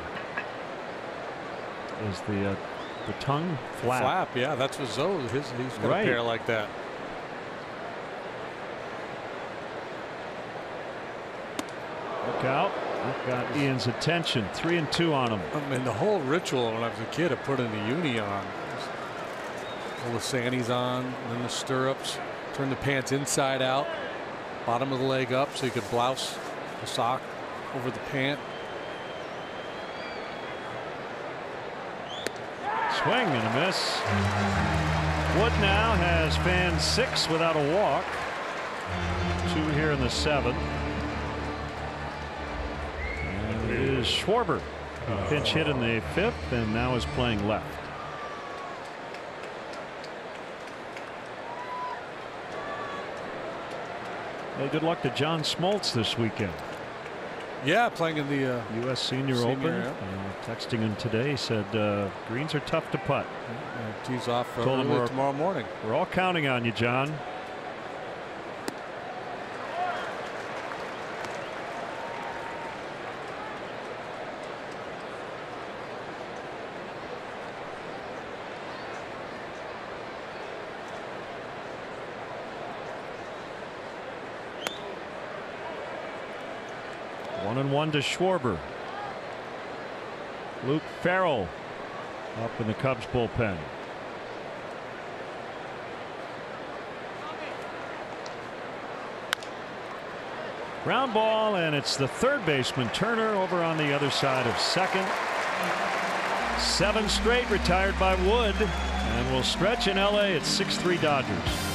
Speaker 1: is the tongue flap.
Speaker 2: Flap, yeah, that's what Zoe. He's got a pair like that.
Speaker 1: Look out! That got Ian's attention. 3-2 on him.
Speaker 2: I mean, the whole ritual when I was a kid of putting the uni on, all the sannies on, and then the stirrups, turn the pants inside out. Bottom of the leg up so you could blouse the sock over the pant.
Speaker 1: Swing and a miss. Wood now has fanned 6 without a walk. 2 here in the 7th. And it is Schwarber. Pinch hit in the 5th and now is playing left. Hey, good luck to John Smoltz this weekend.
Speaker 2: Yeah, playing in the
Speaker 1: U.S. Senior Open. Yeah. Texting him today, he said greens are tough to putt.
Speaker 2: Tees off tomorrow morning.
Speaker 1: We're all counting on you, John. One and one to Schwarber. Luke Farrell up in the Cubs bullpen. Ground ball, and it's the third baseman Turner over on the other side of second. 7 straight retired by Wood, and will stretch in LA at 6-3 Dodgers.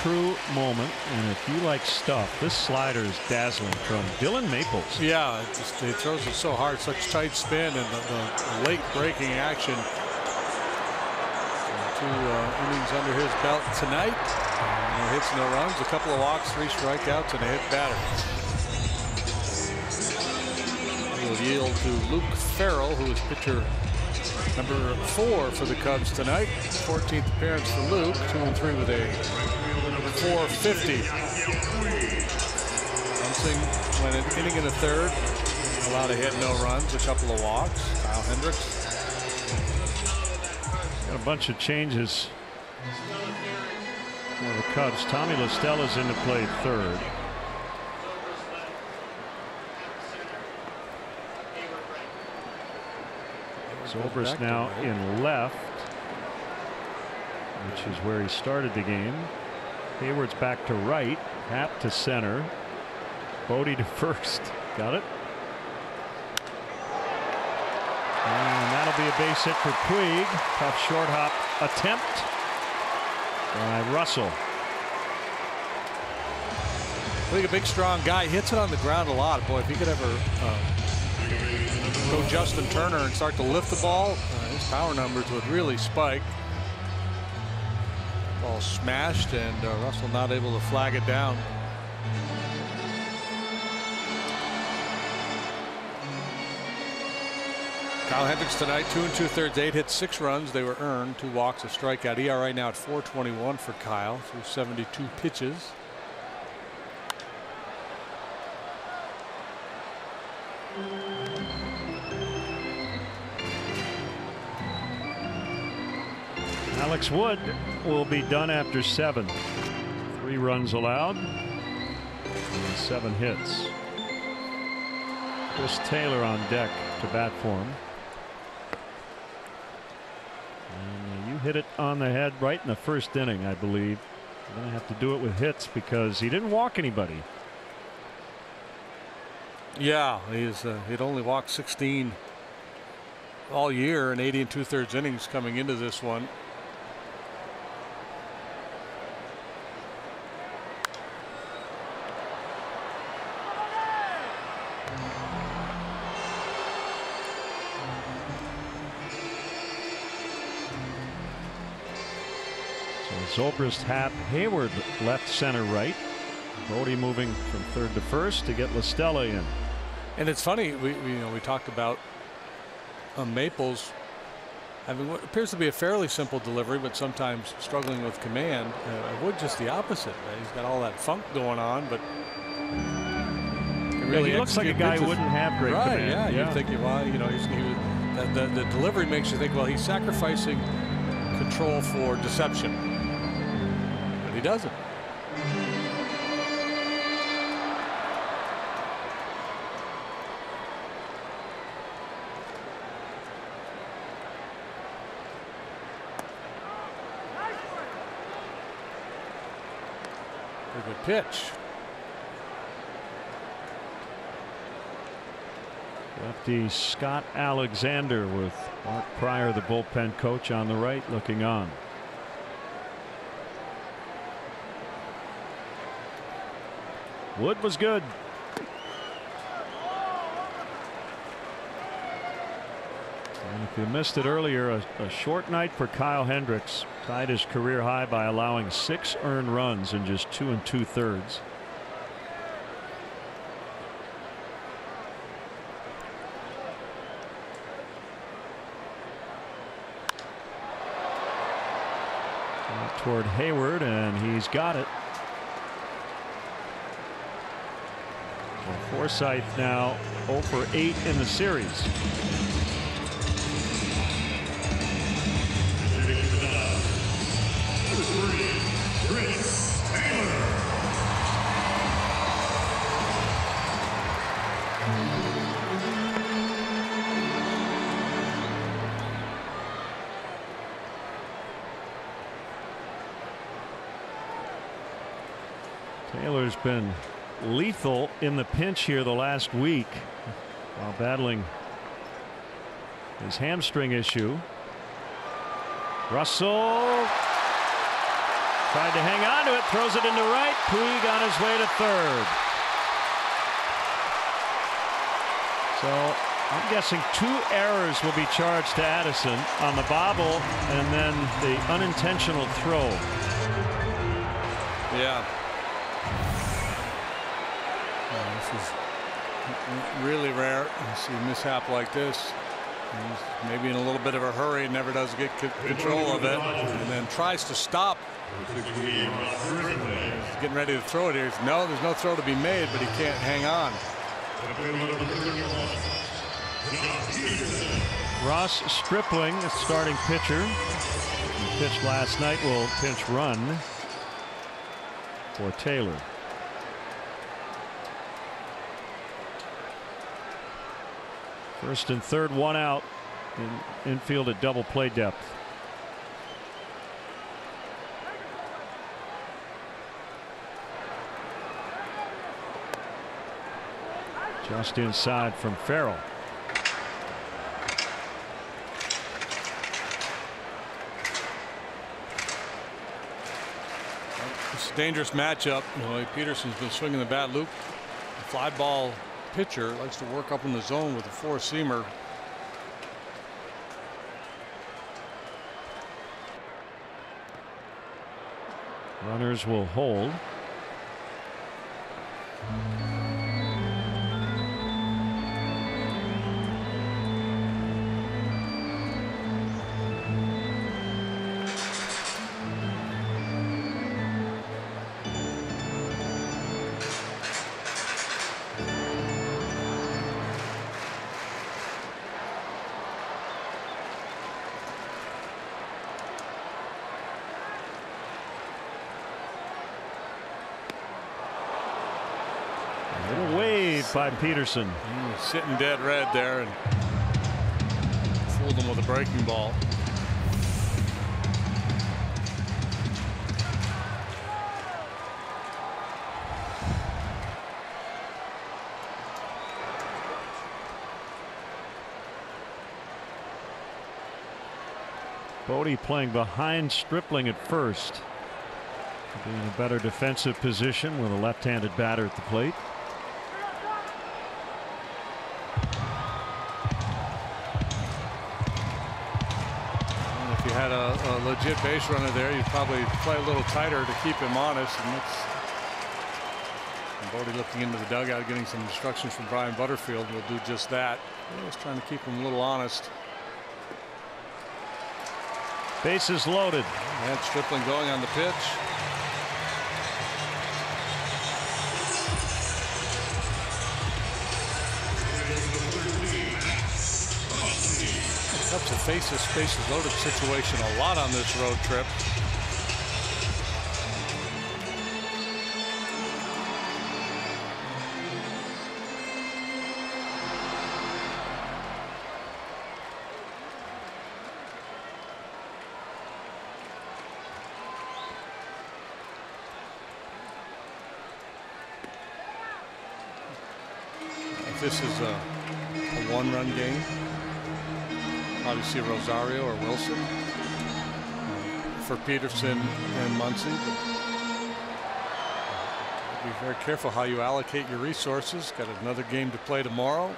Speaker 1: true moment. And if you like stuff, this slider is dazzling from Dylan Maples.
Speaker 2: Yeah, it throws it so hard, such tight spin, and the late breaking action. 2 innings under his belt tonight. No hits, no runs, a couple of walks, 3 strikeouts, and a hit batter. Will yield to Luke Farrell, who is pitcher number 4 for the Cubs tonight. 14th appearance for Luke, 2-3 with a .450. Lansing went an inning and a third, allowed a hit, no runs, a couple of walks. Kyle Hendricks.
Speaker 1: Got a bunch of changes for the Cubs. Tommy LaStella's in to play third. Zobrist now in left, which is where he started the game. Hayward's back to right. Happ to center. Bodie to first. Got it. And that'll be a base hit for Puig. Tough short hop attempt by Russell.
Speaker 2: Puig, a big, strong guy, hits it on the ground a lot. Boy, if he could ever go Justin Turner and start to lift the ball, his power numbers would really spike. Ball smashed, and Russell not able to flag it down. Kyle Hendricks tonight, 2 2/3, 8 hits, 6 runs. They were earned, 2 walks, a strikeout. ERA now at 4.21 for Kyle through 72 pitches.
Speaker 1: Alex Wood will be done after 7. 3 runs allowed and 7 hits. Chris Taylor on deck to bat for him. And you hit it on the head right in the first inning, I believe. You're going to have to do it with hits because he didn't walk anybody.
Speaker 2: Yeah, he'd only walked 16 all year in 80 2/3 innings coming into this one.
Speaker 1: Zobrist, Happ, Hayward left, center, right. Bodie moving from third to first to get LaStella in.
Speaker 2: And it's funny, we talked about Maples having what appears to be a fairly simple delivery, but sometimes struggling with command. Wood just the opposite. Right? He's got all that funk going on, but
Speaker 1: he looks like a guy who wouldn't have great command.
Speaker 2: Yeah, you're thinking, well, the delivery makes you think, well, he's sacrificing control for deception. But he doesn't. A good pitch.
Speaker 1: Lefty Scott Alexander with Mark Pryor, the bullpen coach, on the right looking on. Wood was good. And if you missed it earlier, a short night for Kyle Hendricks. Tied his career high by allowing 6 earned runs in just 2 2/3. Toward Hayward, and he's got it. Well, Forsythe now 0 for 8 in the series. Taylor's been lethal in the pinch here the last week while battling his hamstring issue. Russell Tried to hang on to it, throws it into right. Puig on his way to third. So I'm guessing 2 errors will be charged to Addison on the bobble and then the unintentional throw.
Speaker 2: Yeah. This is really rare to see a mishap like this. He's maybe in a little bit of a hurry, never does get control of it, and then tries to stop. He's getting ready to throw it here. No, there's no throw to be made, but he can't hang on.
Speaker 1: Ross Stripling, the starting pitcher, he pitched last night, will pinch run for Taylor. First and third, 1 out in infield at double play depth. Just inside from Farrell.
Speaker 2: It's a dangerous matchup. Peterson's been swinging the bat. Luke, the fly ball pitcher, likes to work up in the zone with a 4-seamer.
Speaker 1: Runners will hold. By Peterson.
Speaker 2: Sitting dead red there and fooled him with a breaking ball.
Speaker 1: Bodie playing behind Stripling at first, being in a better defensive position with a left-handed batter at the plate.
Speaker 2: Had a legit base runner there, you'd probably play a little tighter to keep him honest. And Bodie looking into the dugout, getting some instructions from Brian Butterfield. Will do just that. Just trying to keep him a little honest.
Speaker 1: Bases loaded.
Speaker 2: And Stripling going on the pitch. Cubs have faced this bases loaded situation a lot on this road trip. If this is a 1-run game, probably see Rosario or Wilson for Peterson and Muncy. Be very careful how you allocate your resources. Got another game to play tomorrow.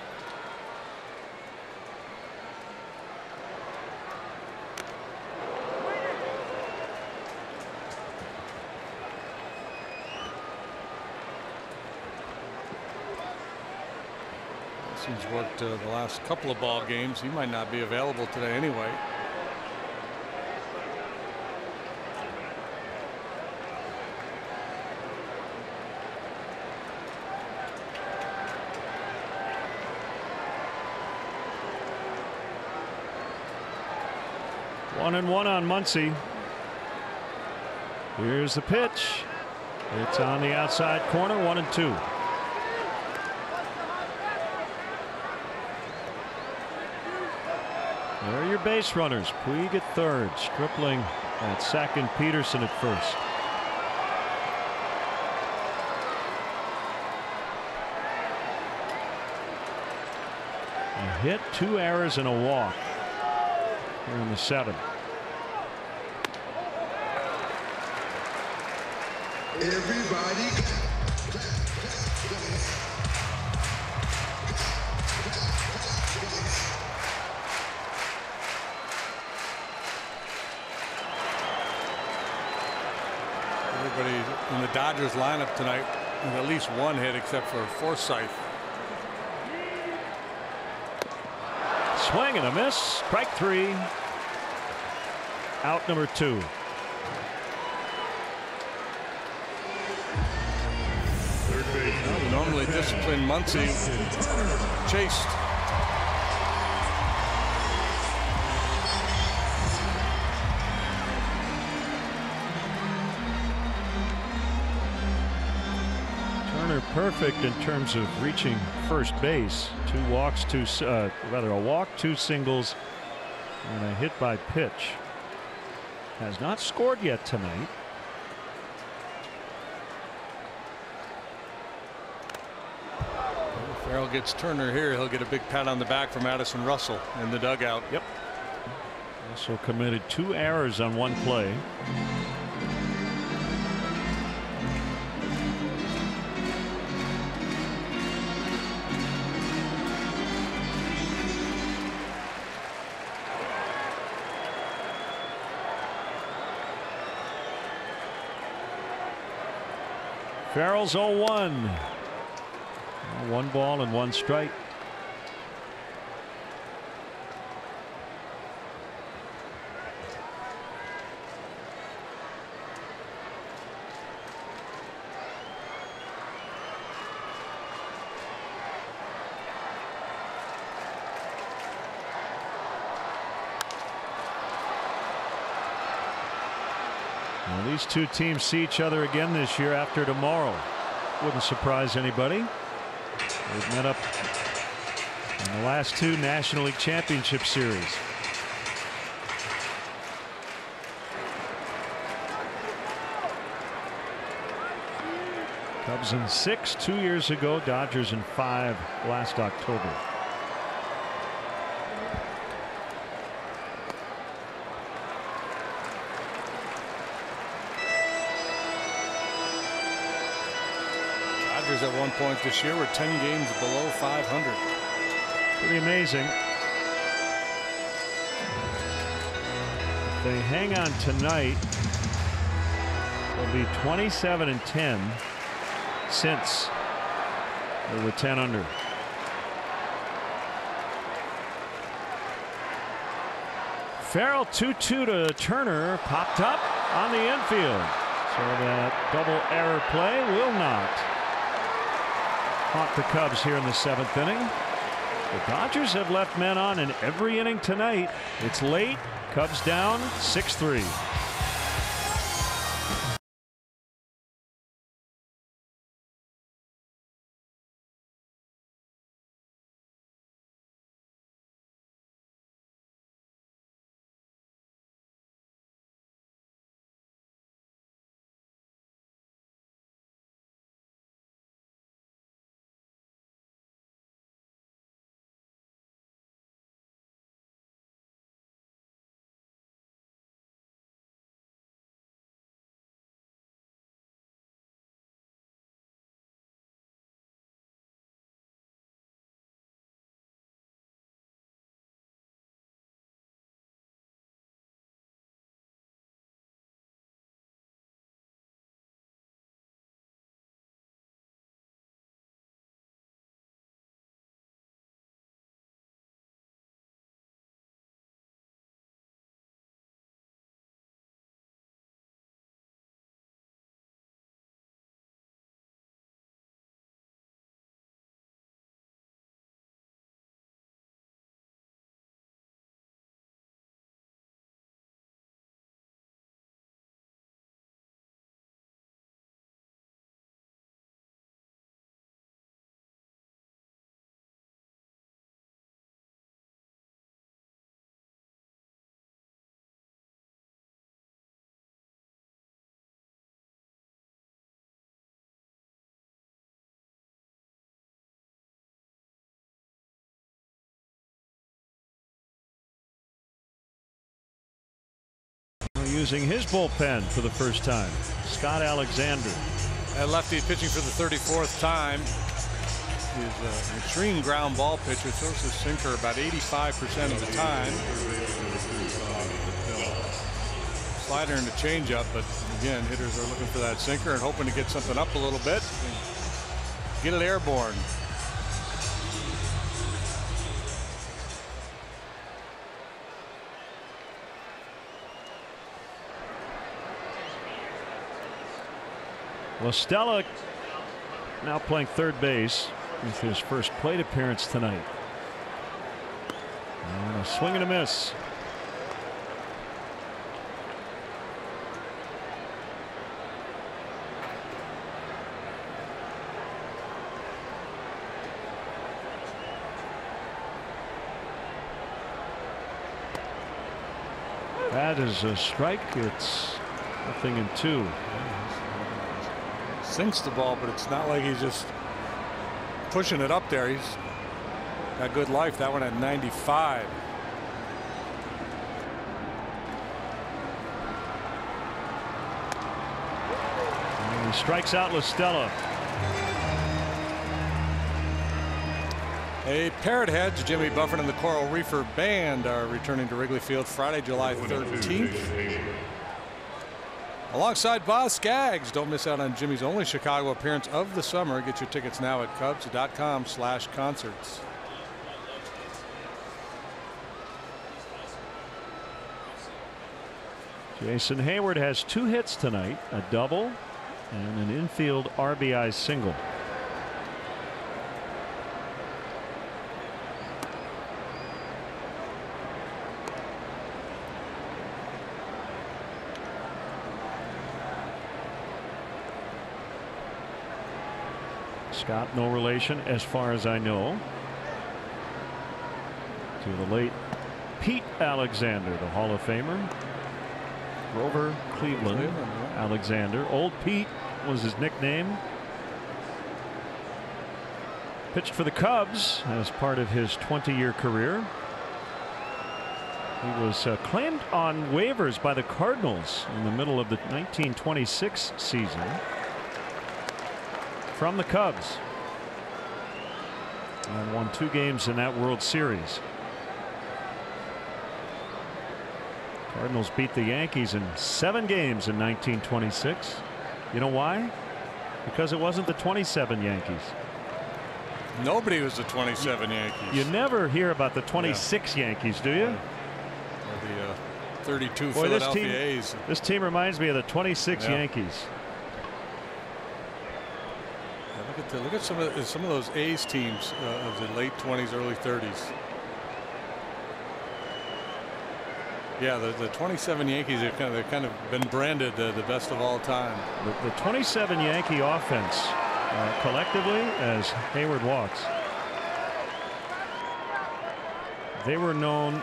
Speaker 2: He's worked the last couple of ball games. He might not be available today anyway.
Speaker 1: One and one on Muncy. Here's the pitch. It's on the outside corner. 1-2. There are your base runners. Puig at third, Stripling at second, Peterson at first. A hit, 2 errors, and a walk here in the 7th.
Speaker 5: Everybody.
Speaker 2: Everybody in the Dodgers lineup tonight with at least one hit except for Forsythe.
Speaker 1: Swing and a miss. Strike three. Out number two.
Speaker 2: Well, normally disciplined Muncy chased.
Speaker 1: Turner perfect in terms of reaching first base. Two walks, rather a walk, two singles, and a hit by pitch. Has not scored yet tonight.
Speaker 2: If Farrell gets Turner here, he'll get a big pat on the back from Addison Russell in the dugout.
Speaker 1: Yep. Also committed 2 errors on one play. Farrell's 0-1. 1 ball and 1 strike. Well, these two teams see each other again this year after tomorrow. Wouldn't surprise anybody. They've met up in the last 2 National League Championship Series. Cubs in 6 2 years ago. Dodgers in 5 last October.
Speaker 2: At one point this year were 10 games below 500.
Speaker 1: Pretty amazing. If they hang on tonight, they'll be 27-10 since they were 10 under. Farrell 2-2 to Turner, popped up on the infield. So that double error play will not haunt the Cubs here in the 7th inning. The Dodgers have left men on in every inning tonight. It's late. Cubs down 6-3. using his bullpen for the first time. Scott Alexander.
Speaker 2: That lefty pitching for the 34th time. He's an extreme ground ball pitcher. Throws his sinker about 85% of the time. Slider and a changeup, but again, hitters are looking for that sinker and hoping to get something up a little bit. Get it airborne.
Speaker 1: LaStella now playing third base with his first plate appearance tonight. And a swing and a miss. That is a strike. It's 0-2.
Speaker 2: Sinks the ball, but it's not like he's just pushing it up there. He's got good life. That one at 95.
Speaker 1: And he strikes out LaStella.
Speaker 2: A Parrot Heads, Jimmy Buffett and the Coral Reefer Band are returning to Wrigley Field Friday, July 13th. Alongside Boz Skaggs. Don't miss out on Jimmy's only Chicago appearance of the summer. Get your tickets now at Cubs.com/concerts.
Speaker 1: Jason Hayward has 2 hits tonight, a double and an infield RBI single. Scott, no relation as far as I know to the late Pete Alexander, the Hall of Famer. Grover Cleveland Alexander. Old Pete was his nickname. Pitched for the Cubs as part of his 20-year career. He was claimed on waivers by the Cardinals in the middle of the 1926 season from the Cubs, and won 2 games in that World Series. Cardinals beat the Yankees in 7 games in 1926. You know why? Because it wasn't the 27 Yankees.
Speaker 2: Nobody was the 27 Yankees.
Speaker 1: You never hear about the 26 Yankees, do you?
Speaker 2: Or the 32 Philadelphia A's.
Speaker 1: This team reminds me of the 26 Yankees.
Speaker 2: Look at some of those A's teams of the late 20s, early 30s. Yeah, the 27 Yankees have kind of been branded the best of all time.
Speaker 1: The 27 Yankee offense collectively, as Hayward walks, they were known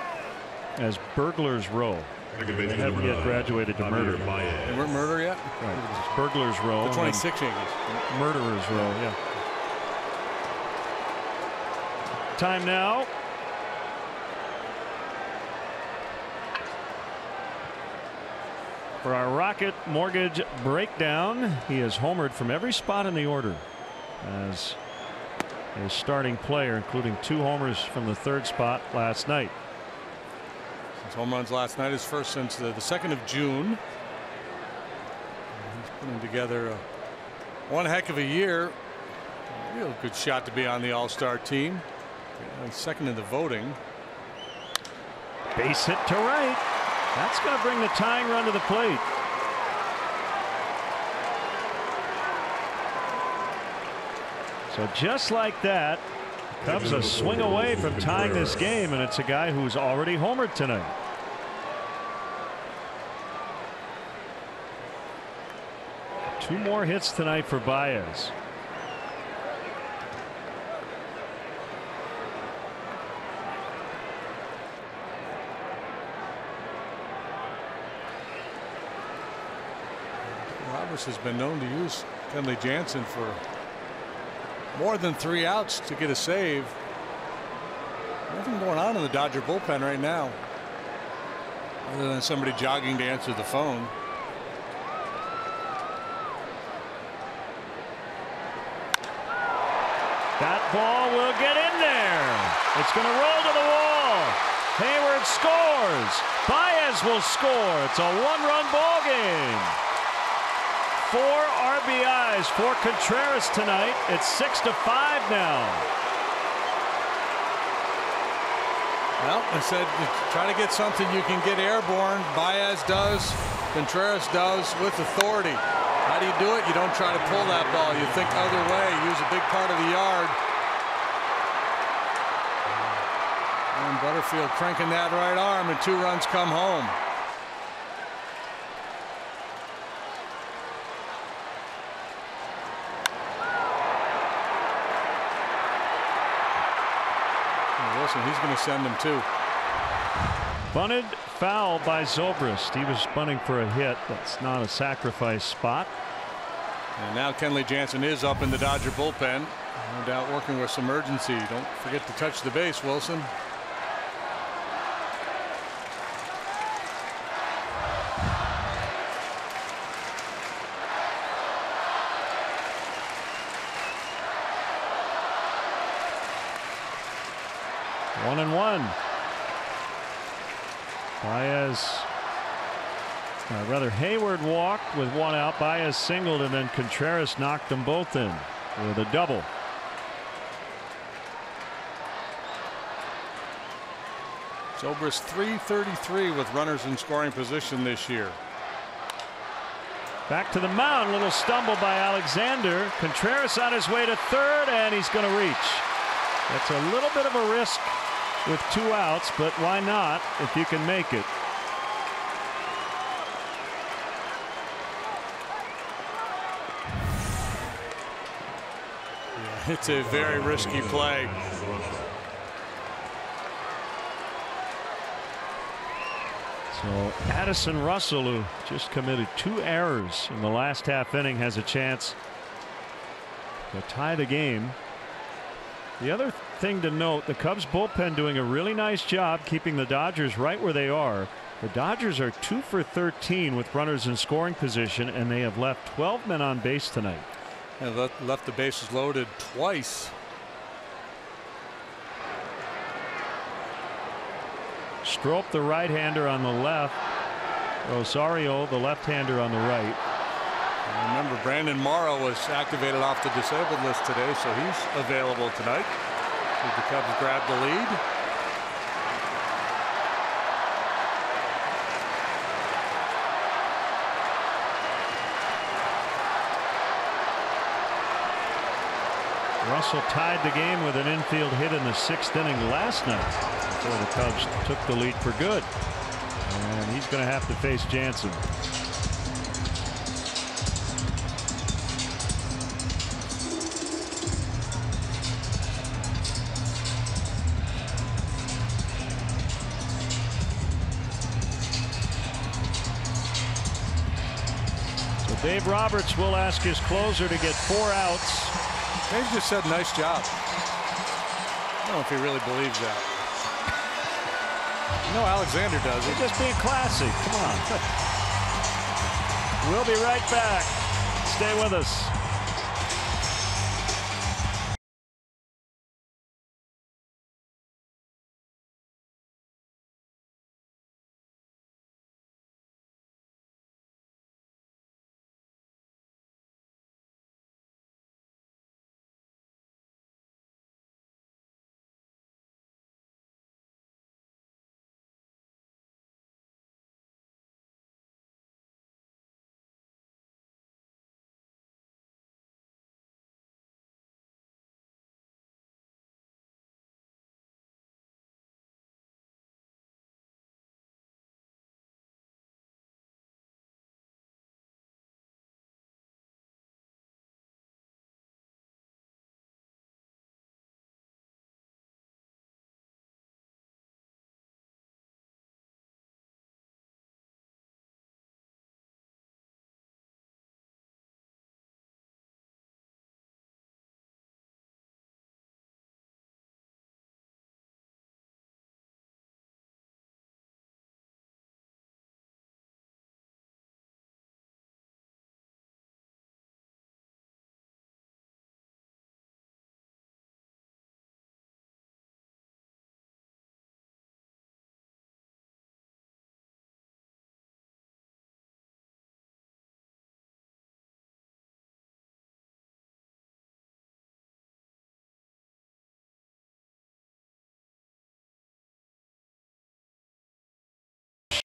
Speaker 1: as Burglars Row. They haven't yet graduated to murder.
Speaker 2: They weren't murder yet?
Speaker 1: Right. It's Burglars Row.
Speaker 2: The 26 Yankees.
Speaker 1: Murderers Row, yeah. Time now. For our Rocket Mortgage breakdown, he has homered from every spot in the order as a starting player, including 2 homers from the 3rd spot last night.
Speaker 2: His home runs last night, his first since the 2nd of June. He's putting together one heck of a year. A real good shot to be on the All-Star team. And 2nd in the voting.
Speaker 1: Base hit to right. That's going to bring the tying run to the plate. So just like that, Cubs a swing away from tying this game, and it's a guy who's already homered tonight. Two more hits tonight for Baez.
Speaker 2: Roberts has been known to use Kenley Jansen for more than 3 outs to get a save. Nothing going on in the Dodger bullpen right now. Other than somebody jogging to answer the phone.
Speaker 1: That ball will get in there. It's going to roll to the wall. Hayward scores. Baez will score. It's a one-run ball game. 4 RBIs for Contreras tonight. It's 6-5 now.
Speaker 2: Well, I said try to get something you can get airborne. Baez does. Contreras does with authority. How do you do it? You don't try to pull that ball. You think other way. Use a big part of the yard. And Butterfield cranking that right arm, and 2 runs come home. Wilson, he's going to send him too.
Speaker 1: Bunted foul by Zobrist. He was bunting for a hit. That's not a sacrifice spot.
Speaker 2: And now Kenley Jansen is up in the Dodger bullpen. No doubt working with some urgency. Don't forget to touch the base, Wilson.
Speaker 1: One and one. Baez, rather Hayward walked with 1 out. Baez singled, and then Contreras knocked them both in with a double.
Speaker 2: Zobrist .333 with runners in scoring position this year.
Speaker 1: Back to the mound. Little stumble by Alexander. Contreras on his way to third, and he's going to reach. That's a little bit of a risk with 2 outs, but why not if you can make it?
Speaker 2: Yeah, it's a very risky play.
Speaker 1: So Addison Russell, who just committed 2 errors in the last half inning, has a chance to tie the game. The other thing to note, the Cubs bullpen doing a really nice job keeping the Dodgers right where they are. The Dodgers are 2 for 13 with runners in scoring position, and they have left 12 men on base tonight.
Speaker 2: And left the bases loaded twice.
Speaker 1: Strop, the right-hander, on the left. Rosario, the left-hander, on the right.
Speaker 2: And remember, Brandon Morrow was activated off the disabled list today, so he's available tonight. So the Cubs grab the lead.
Speaker 1: Russell tied the game with an infield hit in the 6th inning last night before the Cubs took the lead for good. And he's going to have to face Jansen. So Dave Roberts will ask his closer to get 4 outs.
Speaker 2: Dave just said nice job. I don't know if he really believes that. No, Alexander does.
Speaker 1: He's just being classy. Come on. We'll be right back. Stay with us.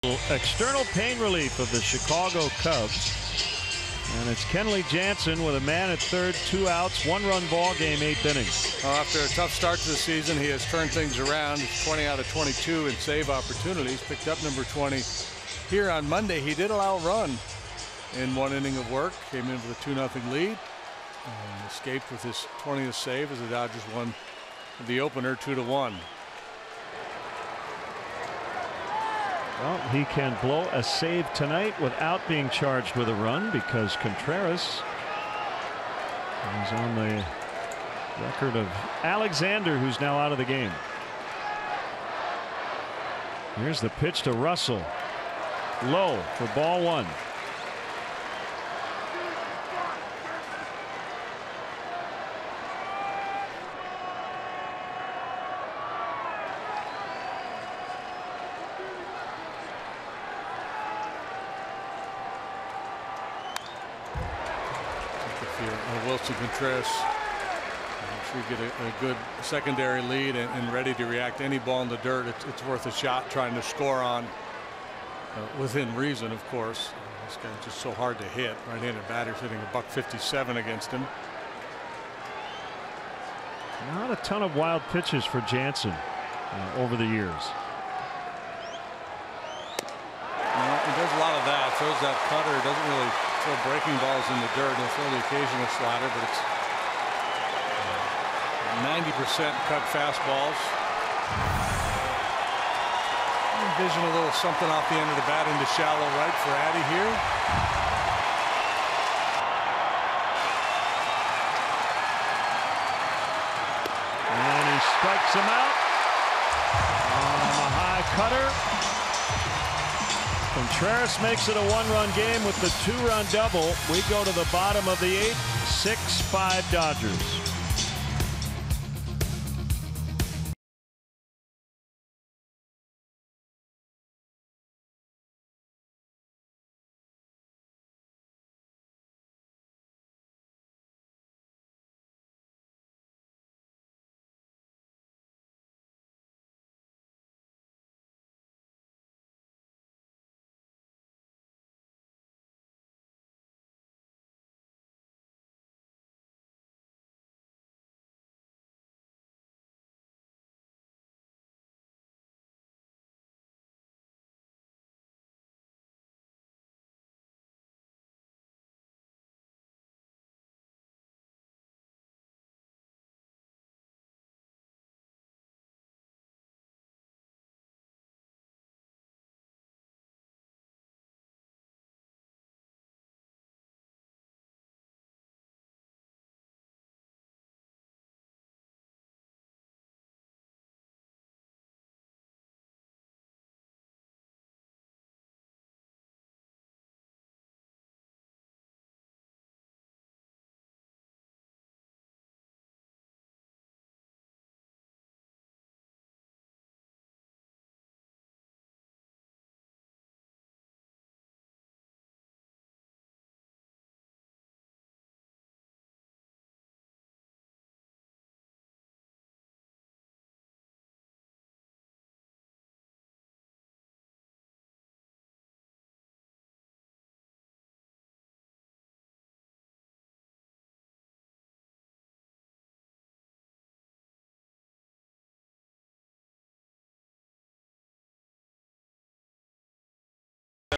Speaker 1: External pain relief of the Chicago Cubs. And it's Kenley Jansen with a man at third, 2 outs, 1-run ball game, 8th inning.
Speaker 2: Well, after a tough start to the season, he has turned things around. He's 20 out of 22 in save opportunities. Picked up number 20 here on Monday. He did allow a run in 1 inning of work. Came in with a 2-0 lead and escaped with his 20th save as the Dodgers won the opener 2-1.
Speaker 1: Well, he can blow a save tonight without being charged with a run because Contreras is on the record of Alexander, who's now out of the game. Here's the pitch to Russell. Low for ball 1.
Speaker 2: Wilson Contreras should get a good secondary lead and ready to react to any ball in the dirt. It's worth a shot trying to score on within reason, of course. This guy's just so hard to hit. Right-handed batter's hitting $157 against him.
Speaker 1: Not a ton of wild pitches for Jansen over the years.
Speaker 2: He does a lot of that. Throws that cutter. Doesn't really throw breaking balls in the dirt. He'll throw the occasional slider, but it's 90% cut fastballs. Envision a little something off the end of the bat into shallow right for Addy here.
Speaker 1: And he strikes him out on a high cutter. Contreras makes it a 1-run game with the 2-run double. We go to the bottom of the 8th, 6-5 Dodgers.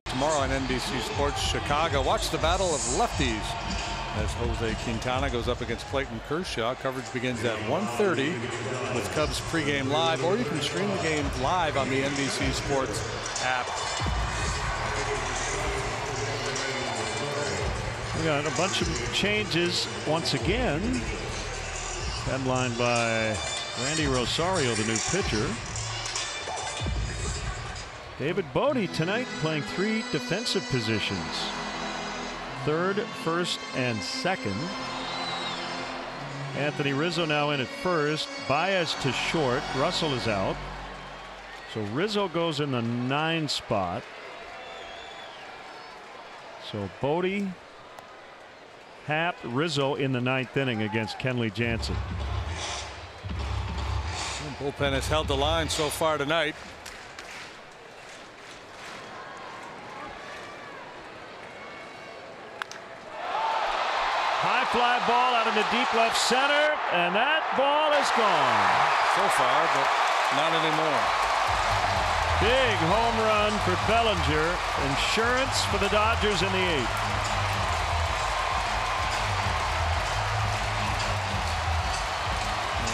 Speaker 2: Tomorrow on NBC Sports Chicago. Watch the battle of lefties as Jose Quintana goes up against Clayton Kershaw. Coverage begins at 1:30 with Cubs pregame live, or you can stream the game live on the NBC Sports app.
Speaker 1: We got a bunch of changes once again. Headlined by Randy Rosario, the new pitcher. David Bodie tonight playing 3 defensive positions. Third, first, and second. Anthony Rizzo now in at first. Baez to short. Russell is out. So Rizzo goes in the 9 spot. So Bodie, Happ, Rizzo in the 9th inning against Kenley Jansen.
Speaker 2: The bullpen has held the line so far tonight.
Speaker 1: fly ball out into deep left center, and that ball is gone.
Speaker 2: So far, but not anymore.
Speaker 1: Big home run for Bellinger. Insurance for the Dodgers in the 8th.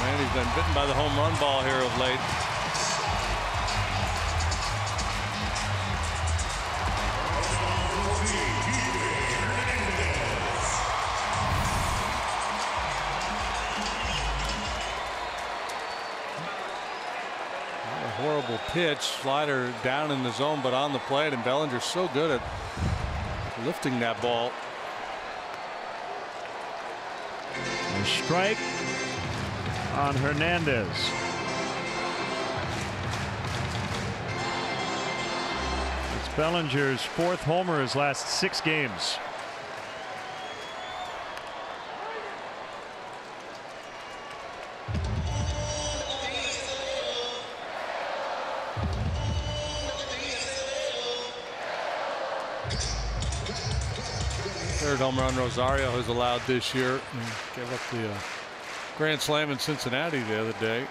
Speaker 2: And he's been bitten by the home run ball here of late. Horrible pitch, slider down in the zone but on the plate, and Bellinger's so good at lifting that ball.
Speaker 1: A strike on Hernandez. It's Bellinger's 4th homer his last 6 games.
Speaker 2: Third home run Rosario has allowed this year, and gave up the grand slam in Cincinnati the other day.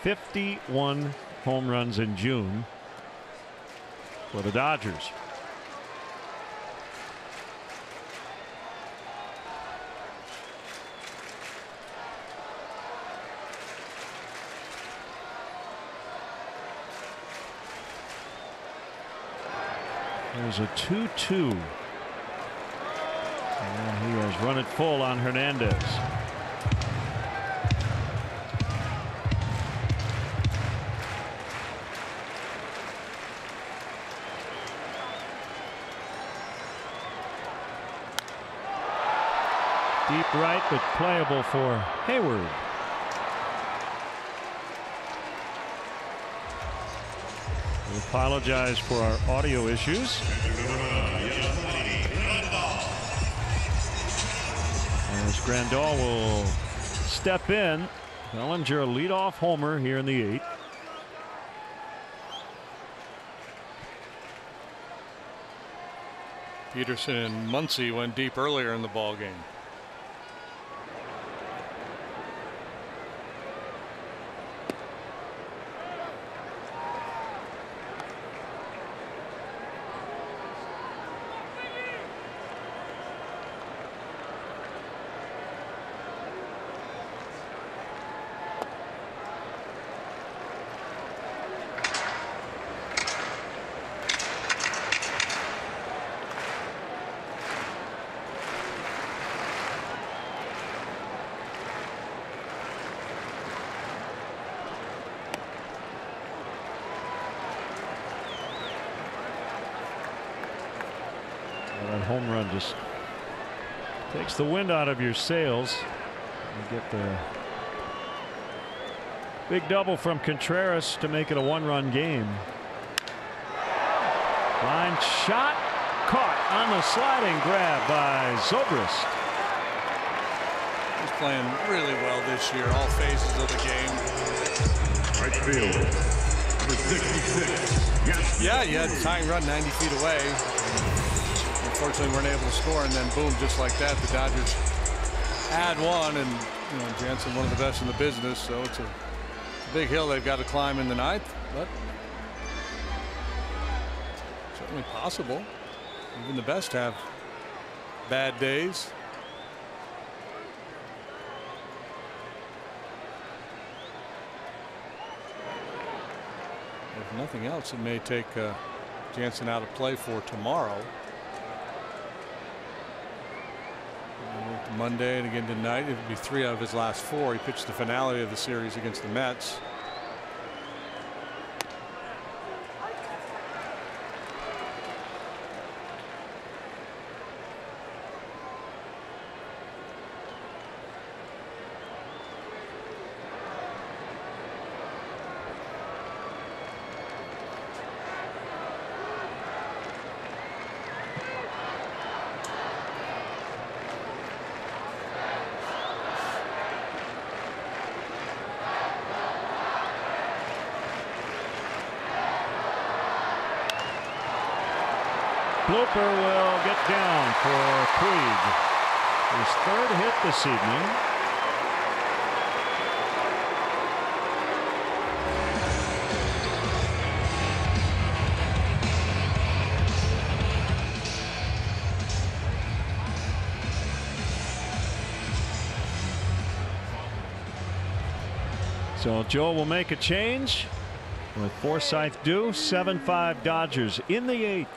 Speaker 1: '51 home runs in June for the Dodgers. There's a 2-2. And he has run it full on Hernandez. Deep right, but playable for Hayward. We apologize for our audio issues. As Grandal will step in. Bellinger a leadoff homer here in the 8th.
Speaker 2: Peterson and Muncy went deep earlier in the ball game.
Speaker 1: That home run just takes the wind out of your sails. You get the big double from Contreras to make it a 1-run game. Line shot caught on the sliding grab by Zobrist.
Speaker 2: He's playing really well this year, all phases of the game.
Speaker 3: Right field, number 66. Yes.
Speaker 2: Yeah, you had a tying run 90 feet away. Unfortunately, weren't able to score, and then boom, just like that, the Dodgers had one, and Jansen, one of the best in the business, so it's a big hill they've got to climb in the 9th, but certainly possible. Even the best have bad days. If nothing else, it may take Jansen out of play for tomorrow. Monday and again tonight. It would be 3 out of his last 4. He pitched the finale of the series against the Mets.
Speaker 1: Blooper will get down for Puig. His third hit this evening. So Joe will make a change with Forsythe due. 7-5 Dodgers in the 8th.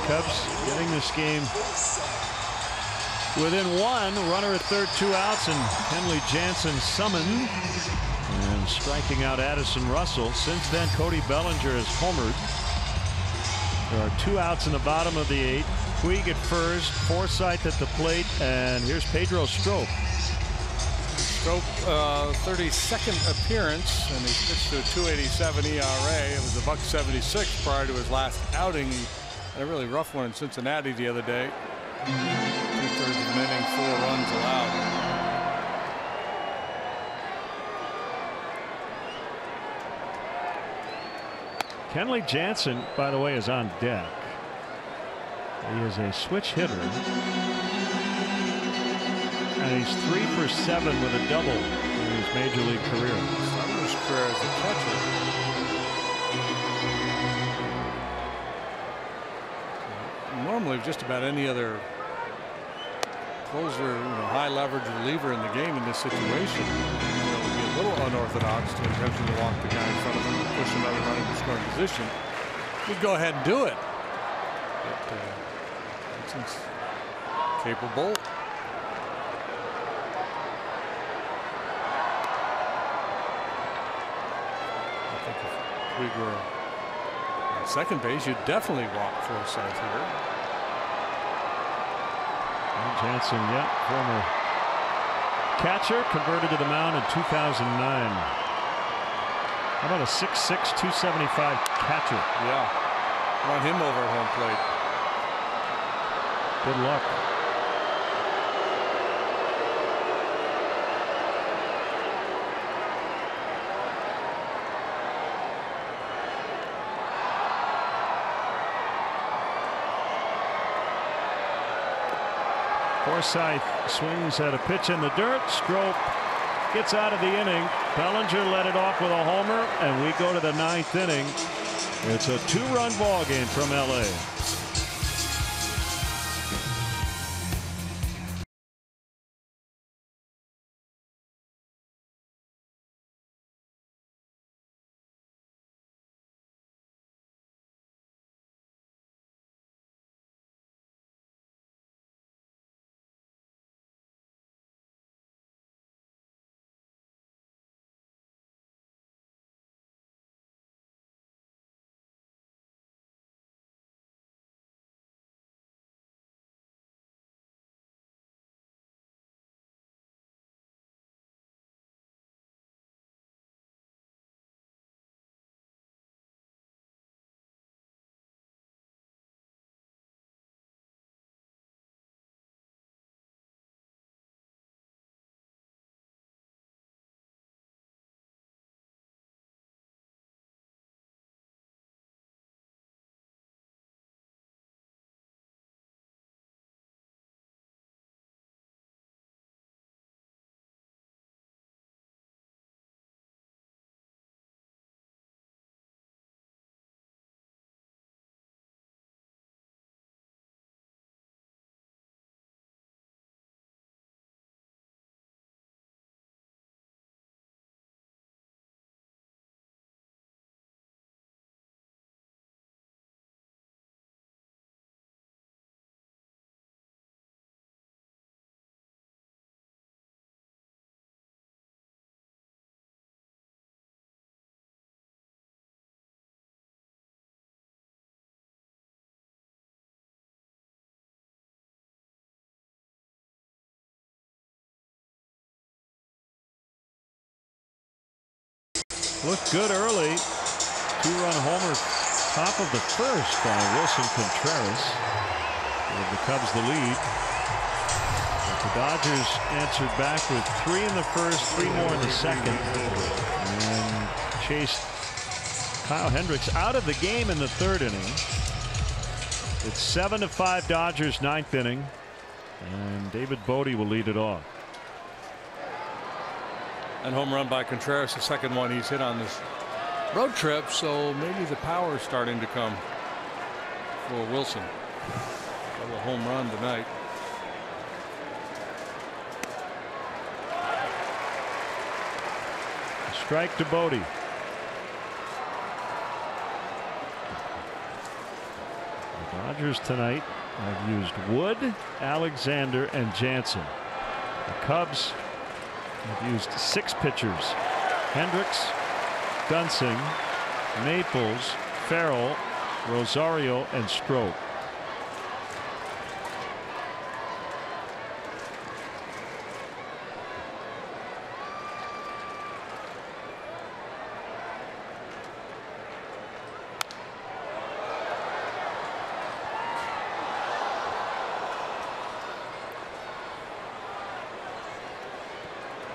Speaker 1: Cubs getting this game within 1. Runner at third, 2 outs, and Kenley Jansen summoned and striking out Addison Russell. Since then, Cody Bellinger has homered. There are 2 outs in the bottom of the 8th. Puig at first, Forsythe at the plate, and here's Pedro Strop.
Speaker 2: Strop, 32nd appearance, and he pitched to a 2.87 ERA. It was a $1.76 prior to his last outing. He had a really rough one in Cincinnati the other day. 2/3 of an inning, 4 runs allowed.
Speaker 1: Kenley Jansen, by the way, is on deck. He is a switch hitter. And he's 3 for 7 with a double in his major league career.
Speaker 2: Started his career as a catcher. Normally, just about any other closer, high leverage reliever in the game in this situation, it would be a little unorthodox to intentionally walk the guy in front of him and push another runner in the scoring position. He'd go ahead and do it. But Jackson's capable. I think if we were at second base, you'd definitely walk Forsythe here.
Speaker 1: Jansen, former catcher, converted to the mound in 2009. How about a 6'6", 275 catcher?
Speaker 2: Yeah, run him over at home plate.
Speaker 1: Good luck. Forsythe swings at a pitch in the dirt. Strop gets out of the inning. Bellinger led it off with a homer, and we go to the 9th inning. It's a 2-run ball game from LA. Looked good early. 2-run homer, top of the first by Wilson Contreras. Give the Cubs the lead. But the Dodgers answered back with 3 in the first, 3 more in the second, and chased Kyle Hendricks out of the game in the 3rd inning. It's 7-5 Dodgers, 9th inning, and David Bodie will lead it off.
Speaker 2: And home run by Contreras, the second one he's hit on this road trip, so maybe the power is starting to come for Wilson. Double home run tonight.
Speaker 1: Strike to Bodie. The Dodgers tonight have used Wood, Alexander, and Jansen. The Cubs have used 6 pitchers: Hendricks, Dunsing, Maples, Farrell, Rosario, and Stroh.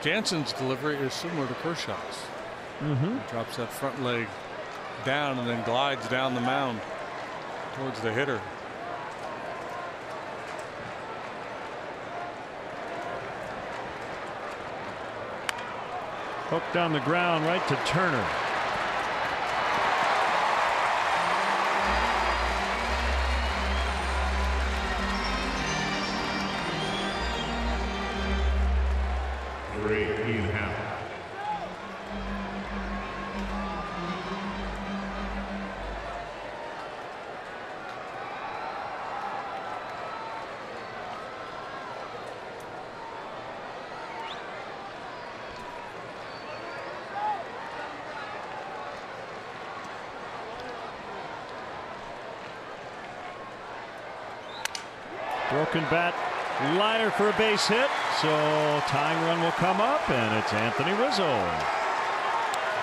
Speaker 2: Jansen's delivery is similar to Kershaw's. He drops that front leg down and then glides down the mound towards the hitter.
Speaker 1: Hooked on the ground right to Turner. Broken bat, liner for a base hit, so tying run will come up, and it's Anthony Rizzo.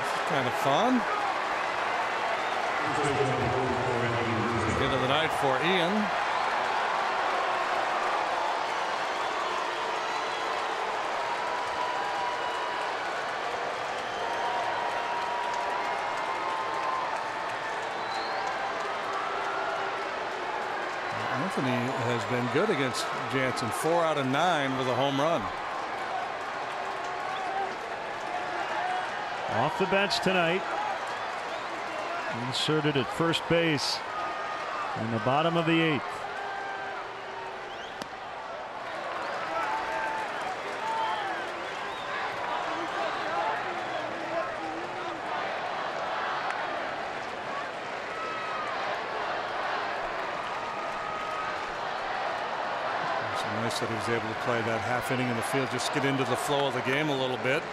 Speaker 2: This is kind of fun. End of the night for Ian. Anthony has been good against Jansen. 4 out of 9 with a home run.
Speaker 1: Off the bench tonight. Inserted at first base in the bottom of the 8th.
Speaker 2: Nice that he was able to play that half inning in the field, just get into the flow of the game a little bit.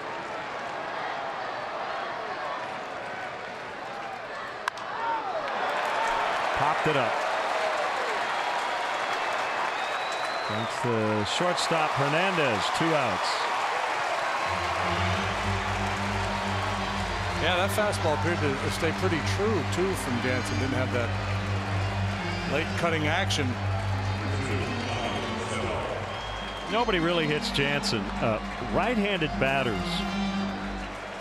Speaker 1: Popped it up. That's the shortstop Hernandez. 2 outs.
Speaker 2: Yeah, that fastball appeared to stay pretty true too from Jansen. Didn't have that late cutting action.
Speaker 1: Nobody really hits Jansen. Right-handed batters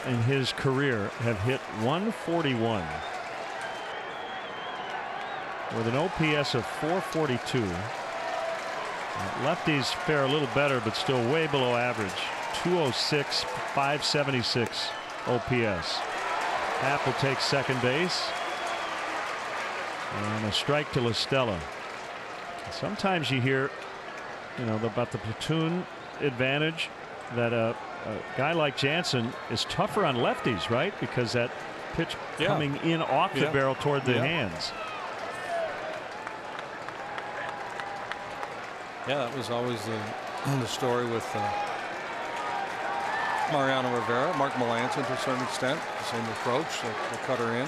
Speaker 1: in his career have hit 141 with an OPS of 442. Lefties fare a little better, but still way below average. 206, 576 OPS. Happ will take second base, and a strike to La Stella. Sometimes you hear, you know, about the platoon advantage, that a guy like Jansen is tougher on lefties, right? Because that pitch coming in off the barrel toward the hands.
Speaker 2: Yeah, that was always the story with Mariano Rivera, Mark Melancon to a certain extent. The same approach, the cutter in.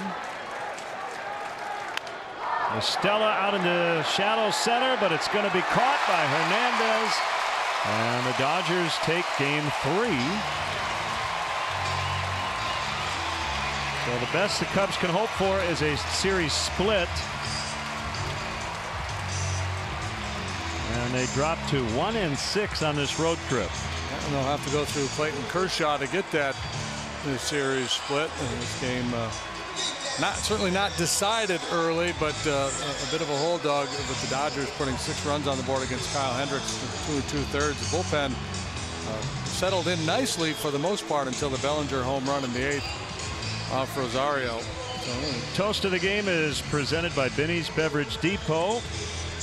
Speaker 1: Estella out in the shallow center, but it's going to be caught by Hernandez, and the Dodgers take game 3. So the best the Cubs can hope for is a series split. And they drop to 1-6 on this road trip.
Speaker 2: And they'll have to go through Clayton Kershaw to get that series split. And this game certainly not decided early, but a bit of a hold dog with the Dodgers putting 6 runs on the board against Kyle Hendricks in 2 2/3. The bullpen settled in nicely for the most part until the Bellinger home run in the 8th off Rosario.
Speaker 1: Toast of the game is presented by Binny's Beverage Depot.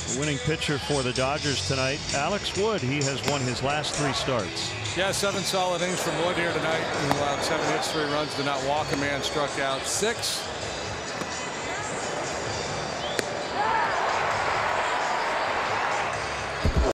Speaker 1: The winning pitcher for the Dodgers tonight, Alex Wood. He has won his last 3 starts.
Speaker 2: Yeah, 7 solid innings from Wood here tonight. He allowed 7 hits, 3 runs, did not walk a man, struck out 6.